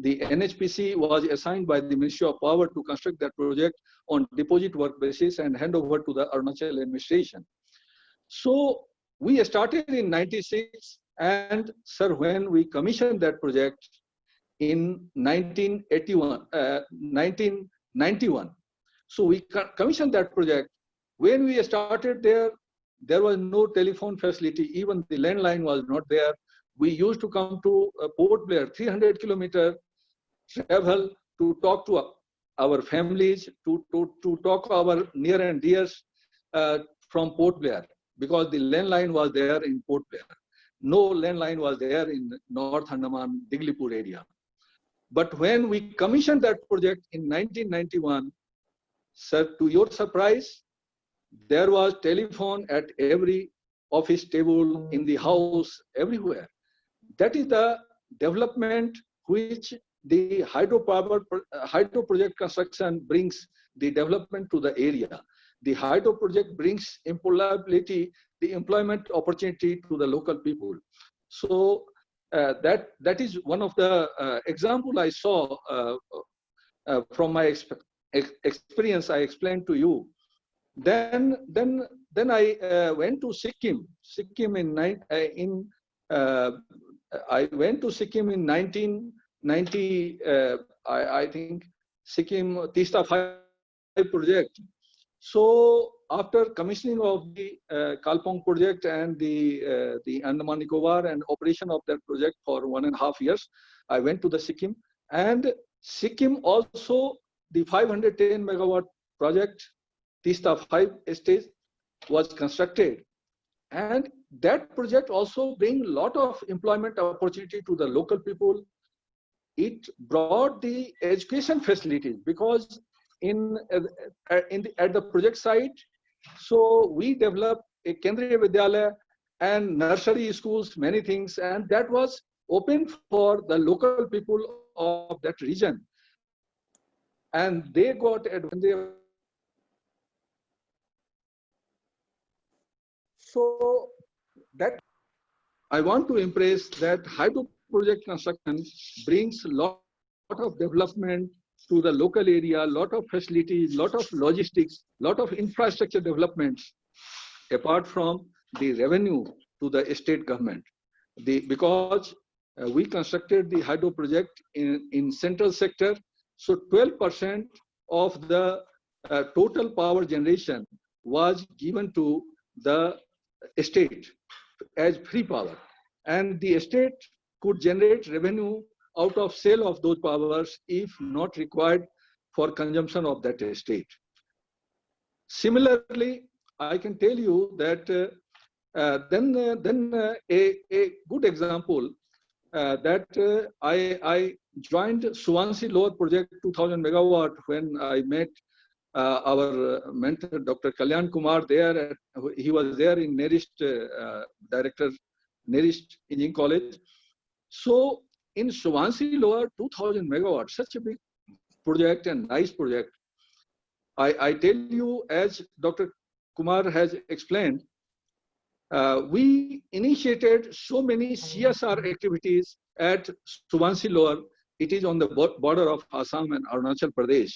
the NHPC was assigned by the Ministry of Power to construct that project on deposit work basis and hand over to the Arunachal administration. So we started in 96, and sir, when we commissioned that project in 1991, so we commissioned that project. When we started there was no telephone facility. Even the landline was not there. We used to come to Port Blair, 300 kilometer travel to talk to our families, to talk to our near and dears from Port Blair, because the landline was there in Port Blair. No landline was there in North Andaman, Diglipur area. But when we commissioned that project in 1991, sir, to your surprise, there was telephone at every office table, in the house, everywhere. That is the development which the hydro project construction brings the development to the area. The hydro project brings employability, the employment opportunity to the local people. So that is one of the example I saw from my experience. I explained to you. Then I went to Sikkim. I went to Sikkim in 1990. I think Sikkim Tista 5 project. So after commissioning of the Kalpong project and the Andaman Nicobar and operation of that project for 1.5 years, I went to the Sikkim. And Sikkim also, the 510 megawatt project, Tista 5 stage, was constructed. And that project also brings a lot of employment opportunity to the local people. It brought the education facilities, because at the project site, so we developed a Kendriya Vidyalaya and nursery schools, many things, and that was open for the local people of that region. And they got advantage. So that I want to impress that hydro project construction brings a lot of development to the local area, lot of facilities, lot of logistics, lot of infrastructure developments, apart from the revenue to the state government. because we constructed the hydro project in central sector, so 12% of the total power generation was given to the state as free power, and the state could generate revenue out of sale of those powers if not required for consumption of that state. Similarly, I can tell you that a good example that I joined Swansea Lower project 2000 megawatt when I met our mentor Dr. Kalyan Kumar there. He was there in NERIST, director NERIST Engineering College. So in Swansea Lower 2000 megawatts, such a big project and nice project. I tell you, as Dr. Kumar has explained, we initiated so many CSR activities at Swansea Lower. It is on the border of Assam and Arunachal Pradesh.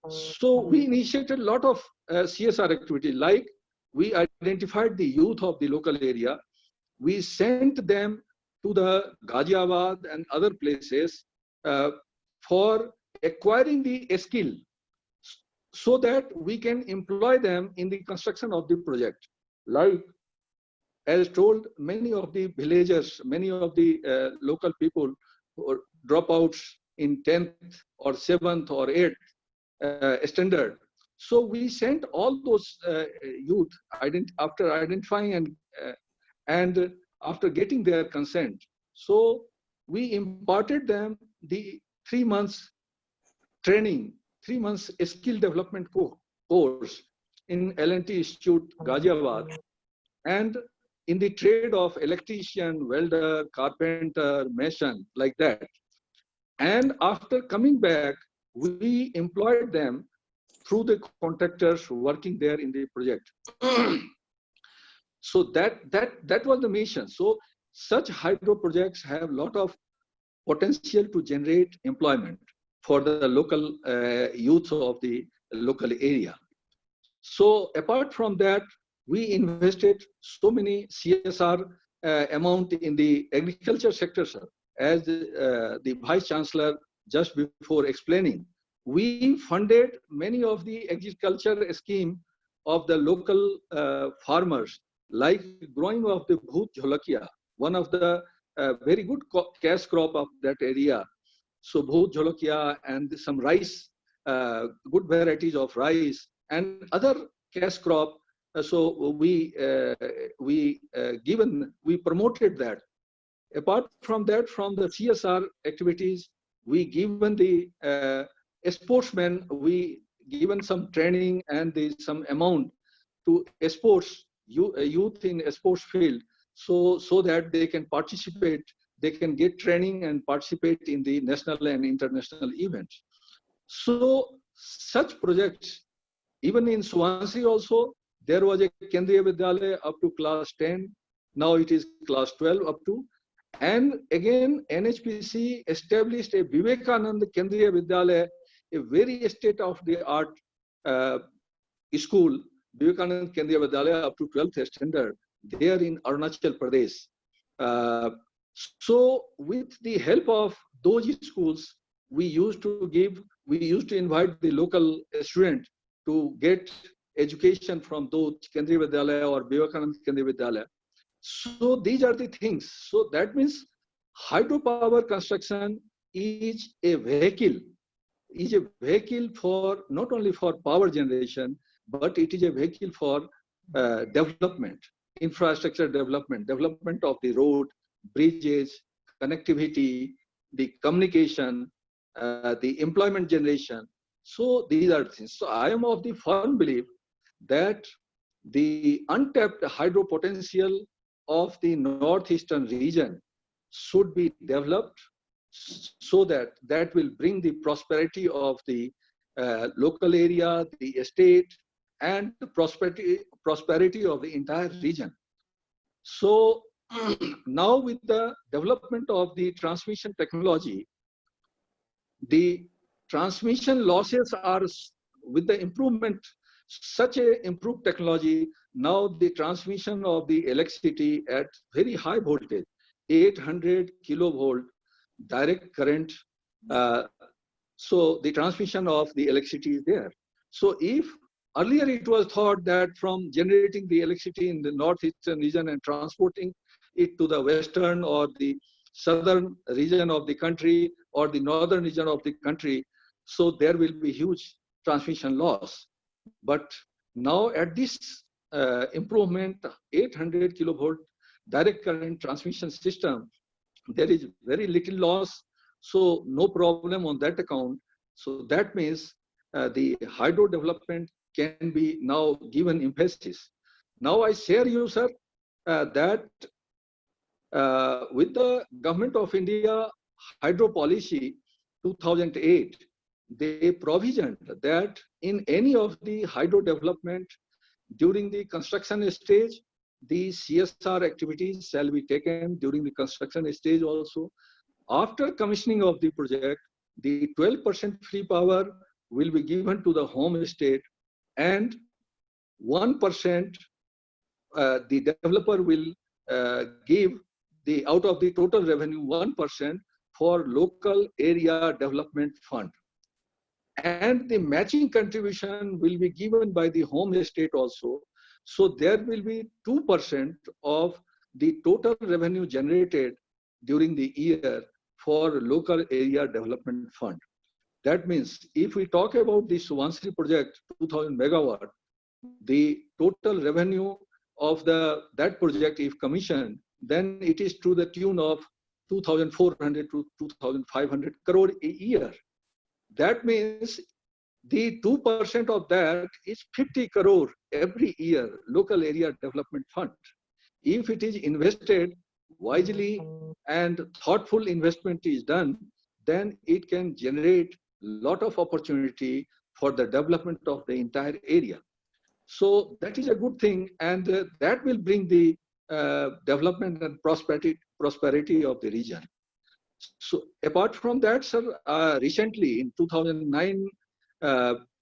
So we initiated a lot of CSR activity, like we identified the youth of the local area. We sent them to the Ghaziabad and other places for acquiring the skill so that we can employ them in the construction of the project. Like, as told, many of the villagers, many of the local people who dropouts in 10th or 7th or 8th standard. So we sent all those youth after identifying and after getting their consent. So we imparted them the 3 months training, 3 months skill development course in L&T Institute, Ghaziabad, and in the trade of electrician, welder, carpenter, mason, like that. And after coming back, we employed them through the contractors working there in the project. So that was the mission. So such hydro projects have a lot of potential to generate employment for the local youth of the local area. So apart from that, we invested so many CSR amount in the agriculture sector, sir. As the Vice Chancellor just before explaining, we funded many of the agriculture scheme of the local farmers, like growing of the Bhut Jholakia, one of the very good cash crop of that area. So Bhut Jholakia and some rice, good varieties of rice and other cash crop. So we promoted that. Apart from that, from the CSR activities, we given the sportsmen, we given some training and some amount to sports youth in a sports field, so that they can participate, they can get training and participate in the national and international events. So such projects, even in Swansea also, there was a Kendriya Vidyalaya up to class 10. Now it is class 12 up to. And again, NHPC established a Vivekananda Kendriya Vidyalaya, a very state-of-the-art school, Vivekananda Kendriya Vidyalaya up to 12th standard, there in Arunachal Pradesh. So with the help of those schools, we used to invite the local student to get education from those Kendriya Vidyalaya or Vivekananda Kendriya Vidyalaya. So these are the things. So that means hydropower construction is a vehicle for not only for power generation, but it is a vehicle for development, infrastructure development of the road, bridges, connectivity, the communication, the employment generation. So these are things. So I am of the firm belief that the untapped hydro potential of the northeastern region should be developed so that will bring the prosperity of the local area, the state, and the prosperity of the entire region. So now with the development of the transmission technology, the transmission losses are, with the improvement, such a improved technology, now the transmission of the electricity at very high voltage 800 kilovolt direct current. So the transmission of the electricity is there. So if earlier it was thought that from generating the electricity in the northeastern region and transporting it to the western or the southern region of the country or the northern region of the country, so there will be huge transmission loss. But now at this improvement, 800 kilovolt direct current transmission system, there is very little loss, so no problem on that account. So that means the hydro development can be now given emphasis. Now I share you, sir, that with the Government of India hydro policy 2008, they provisioned that in any of the hydro development during the construction stage, the CSR activities shall be taken during the construction stage also. After commissioning of the project, the 12% free power will be given to the home state, and 1% the developer will give the out of the total revenue 1% for local area development fund. And the matching contribution will be given by the home state also. So there will be 2% of the total revenue generated during the year for local area development fund. That means if we talk about this Subansiri project, 2000 megawatt, the total revenue of that project, if commissioned, then it is to the tune of 2,400 to 2,500 crore a year. That means the 2% of that is 50 crore every year, local area development fund. If it is invested wisely and thoughtful investment is done, then it can generate a lot of opportunity for the development of the entire area. So that is a good thing, and that will bring the development and prosperity of the region. So apart from that, sir, recently in 2009,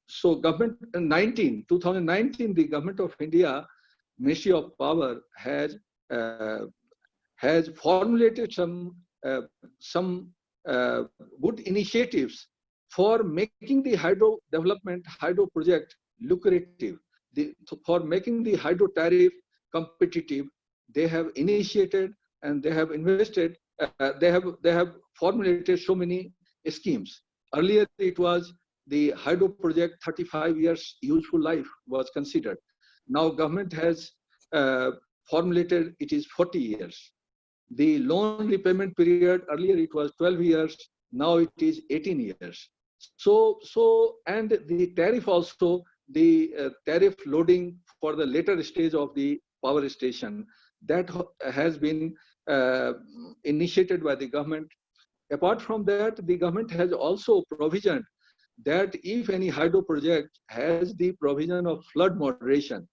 so 2019, the Government of India, Ministry of Power has formulated some good initiatives for making the hydro development, hydro project lucrative, for making the hydro tariff competitive. They have initiated and they have invested. They have formulated so many schemes. Earlier it was the hydro project 35 years useful life was considered. Now government has formulated it is 40 years. The loan repayment period, earlier it was 12 years, now it is 18 years. So and the tariff also, the tariff loading for the later stage of the power station, that has been initiated by the government. Apart from that, the government has also provisioned that if any hydro project has the provision of flood moderation,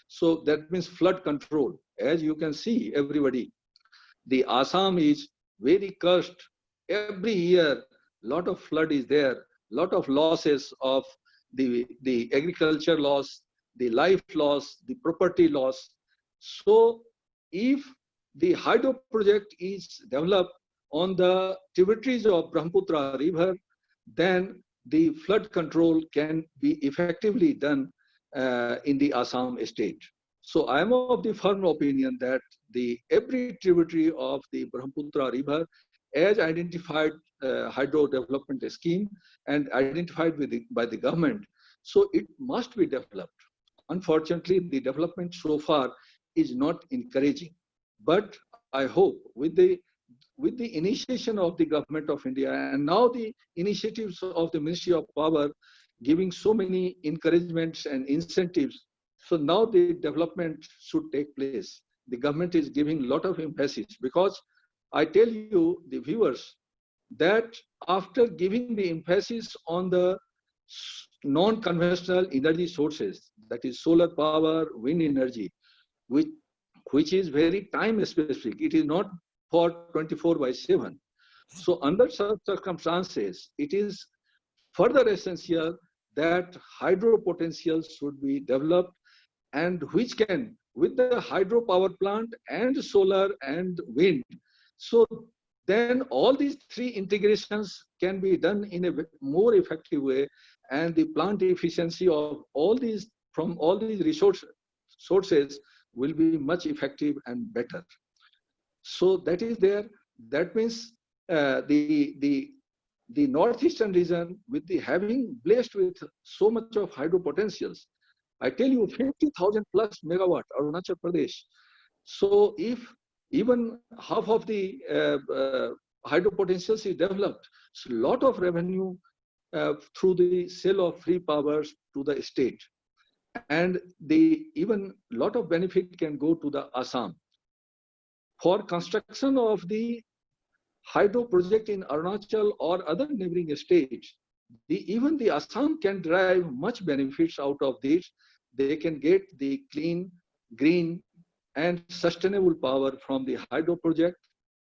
so that means flood control. As you can see, everybody, the Assam is very cursed. Every year, lot of flood is there, lot of losses of the agriculture loss, the life loss, the property loss. So if the hydro project is developed on the tributaries of Brahmaputra river, then the flood control can be effectively done in the Assam state. So I am of the firm opinion that every tributary of the Brahmaputra river, as identified hydro development scheme and identified by the government, so it must be developed. Unfortunately, the development so far is not encouraging. But I hope with the initiation of the Government of India and now the initiatives of the Ministry of Power giving so many encouragements and incentives, so now the development should take place. The government is giving a lot of emphasis, because I tell you, the viewers, that after giving the emphasis on the non-conventional energy sources, that is solar power, wind energy, which is very time specific, it is not for 24/7. So under such circumstances, it is further essential that hydro potential should be developed, and which can, with the hydro power plant and solar and wind, So then all these three integrations can be done in a more effective way, and the plant efficiency of all these from all these sources will be much effective and better. So that is there. That means the northeastern region, with the having blessed with so much of hydro potentials, I tell you 50,000 plus megawatt Arunachal Pradesh. So if even half of the hydro potentials is developed, so a lot of revenue through the sale of free powers to the state, and the even lot of benefit can go to the Assam. For construction of the hydro project in Arunachal or other neighboring states, even the Assam can derive much benefits out of this. They can get the clean, green, and sustainable power from the hydro project.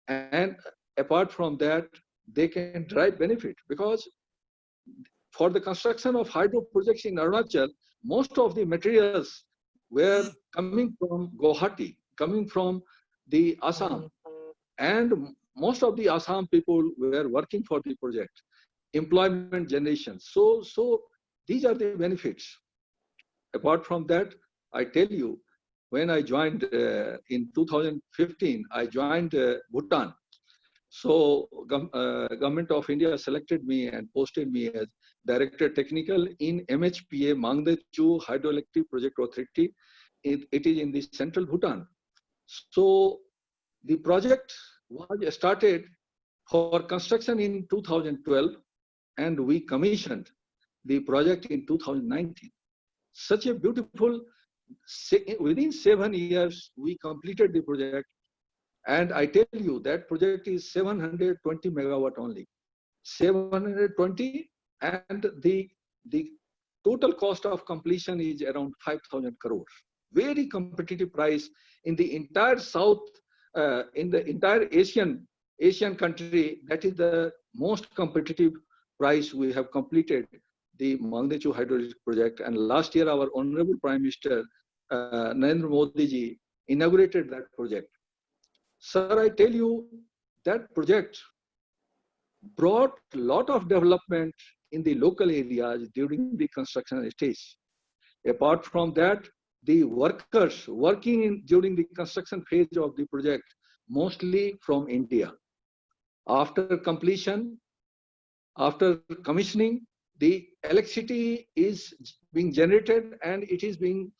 And apart from that, they can derive benefit, because for the construction of hydro projects in Arunachal, most of the materials were coming from Guwahati, coming from the Assam. And most of the Assam people were working for the project, employment generation. So these are the benefits. Apart from that, I tell you, when I joined in 2015, I joined Bhutan. So Government of India selected me and posted me as Director Technical in MHPA, Mangdechhu Hydroelectric Project Authority. It is in the central Bhutan. So the project was started for construction in 2012, and we commissioned the project in 2019. Such a beautiful, within 7 years, we completed the project. And I tell you, that project is 720 megawatt only. 720, and the total cost of completion is around 5,000 crores. Very competitive price in the entire South, in the entire Asian country. That is the most competitive price we have completed the Mangdechhu Hydroelectric project. And last year, our Honorable Prime Minister, Narendra Modi ji, inaugurated that project. Sir, I tell you, that project brought a lot of development in the local areas during the construction stage. Apart from that, the workers working during the construction phase of the project, mostly from India. After completion, after commissioning, the electricity is being generated and it is being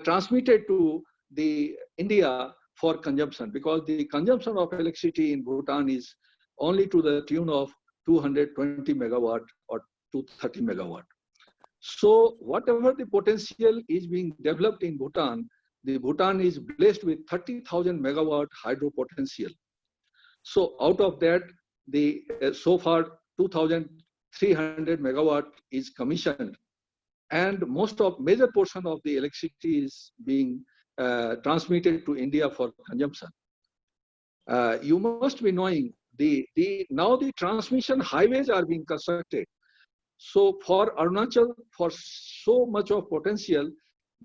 transmitted to the India for consumption, because the consumption of electricity in Bhutan is only to the tune of 220 megawatt or 230 megawatt. So whatever the potential is being developed in Bhutan, the Bhutan is blessed with 30,000 megawatt hydro potential. So out of that, the so far 2,300 megawatt is commissioned, and major portion of the electricity is being transmitted to India for consumption. You must be knowing now the transmission highways are being constructed. So for Arunachal, for so much of potential,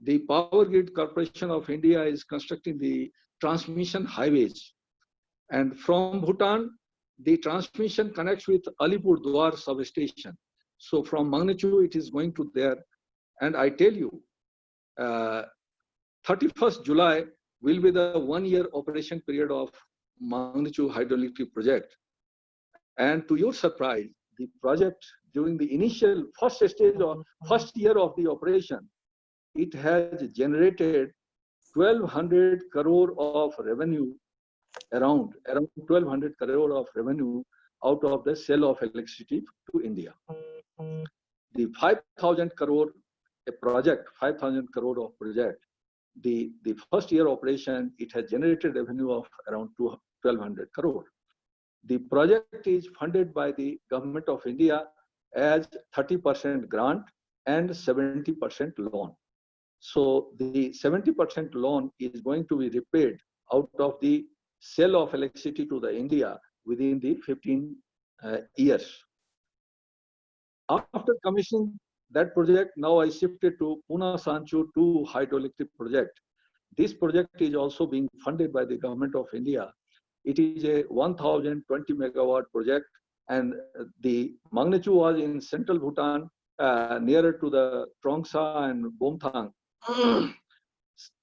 the Power Grid Corporation of India is constructing the transmission highways. And from Bhutan, the transmission connects with Alipurduar substation. So from Mangdechhu, it is going to there. And I tell you, 31st July will be the 1-year operation period of Mangdechhu Hydroelectric project. And to your surprise, the project during the initial first stage or first year of the operation, it has generated 1,200 crore of revenue, around 1,200 crore of revenue out of the sale of electricity to India. The 5,000 crore a project, 5,000 crore of project, the first year operation, it has generated revenue of around 1,200 crore. The project is funded by the Government of India as 30% grant and 70% loan. So the 70% loan is going to be repaid out of the sale of electricity to the India within the 15 years. After commissioning that project, now I shifted to Pune Sanchu 2 hydroelectric project. This project is also being funded by the Government of India It is a 1020 megawatt project, and the Mangdechhu was in central Bhutan, nearer to the Trongsa and Bomthang.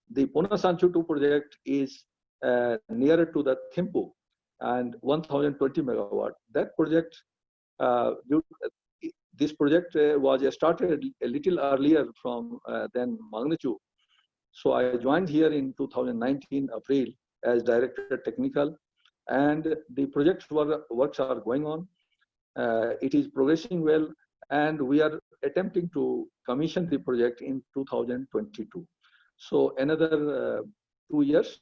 The Punasanchu 2 project is nearer to the Thimphu and 1020 megawatt. That project, this project was started a little earlier from than Mangdechhu. So I joined here in 2019 April as Director Technical, and the project works are going on. It is progressing well, and we are attempting to commission the project in 2022. So another 2 years,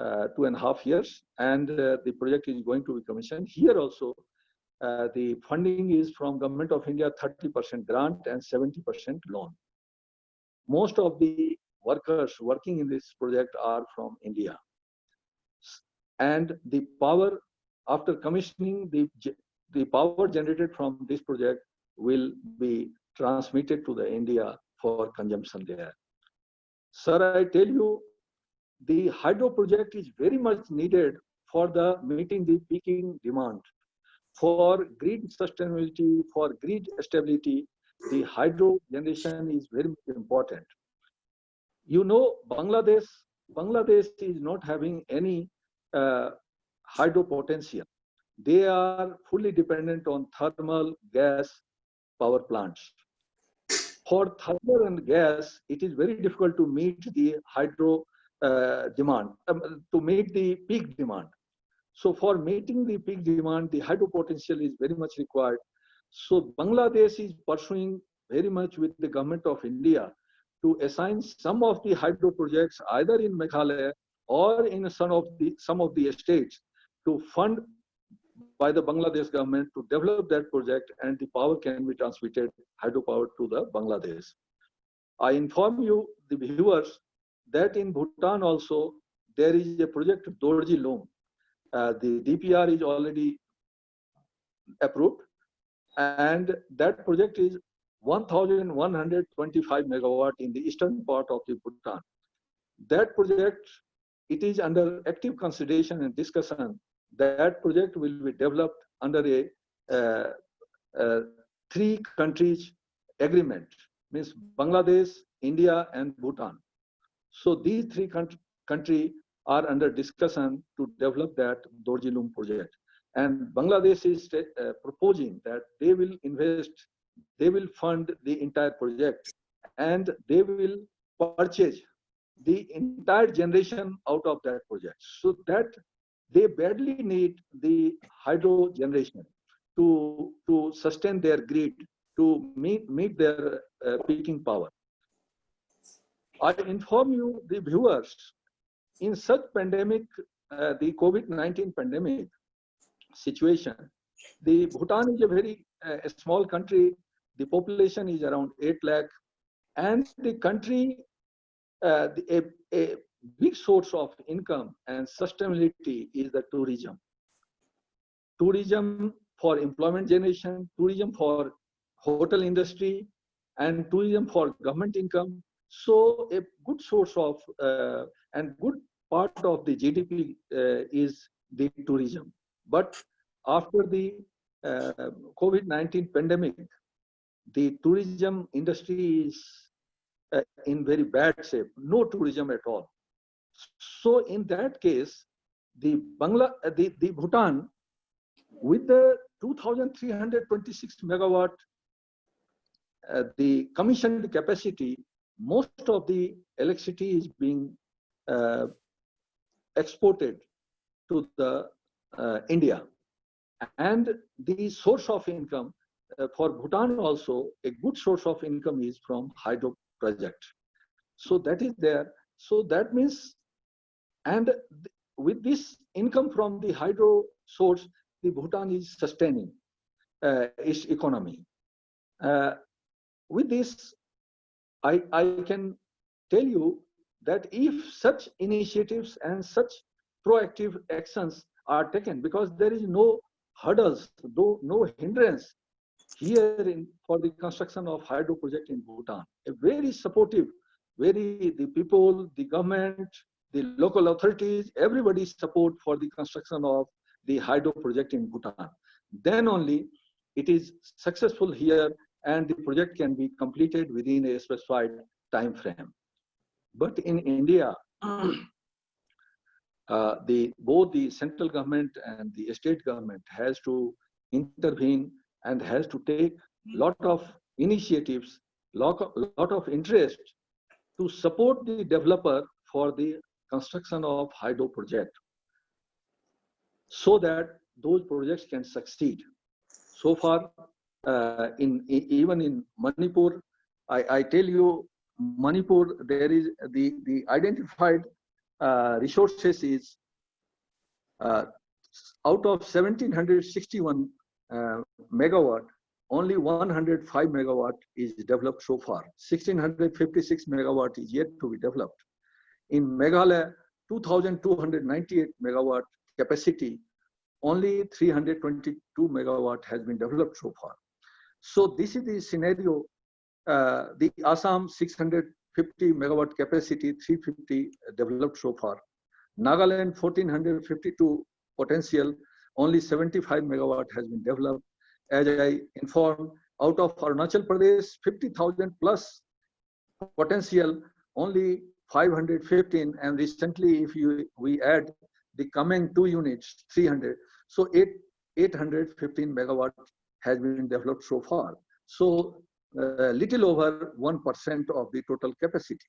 2.5 years, and the project is going to be commissioned. Here also, the funding is from Government of India, 30% grant and 70% loan. Most of the workers working in this project are from India. And the power, after commissioning, the power generated from this project will be transmitted to the India for consumption there. Sir, I tell you, the hydro project is very much needed for the meeting the peaking demand. For grid sustainability, for grid stability, the hydro generation is very important. You know, Bangladesh is not having any hydro potential. They are fully dependent on thermal gas power plants. For thermal and gas, it is very difficult to meet the hydro demand, to meet the peak demand. So for meeting the peak demand, the hydro potential is very much required. So Bangladesh is pursuing very much with the Government of India to assign some of the hydro projects either in Meghalaya or in some of the states to fund by the Bangladesh government to develop that project, and the power can be transmitted, hydropower, to the Bangladesh. I inform you, the viewers, that in Bhutan also there is a project Dorji Loom. The DPR is already approved, and that project is 1125 megawatt in the eastern part of the Bhutan. That project, it is under active consideration and discussion. That project will be developed under a 3 countries agreement, means Bangladesh, India, and Bhutan. So these 3 countries are under discussion to develop that Dorji Loom project. And Bangladesh is proposing that they will invest, they will fund the entire project, and they will purchase the entire generation out of that project. So that they badly need the hydro generation to sustain their grid, to meet their peaking power. I inform you, the viewers, in such pandemic, the COVID-19 pandemic situation, the Bhutan is a very small country. The population is around 8 lakh, and the country, a big source of income and sustainability is the tourism. Tourism for employment generation, tourism for hotel industry, and tourism for government income. So a good source of and good part of the GDP is the tourism. But after the COVID-19 pandemic, the tourism industry is in very bad shape, no tourism at all. So in that case, the Bhutan, with the 2,326 megawatt, the commissioned capacity, most of the electricity is being exported to the India, and the source of income for Bhutan also, a good source of income is from hydro project. So that is there. So that means, and with this income from the hydro source, the Bhutan is sustaining its economy. With this, I can tell you that if such initiatives and such proactive actions are taken, because there is no hurdles, no hindrance here for the construction of hydro project in Bhutan. A very supportive, the people, the government, the local authorities, everybody's support for the construction of the hydro project in Bhutan. Then only it is successful here and the project can be completed within a specified time frame. But in India, both the central government and the state government has to intervene and has to take lot of initiatives, lot of interest to support the developer for the construction of hydro project, so that those projects can succeed. So far, even in Manipur, I tell you, Manipur, there is the identified resources is out of 1761 megawatt, only 105 megawatt is developed so far. 1656 megawatt is yet to be developed. In Meghalaya, 2298 megawatt capacity, only 322 megawatt has been developed so far. So this is the scenario. The Assam 650 megawatt capacity, 350 developed so far. Nagaland 1452 potential, only 75 megawatt has been developed. As I informed, out of Arunachal Pradesh, 50,000 plus potential, only 515, and recently if we add the coming 2 units, 300, so 815 megawatt has been developed so far. So little over 1% of the total capacity.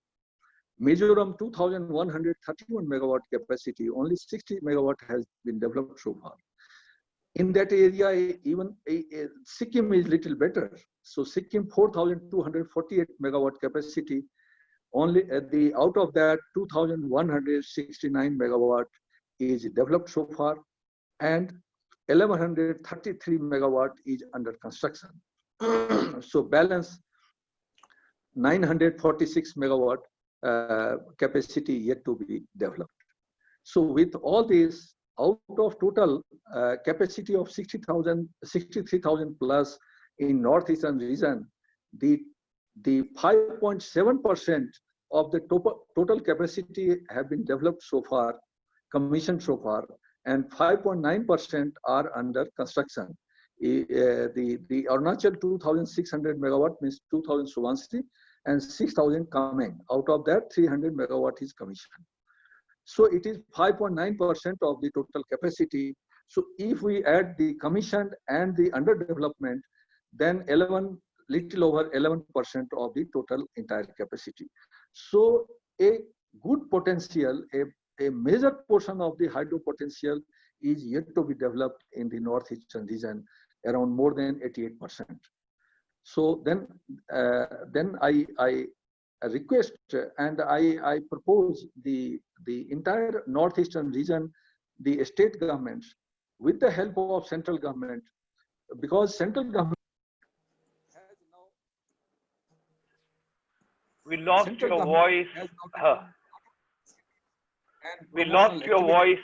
Mizoram 2,131 megawatt capacity, only 60 megawatt has been developed so far. In that area, even Sikkim is little better. So Sikkim 4,248 megawatt capacity, only out of that 2,169 megawatt is developed so far, and 1,133 megawatt is under construction. So balance 946 megawatt capacity yet to be developed. So with all this, out of total capacity of 63,000 plus in northeastern region, the 5.7% of the total capacity have been developed so far, commissioned so far, and 5.9% are under construction. The Arunachal 2,600 megawatt means 2,000 Subansiri and 6,000 coming. Out of that, 300 megawatt is commissioned. So it is 5.9% of the total capacity. So if we add the commissioned and the under development, then little over 11% of the total entire capacity. So a good potential, a major portion of the hydro potential is yet to be developed in the northeastern region, around more than 88%. So then I request and I propose the entire northeastern region, the state governments, with the help of central government, because central government has now. We lost your voice. We lost your voice.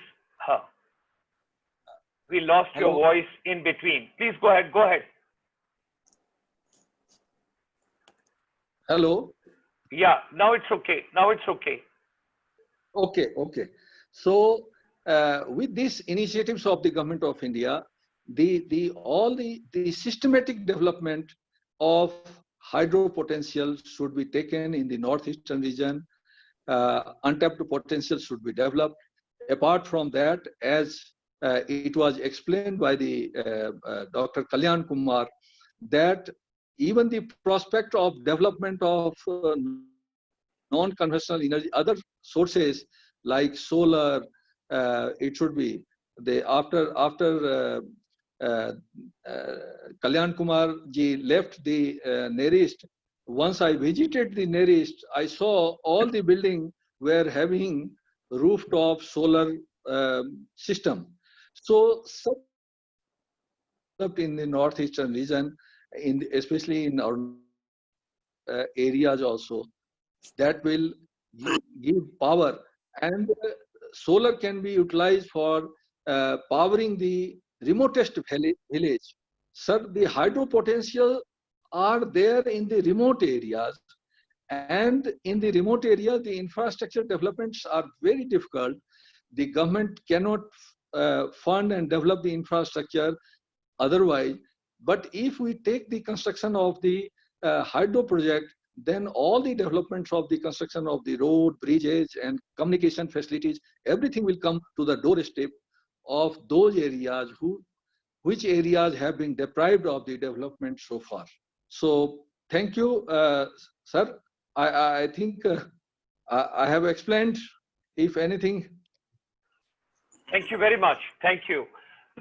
We lost your voice in between. Please go ahead. Go ahead. Hello. Yeah, now it's okay. Now it's okay. Okay. So with these initiatives of the government of India, all the systematic development of hydro potential should be taken in the northeastern region. Untapped potential should be developed. Apart from that, as it was explained by the Dr. Kalyan Kumar, that even the prospect of development of non-conventional energy, other sources like solar, it should be after Kalyan Kumar ji left the NERIST. Once I visited the NERIST, I saw all the building were having rooftop solar system. So in the northeastern region, especially in our areas also, that will give power, and solar can be utilized for powering the remotest village. Sir, the hydro potential are there in the remote areas, And in the remote area, the infrastructure developments are very difficult. The government cannot fund and develop the infrastructure otherwise. But if we take the construction of the hydro project, then all the developments of the construction of the road, bridges, and communication facilities, everything will come to the doorstep of those areas which areas have been deprived of the development so far. So thank you, sir. I think I have explained. If anything. Thank you very much. Thank you.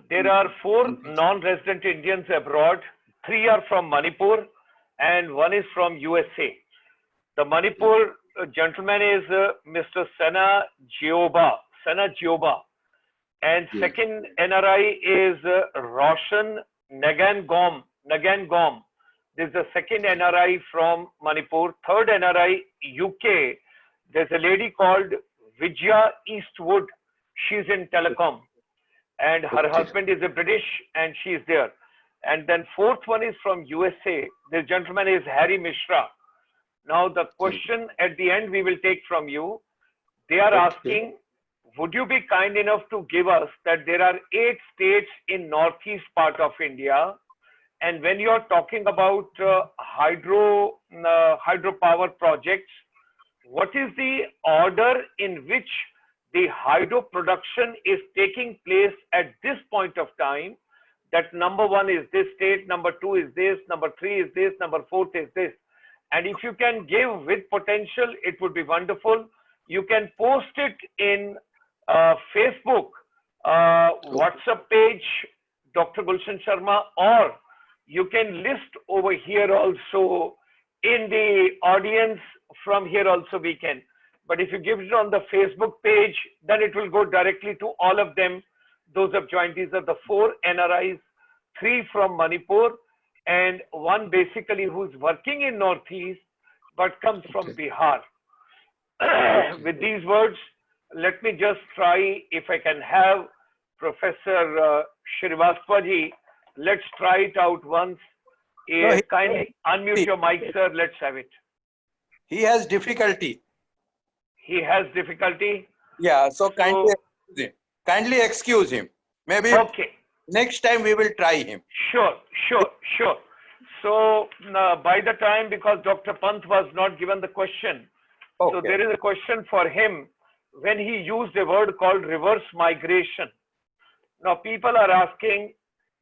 There are 4 non-resident Indians abroad. 3 are from Manipur and 1 is from USA. The Manipur gentleman is Mr. Sena Gioba. And second NRI is Roshan Nagangom. This is the second NRI from Manipur. Third NRI, UK. There's a lady called Vijaya Eastwood. She's in telecom. And her husband is a British and she's there. And then 4th one is from USA. This gentleman is Harry Mishra. Now the question at the end we will take from you. They are asking, would you be kind enough to give us that there are 8 states in northeast part of India, and when you are talking about hydropower projects, what is the order in which the hydro production is taking place at this point of time? That number 1 is this state, number 2 is this, number 3 is this, number 4 is this. And if you can give with potential, it would be wonderful. You can post it in Facebook, WhatsApp page, Dr. Gulshan Sharma, or you can list over here also in the audience. From here also we can. But if you give it on the Facebook page, then it will go directly to all of them. Those have joined. These are the 4 NRIs, 3 from Manipur, and 1 basically who's working in Northeast, but comes from Bihar. With these words, let me just try if I can have Professor Srivastva ji. Let's try it out once. Kindly unmute your mic, sir. Let's have it. He has difficulty. He has difficulty? Yeah, so kindly excuse him. Maybe next time we will try him. Sure. So by the time, because Dr. Pant was not given the question, so there is a question for him when he used a word called reverse migration. Now people are asking,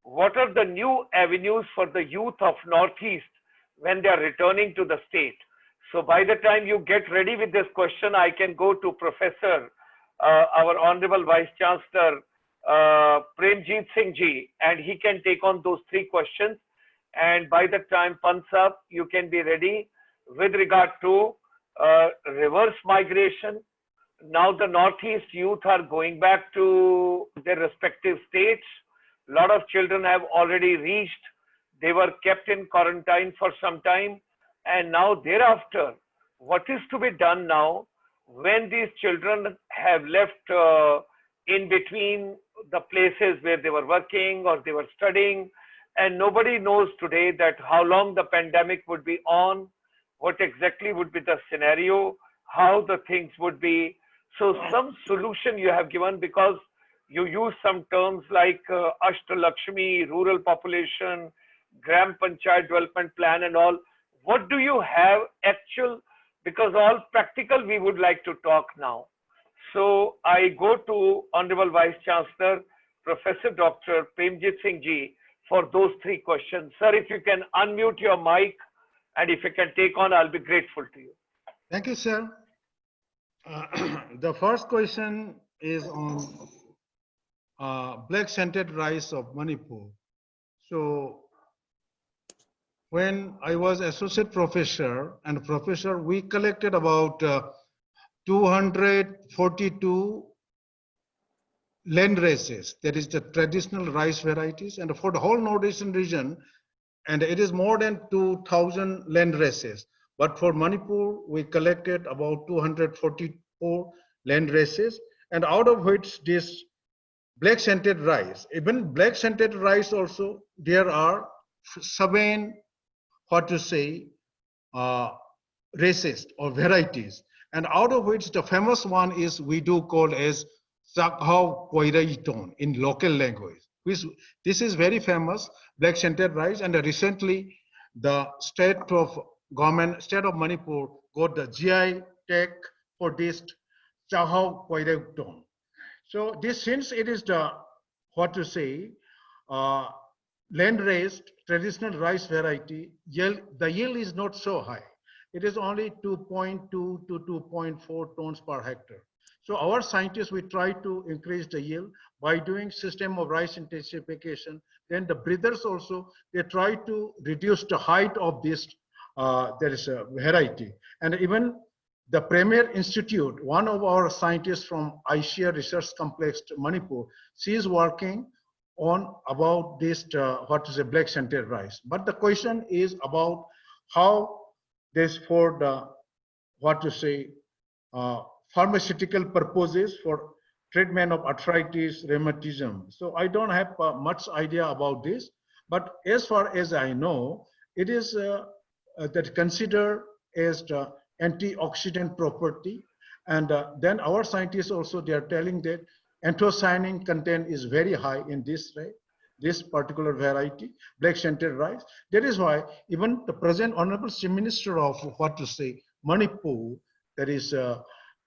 what are the new avenues for the youth of Northeast when they are returning to the state? So by the time you get ready with this question, I can go to Professor, our Honorable Vice Chancellor, Premjit Singh ji, and he can take on those 3 questions. And by the time Pant's up, you can be ready with regard to reverse migration. Now the Northeast youth are going back to their respective states. A lot of children have already reached. They were kept in quarantine for some time. And now thereafter, what is to be done now when these children have left in between the places where they were working or they were studying, and nobody knows today that how long the pandemic would be on, what exactly would be the scenario, how the things would be. So some solution you have given, because you use some terms like Ashtalakshmi, rural population, Gram Panchayat development plan and all. What do you have actual, because all practical we would like to talk now. So I go to Honorable Vice Chancellor, Prof.Dr. Premjit Singh ji for those 3 questions. Sir, if you can unmute your mic and if you can take on, I'll be grateful to you. Thank you, sir. The first question is on black scented rice of Manipur. So when I was associate professor and professor, we collected about 242 land races. That is the traditional rice varieties, and for the whole northeastern region, and it is more than 2,000 land races. But for Manipur, we collected about 244 land races, and out of which this black scented rice, even black scented rice also, there are 7, races or varieties, and out of which the famous one is we do call as Sakhau Koiraiton in local language. This is very famous black scented rice, and recently the state of Manipur got the GI tag for this Sakhau Koiraiton. So this, since it is the what to say land raised traditional rice variety, the yield is not so high. It is only 2.2 to 2.4 tons per hectare. So our scientists, we try to increase the yield by doing system of rice intensification. Then the breeders also, they try to reduce the height of this, there is a variety. And even the Premier Institute, one of our scientists from Asia Research Complex, Manipur, she is working on about this, what is a black scented rice. But the question is about how this for the, what to say, pharmaceutical purposes for treatment of arthritis, rheumatism. So I don't have much idea about this, but as far as I know, it is that considered as the antioxidant property. And then our scientists also, they are telling that anthocyanin content is very high in this particular variety, black scented rice. That is why even the present Honorable Chief Minister of what to say, Manipur, that is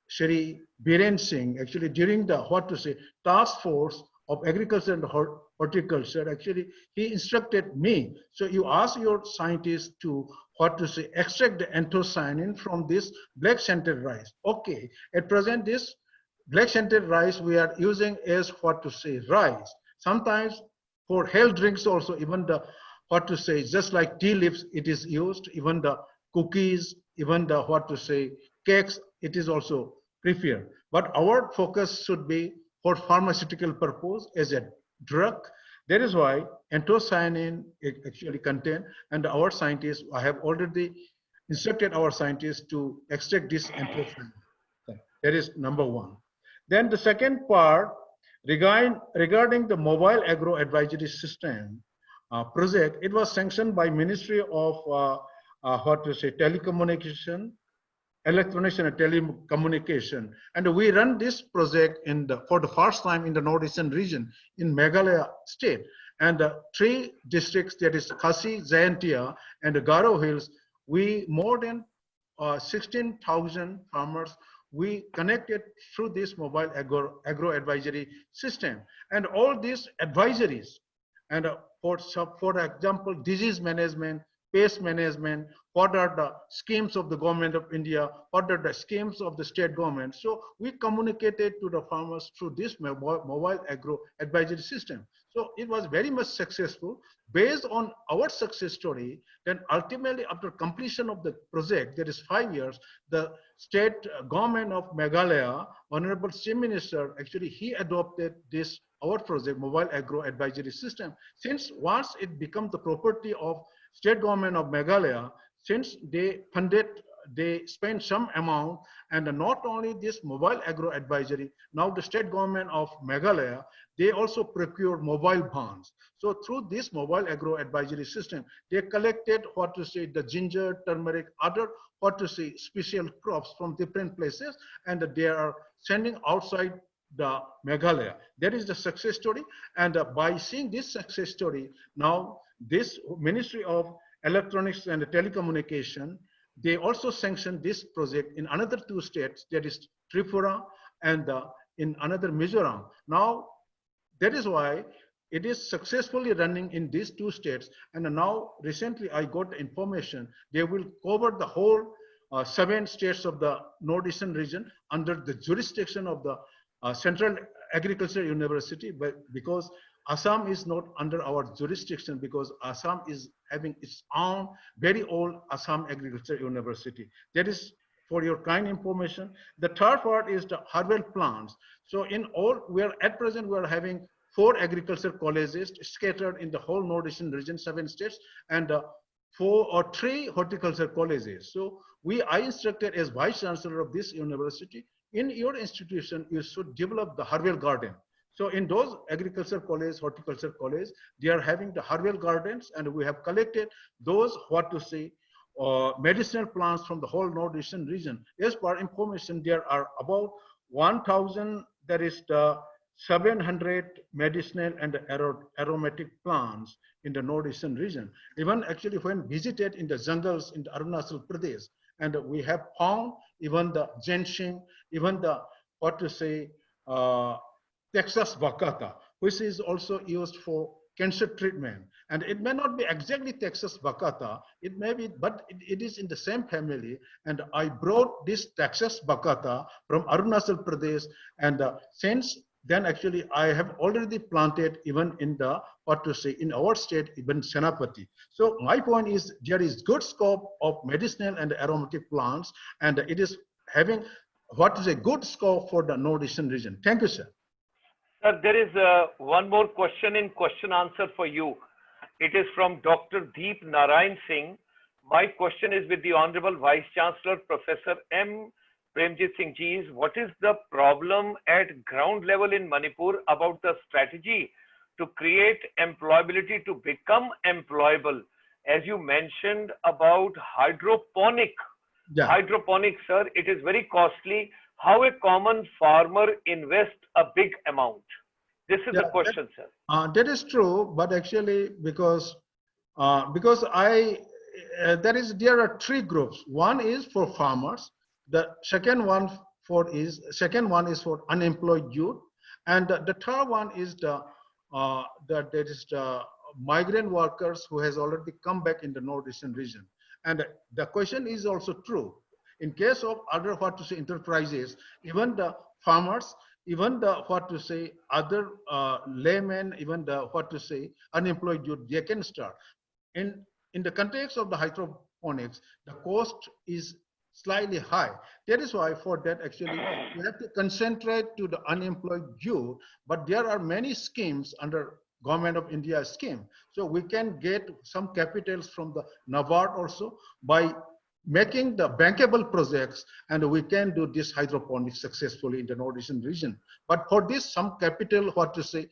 Shri Biren Singh, actually during the what to say task force of agriculture and horticulture, actually he instructed me. So you ask your scientists to what to say extract the anthocyanin from this black scented rice. Okay, at present this black scented rice we are using as what to say rice. Sometimes for health drinks also, even the what to say, just like tea leaves, it is used. Even the cookies, even the what to say cakes, it is also preferred. But our focus should be for pharmaceutical purpose as a drug. That is why anthocyanin actually contain, and our scientists, I have already instructed our scientists to extract this anthocyanin. That is number one. Then the second part, regarding the mobile agro advisory system project, it was sanctioned by Ministry of what to say telecommunication, electronics and telecommunication, and we run this project for the first time in the northeastern region in Meghalaya state, and 3 districts, that is Khasi, Jayantia, and the Garo Hills. We more than 16,000 farmers we connected through this mobile agro advisory system, and all these advisories, and for example, disease management, pest management, what are the schemes of the government of India, what are the schemes of the state government. So we communicated to the farmers through this mobile agro advisory system. So it was very much successful. Based on our success story, then ultimately after completion of the project, that is 5 years, the state government of Meghalaya, Honorable Chief Minister, actually he adopted this, our project, mobile agro advisory system. Since once it becomes the property of state government of Meghalaya, since they funded, they spent some amount, and not only this mobile agro advisory, now the state government of Meghalaya, they also procured mobile vans. So through this mobile agro advisory system, they collected what to say the ginger, turmeric, other what to say special crops from different places, and they are sending outside the Meghalaya. That is the success story. And by seeing this success story, now this Ministry of Electronics and Telecommunication, they also sanctioned this project in another 2 states, that is Tripura and in another Mizoram. Now, that is why it is successfully running in these 2 states. And now recently I got information, they will cover the whole 7 states of the northeastern region under the jurisdiction of the Central Agriculture University, but because Assam is not under our jurisdiction, because Assam is having its own very old Assam Agriculture University. That is for your kind information. The third part is the herbal plants. So in all, we are at present, we are having 4 agriculture colleges scattered in the whole northeastern region, 7 states, and 4 or 3 horticulture colleges. So I instructed as Vice Chancellor of this university, in your institution, you should develop the herbal garden. So in those agriculture college, horticulture college, they are having the herbal gardens, and we have collected those, what to say, medicinal plants from the whole northeastern region. As per information, there are about 1,000, there is the 700 medicinal and aromatic plants in the northeastern region. Even actually when visited in the jungles in the Arunachal Pradesh, and we have found even the ginseng, even the, what to say, Texas bacata, which is also used for cancer treatment. And it may not be exactly Texas bacata, it may be, but it is in the same family. And I brought this Texas bacata from Arunachal Pradesh, and since then actually I have already planted even in the, what to say, in our state, even Senapati. So my point is there is good scope of medicinal and aromatic plants, and it is having, what is a good scope for the northeastern region. Thank you, sir. Sir, there is one more question in question answer for you. It is from Dr. Deep Narayan Singh. My question is with the Honorable Vice Chancellor, Professor M. Premjit Singh ji, is what is the problem at ground level in Manipur about the strategy to create employability to become employable? As you mentioned about hydroponic, sir, it is very costly. How a common farmer invests a big amount? This is the question, sir. That is true, but actually because there are three groups. One is for farmers. The second one is for unemployed youth, and the third one is the migrant workers who has already come back in the northeastern region. And the question is also true. In case of other, what to say, enterprises, even the farmers, even the, what to say, other laymen, even the, what to say, unemployed youth, they can start. In the context of the hydroponics, the cost is slightly high. That is why for that actually we have to concentrate to the unemployed youth, but there are many schemes under Government of India scheme. So we can get some capitals from the NIRD also by making the bankable projects, and we can do this hydroponics successfully in the northeastern region. But for this, some capital, what to say,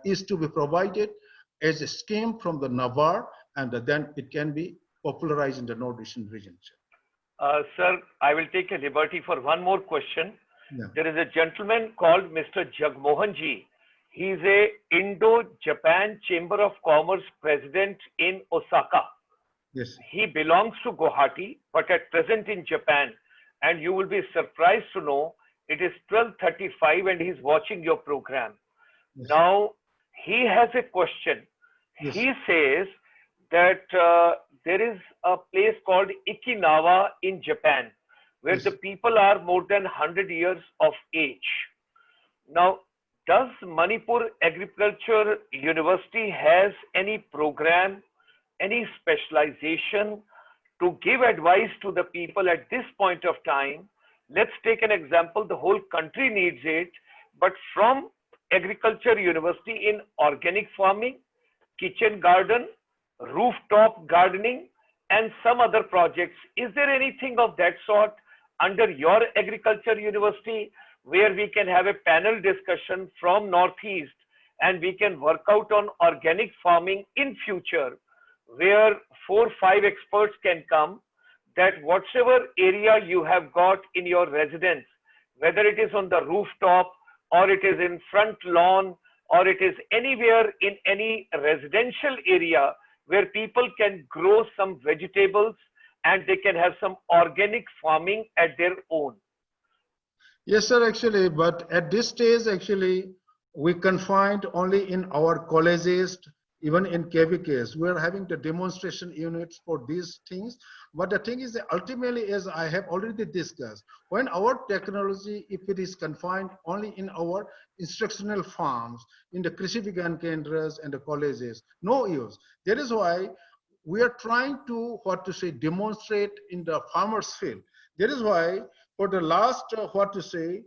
is to be provided as a scheme from the NIRD, and then it can be popularized in the northeastern region. Sir, I will take a liberty for one more question. Yeah. There is a gentleman called Mr. Jagmohan ji. He is a Indo-Japan Chamber of Commerce president in Osaka. Yes. He belongs to Guwahati, but at present in Japan. And you will be surprised to know it is 12:35 and he's watching your program. Yes. Now, he has a question. Yes. He says that there is a place called Okinawa in Japan, where Yes. the people are more than 100 years of age. Now, does Manipur Agriculture University has any program, any specialization to give advice to the people at this point of time? Let's take an example, the whole country needs it, but from Agriculture University in organic farming, kitchen garden, rooftop gardening, and some other projects. Is there anything of that sort under your Agriculture University where we can have a panel discussion from Northeast and we can work out on organic farming in future, where 4 or 5 experts can come, that whatever area you have got in your residence, whether it is on the rooftop or it is in front lawn or it is anywhere in any residential area where people can grow some vegetables and they can have some organic farming at their own. Yes, sir, actually, but at this stage, actually, we confined only in our colleges, even in KVKs. We are having the demonstration units for these things. But the thing is that ultimately, as I have already discussed, when our technology, if it is confined only in our instructional farms, in the Krishi Vigyan Kendras and the colleges, no use. That is why we are trying to, what to say, demonstrate in the farmers field. That is why for the last, 2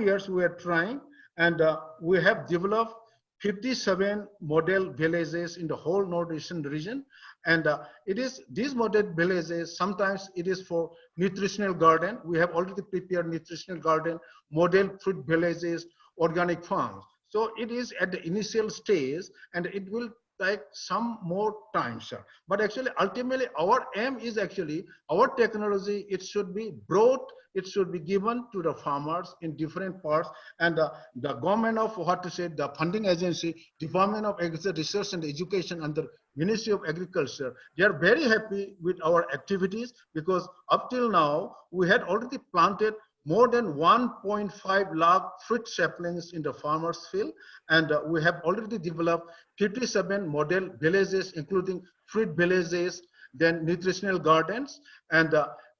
years we are trying, and we have developed 57 model villages in the whole northeastern region. And it is these model villages, sometimes it is for nutritional garden. We have already prepared nutritional garden, model fruit villages, organic farms. So it is at the initial stage, and it will take some more time, sir. But actually, ultimately, our aim is actually our technology. It should be brought. It should be given to the farmers in different parts, and the government of what to say, the funding agency, Department of Agriculture Research and Education under Ministry of Agriculture, they are very happy with our activities because up till now we had already planted more than 1.5 lakh fruit saplings in the farmers' field, and we have already developed 57 model villages, including fruit villages, then nutritional gardens, and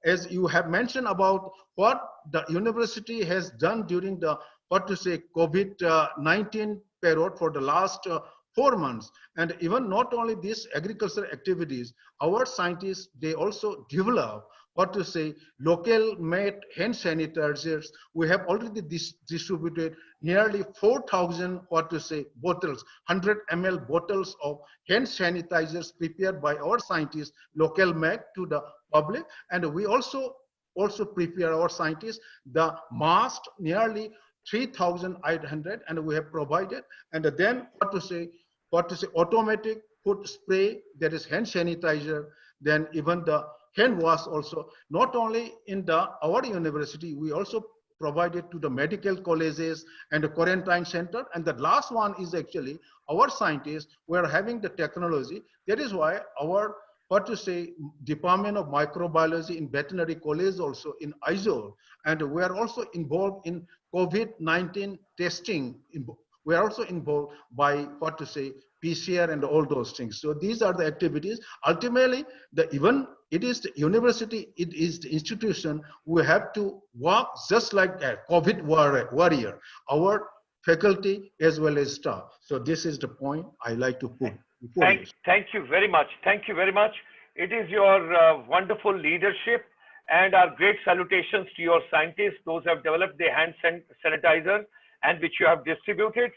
as you have mentioned about what the university has done during the what to say COVID-19 period for the last 4 months, and even not only these agricultural activities, our scientists they also develop what to say local made hand sanitizers. We have already distributed nearly 4,000 what to say bottles, 100 ml bottles of hand sanitizers prepared by our scientists, local made, to the public. And we also prepare our scientists the mask, nearly 3,800, and we have provided. And then what to say automatic foot spray, that is hand sanitizer, then even the hand wash also. Not only in our university, we also provided to the medical colleges and the quarantine center. And the last one is actually our scientists, we are having the technology. That is why our what to say Department of Microbiology in Veterinary College also in Aizawl, and we are also involved in COVID-19 testing. We are also involved by what to say PCR and all those things. So these are the activities. Ultimately, even it is the university, it is the institution. We have to work just like a COVID warrior, our faculty as well as staff. So this is the point I like to put. Thank you very much. Thank you very much. It is your wonderful leadership and our great salutations to your scientists, those who have developed the hand sanitizer and which you have distributed.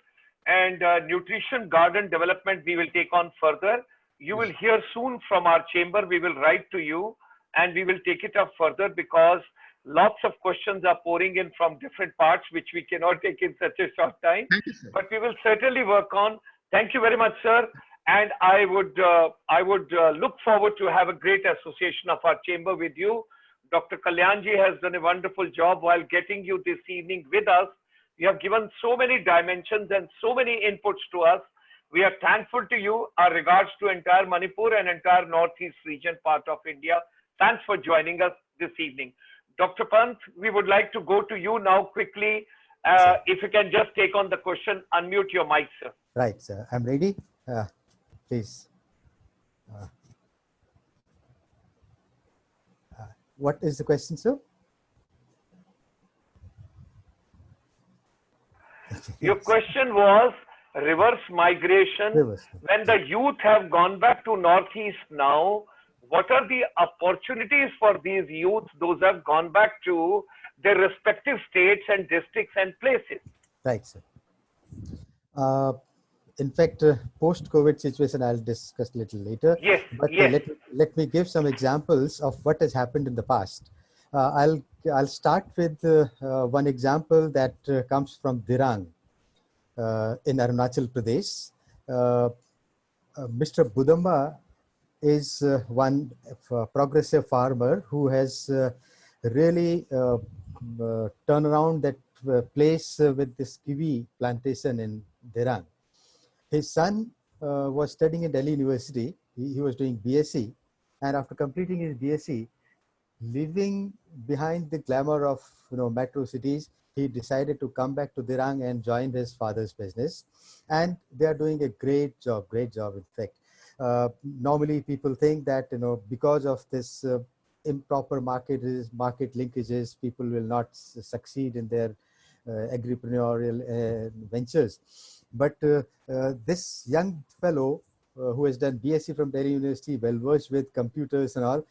And nutrition garden development we will take on further. You will hear soon from our chamber. We will write to you and we will take it up further because lots of questions are pouring in from different parts which we cannot take in such a short time. Thank you, sir. But we will certainly work on. Thank you very much, sir. And I would look forward to have a great association of our chamber with you. Dr. Kalyan ji has done a wonderful job while getting you this evening with us. You have given so many dimensions and so many inputs to us. We are thankful to you. Our regards to entire Manipur and entire Northeast region part of India. Thanks for joining us this evening. Dr. Pant, we would like to go to you now quickly. If you can just take on the question, unmute your mic, sir. Right, sir. I'm ready. Please. What is the question, sir? Your question was reverse migration. When the youth have gone back to Northeast now, what are the opportunities for these youth, those who have gone back to their respective states and districts and places? Right, sir. In fact, post-COVID situation, I'll discuss a little later. Yes, but yes. Let me give some examples of what has happened in the past. I'll start with one example that comes from Dirang in Arunachal Pradesh. Mr. Budamba is one progressive farmer who has really turned around that place with this kiwi plantation in Dirang. His son was studying in Delhi University. He was doing BSc, and after completing his BSc, leaving behind the glamour of metro cities, he decided to come back to Dirang and join his father's business. And they are doing a great job in fact. Normally people think that because of this improper market linkages, people will not succeed in their agripreneurial ventures. But this young fellow who has done BSc from Delhi University, well versed with computers and all,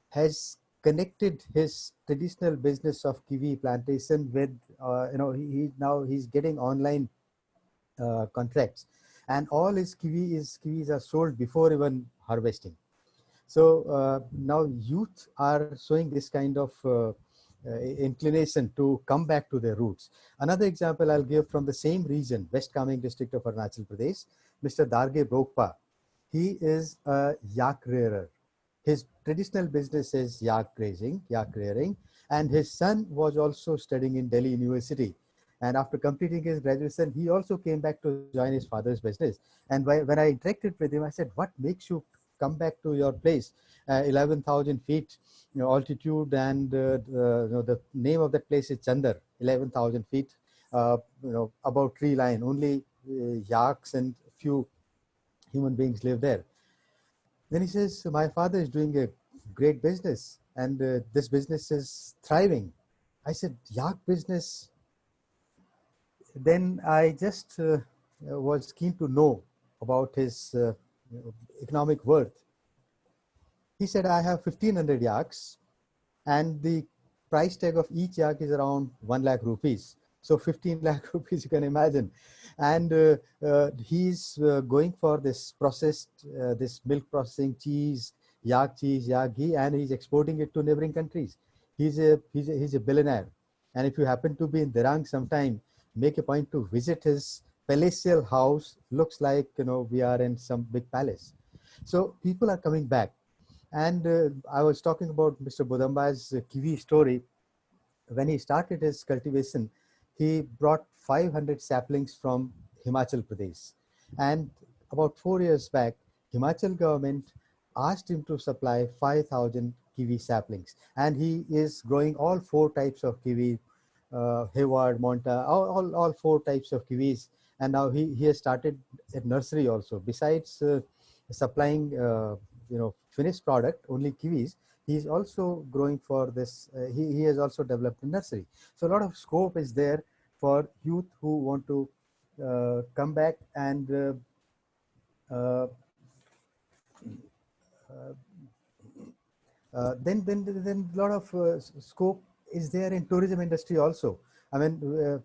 has connected his traditional business of kiwi plantation with he's getting online contracts, and all his kiwis are sold before even harvesting. So now youth are showing this kind of inclination to come back to their roots. Another example I'll give from the same region, West Kameng district of Arunachal Pradesh, Mr. Darge Brokpa. He is a yak rearer. His traditional business is yak grazing, yak rearing, and his son was also studying in Delhi University. And after completing his graduation, he also came back to join his father's business. And when I interacted with him, I said, "What makes you come back to your place? 11,000 feet, altitude, and the name of that place is Chandar, 11,000 feet, above tree line. Only yaks and few human beings live there." Then he says, "My father is doing a great business, and this business is thriving." I said, "Yak business?" Then I just was keen to know about his economic worth. He said, "I have 1,500 yaks, and the price tag of each yak is around 1 lakh rupees. So 15 lakh rupees, you can imagine. And he's going for this processed, this milk processing cheese, yak ghee, and he's exporting it to neighboring countries. He's a billionaire. And if you happen to be in Dirang sometime, make a point to visit his palatial house. Looks like, we are in some big palace. So people are coming back. And I was talking about Mr. Bodamba's kiwi story. When he started his cultivation, he brought 500 saplings from Himachal Pradesh. And about 4 years back, Himachal government asked him to supply 5,000 kiwi saplings. And he is growing all 4 types of kiwi, Hayward, Monta, all 4 types of kiwis. And now he has started a nursery also. Besides supplying, finished product, only kiwis, he is also growing for this. He has also developed a nursery. So a lot of scope is there for youth who want to come back and then a lot of scope is there in tourism industry also. I mean,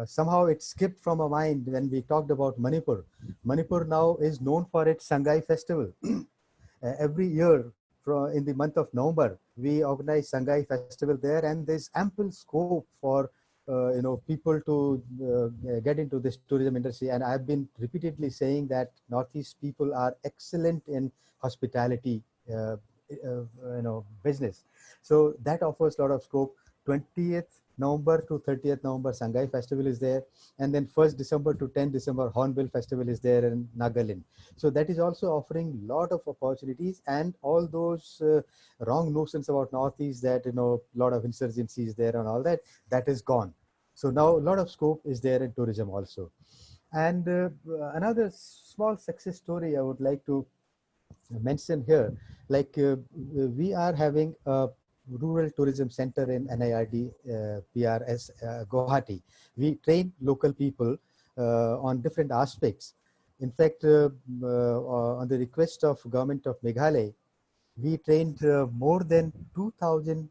somehow it skipped from our mind when we talked about Manipur. Manipur now is known for its Sangai festival. Every year in the month of November, we organize Sangai festival there, and there's ample scope for people to get into this tourism industry. And I've been repeatedly saying that Northeast people are excellent in hospitality, business. So that offers a lot of scope. 20th November to 30th November, Sangai festival is there. And then 1st December to 10th December, Hornbill festival is there in Nagaland. So that is also offering a lot of opportunities, and all those wrong notions about Northeast that, a lot of insurgency is there and all that, that is gone. So now a lot of scope is there in tourism also. And another small success story I would like to mention here, like we are having a rural tourism center in NIRD, PRS, Guwahati. We train local people on different aspects. In fact, on the request of government of Meghalaya, we trained more than 2,000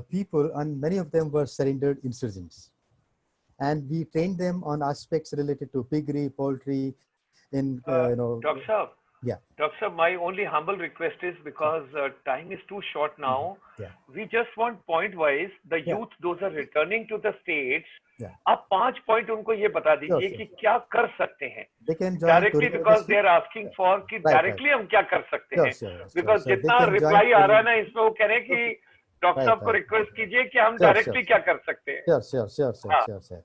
people, and many of them were surrendered insurgents. And we trained them on aspects related to piggery, poultry, in Dr. Saab, yeah. Dr. Saab, my only humble request is, because time is too short now, Yeah. we just want point wise the Yeah. youth, those are returning to the states. Yeah. आप 5 point उनको ये बता दीजिए Sure. कि क्या कर सकते हैं They can join directly, tourism because industry. They are asking for कि डायरेक्टली हम क्या कर सकते हैं, बिकॉज So they जितना can join रिप्लाई आ रहा है ना tourism. इसमें, वो कह रहे हैं कि डॉक्टर साहब को रिक्वेस्ट कीजिए कि हम डायरेक्टली क्या कर सकते हैं. Sure.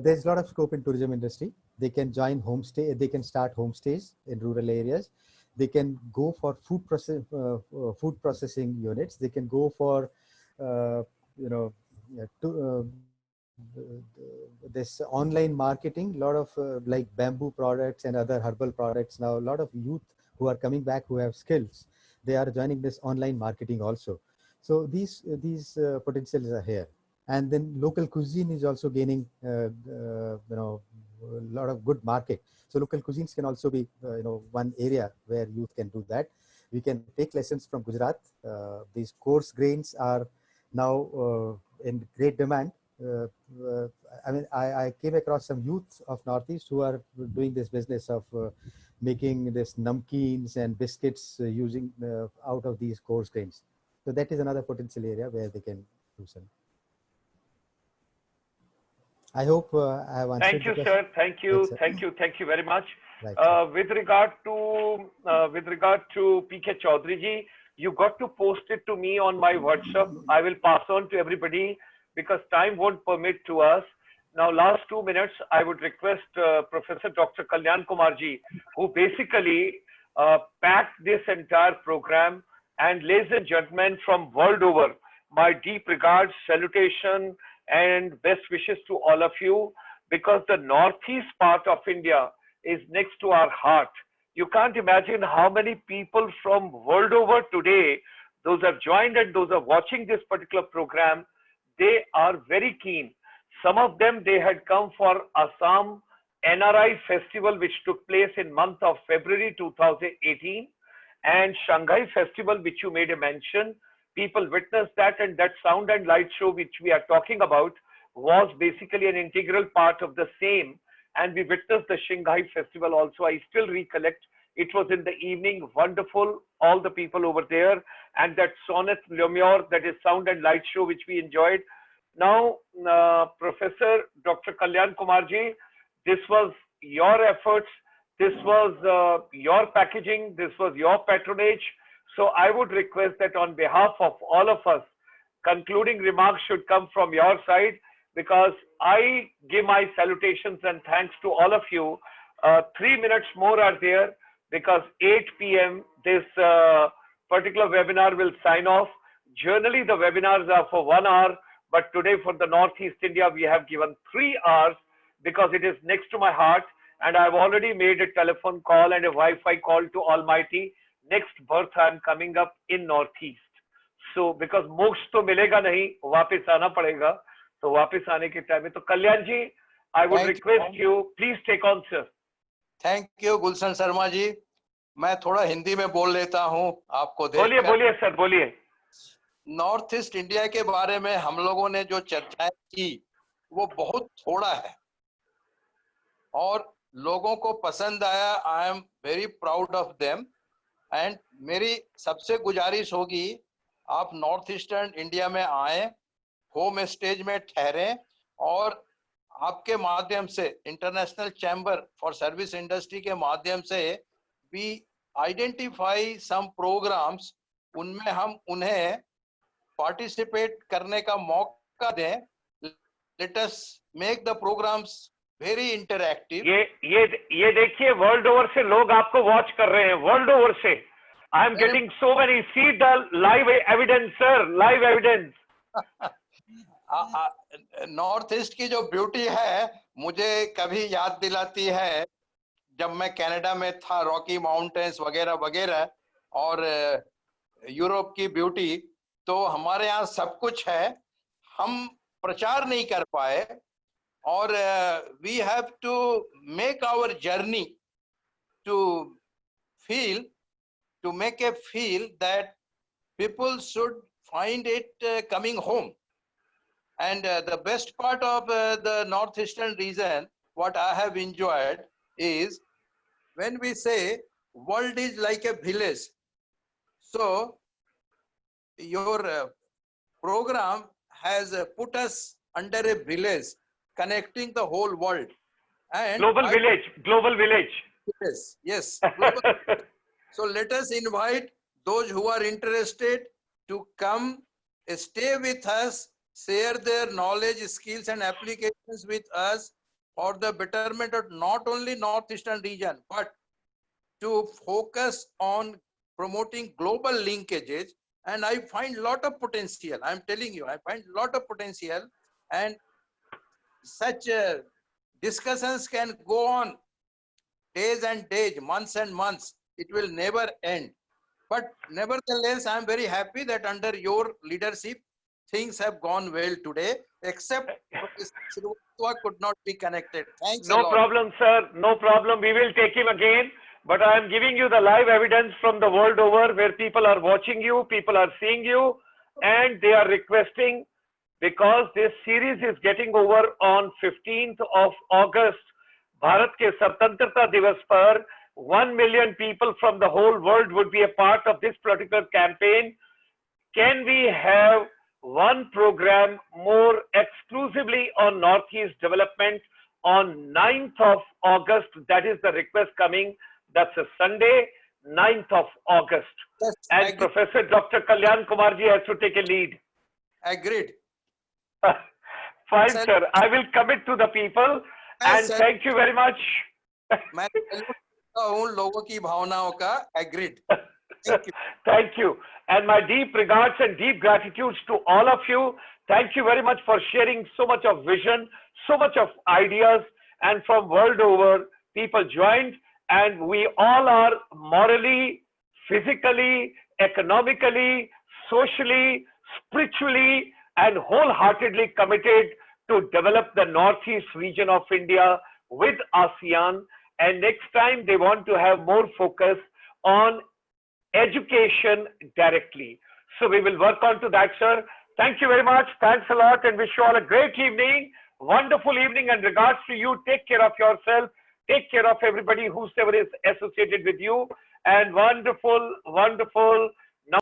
There's a lot of scope in tourism industry. They can join homestay. They can start homestays in rural areas. They can go for food processing units. They can go for this online marketing. A lot of like bamboo products and other herbal products. Now a lot of youth who are coming back who have skills, they are joining this online marketing also. So these potentials are here. And then local cuisine is also gaining a lot of good market. So local cuisines can also be one area where youth can do that. We can take lessons from Gujarat. These coarse grains are now in great demand. I came across some youth of Northeast who are doing this business of making this namkeens and biscuits using out of these coarse grains. So that is another potential area where they can do some. I hope I have answered Thank the you, question. sir. Thank Right, you. sir. Thank you very much. Right, sir. With regard to PK Chaudhary ji, you got to post it to me on my WhatsApp. I will pass on to everybody because time won't permit to us. Now, last 2 minutes, I would request Professor Dr. Kalyan Kumar ji, who basically packed this entire program. And ladies and gentlemen, from world over, my deep regards, salutation, and best wishes to all of you, because the northeast part of India is next to our heart. You can't imagine how many people from world over today, those have joined and those are watching this particular program, they are very keen. Some of them, they had come for Assam NRI festival, which took place in month of February 2018, and Shanghai festival, which you made a mention. People witnessed that, and that sound and light show which we are talking about was basically an integral part of the same. And we witnessed the Shanghai festival also. I still recollect, it was in the evening, wonderful, all the people over there, and that sonnet Lumiere, that is sound and light show which we enjoyed. Now, Professor Dr. Kalyan Kumar ji, this was your efforts, this was your packaging, this was your patronage. So I would request that on behalf of all of us, concluding remarks should come from your side, because I give my salutations and thanks to all of you. 3 minutes more are there, because 8 p.m. this particular webinar will sign off. Generally, the webinars are for 1 hour, but today for the Northeast India, we have given 3 hours because it is next to my heart, and I've already made a telephone call and a Wi-Fi call to Almighty. Next birth I'm coming up in Northeast. So because मोक्ष तो मिलेगा नहीं, वापस आना पड़ेगा, तो वापस आने के टाइम में तो Kalyan ji, I would request you, please take on, sir. Thank you Gulshan Sharma ji. मैं थोड़ा हिंदी में बोल लेता हूं आपको देख। बोलिए सर, बोलिए। नॉर्थ ईस्ट इंडिया के बारे में हम लोगों ने जो चर्चाएं की वो बहुत थोड़ा है और लोगों को पसंद आया। I am very proud of them. And मेरी सबसे गुजारिश होगी, आप नॉर्थ ईस्टर्न इंडिया में आए, होम स्टेज में ठहरें और आपके माध्यम से international chamber for service industry के माध्यम से भी आइडेंटिफाई सम प्रोग्राम्स, उनमें हम उन्हें पार्टिसिपेट करने का मौका दें। Let us make the programmes very interactive. ये देखिए, वर्ल्ड ओवर से लोग आपको वॉच कर रहे हैं, वर्ल्ड ओवर से। I am getting so many, see the live evidence sir, live evidence. North east की जो ब्यूटी है मुझे कभी याद दिलाती है जब मैं कनाडा में था, रॉकी माउंटेन्स वगैरह वगैरह, और यूरोप की ब्यूटी। तो हमारे यहाँ सब कुछ है, हम प्रचार नहीं कर पाए और we have to make our journey to feel, to make a feel that people should find it coming home. And the best part of the northeastern region, what I have enjoyed is when we say world is like a village. So your program has put us under a village connecting the whole world. And global village. Yes. Global. So let us invite those who are interested to come, stay with us, share their knowledge, skills and applications with us for the betterment of not only northeastern region, but to focus on promoting global linkages. And I find a lot of potential. I'm telling you, I find a lot of potential, and such discussions can go on days and days, months and months. It will never end. But nevertheless, I am very happy that under your leadership, things have gone well today, except Srivastva could not be connected. Thanks a lot. No problem, sir. No problem. We will take him again. But I am giving you the live evidence from the world over, where people are watching you, people are seeing you, and they are requesting, because this series is getting over on 15th of August, Bharat ke Swatantrata Divas par 1 million people from the whole world would be a part of this particular campaign. Can we have one program more exclusively on Northeast development on 9th of August. That is the request coming. That's a Sunday, 9th of August. Yes, And Professor Dr. Kalyan Kumarji has to take a lead. agreed. Fine, Sir, sir. I will commit to the people. And sir, thank you very much. मैं salute करता हूं लोगों की भावनाओं का, agreed. Thank you. Thank you. And my deep regards and deep gratitudes to all of you. Thank you very much for sharing so much of vision, so much of ideas, and from world over, people joined, and we all are morally, physically, economically, socially, spiritually, and wholeheartedly committed to develop the Northeast region of India with ASEAN. And next time they want to have more focus on education directly. So we will work on to that, sir. Thank you very much. Thanks a lot, and wish you all a great evening, wonderful evening, and regards to you. Take care of yourself. Take care of everybody whosoever is associated with you. And wonderful, wonderful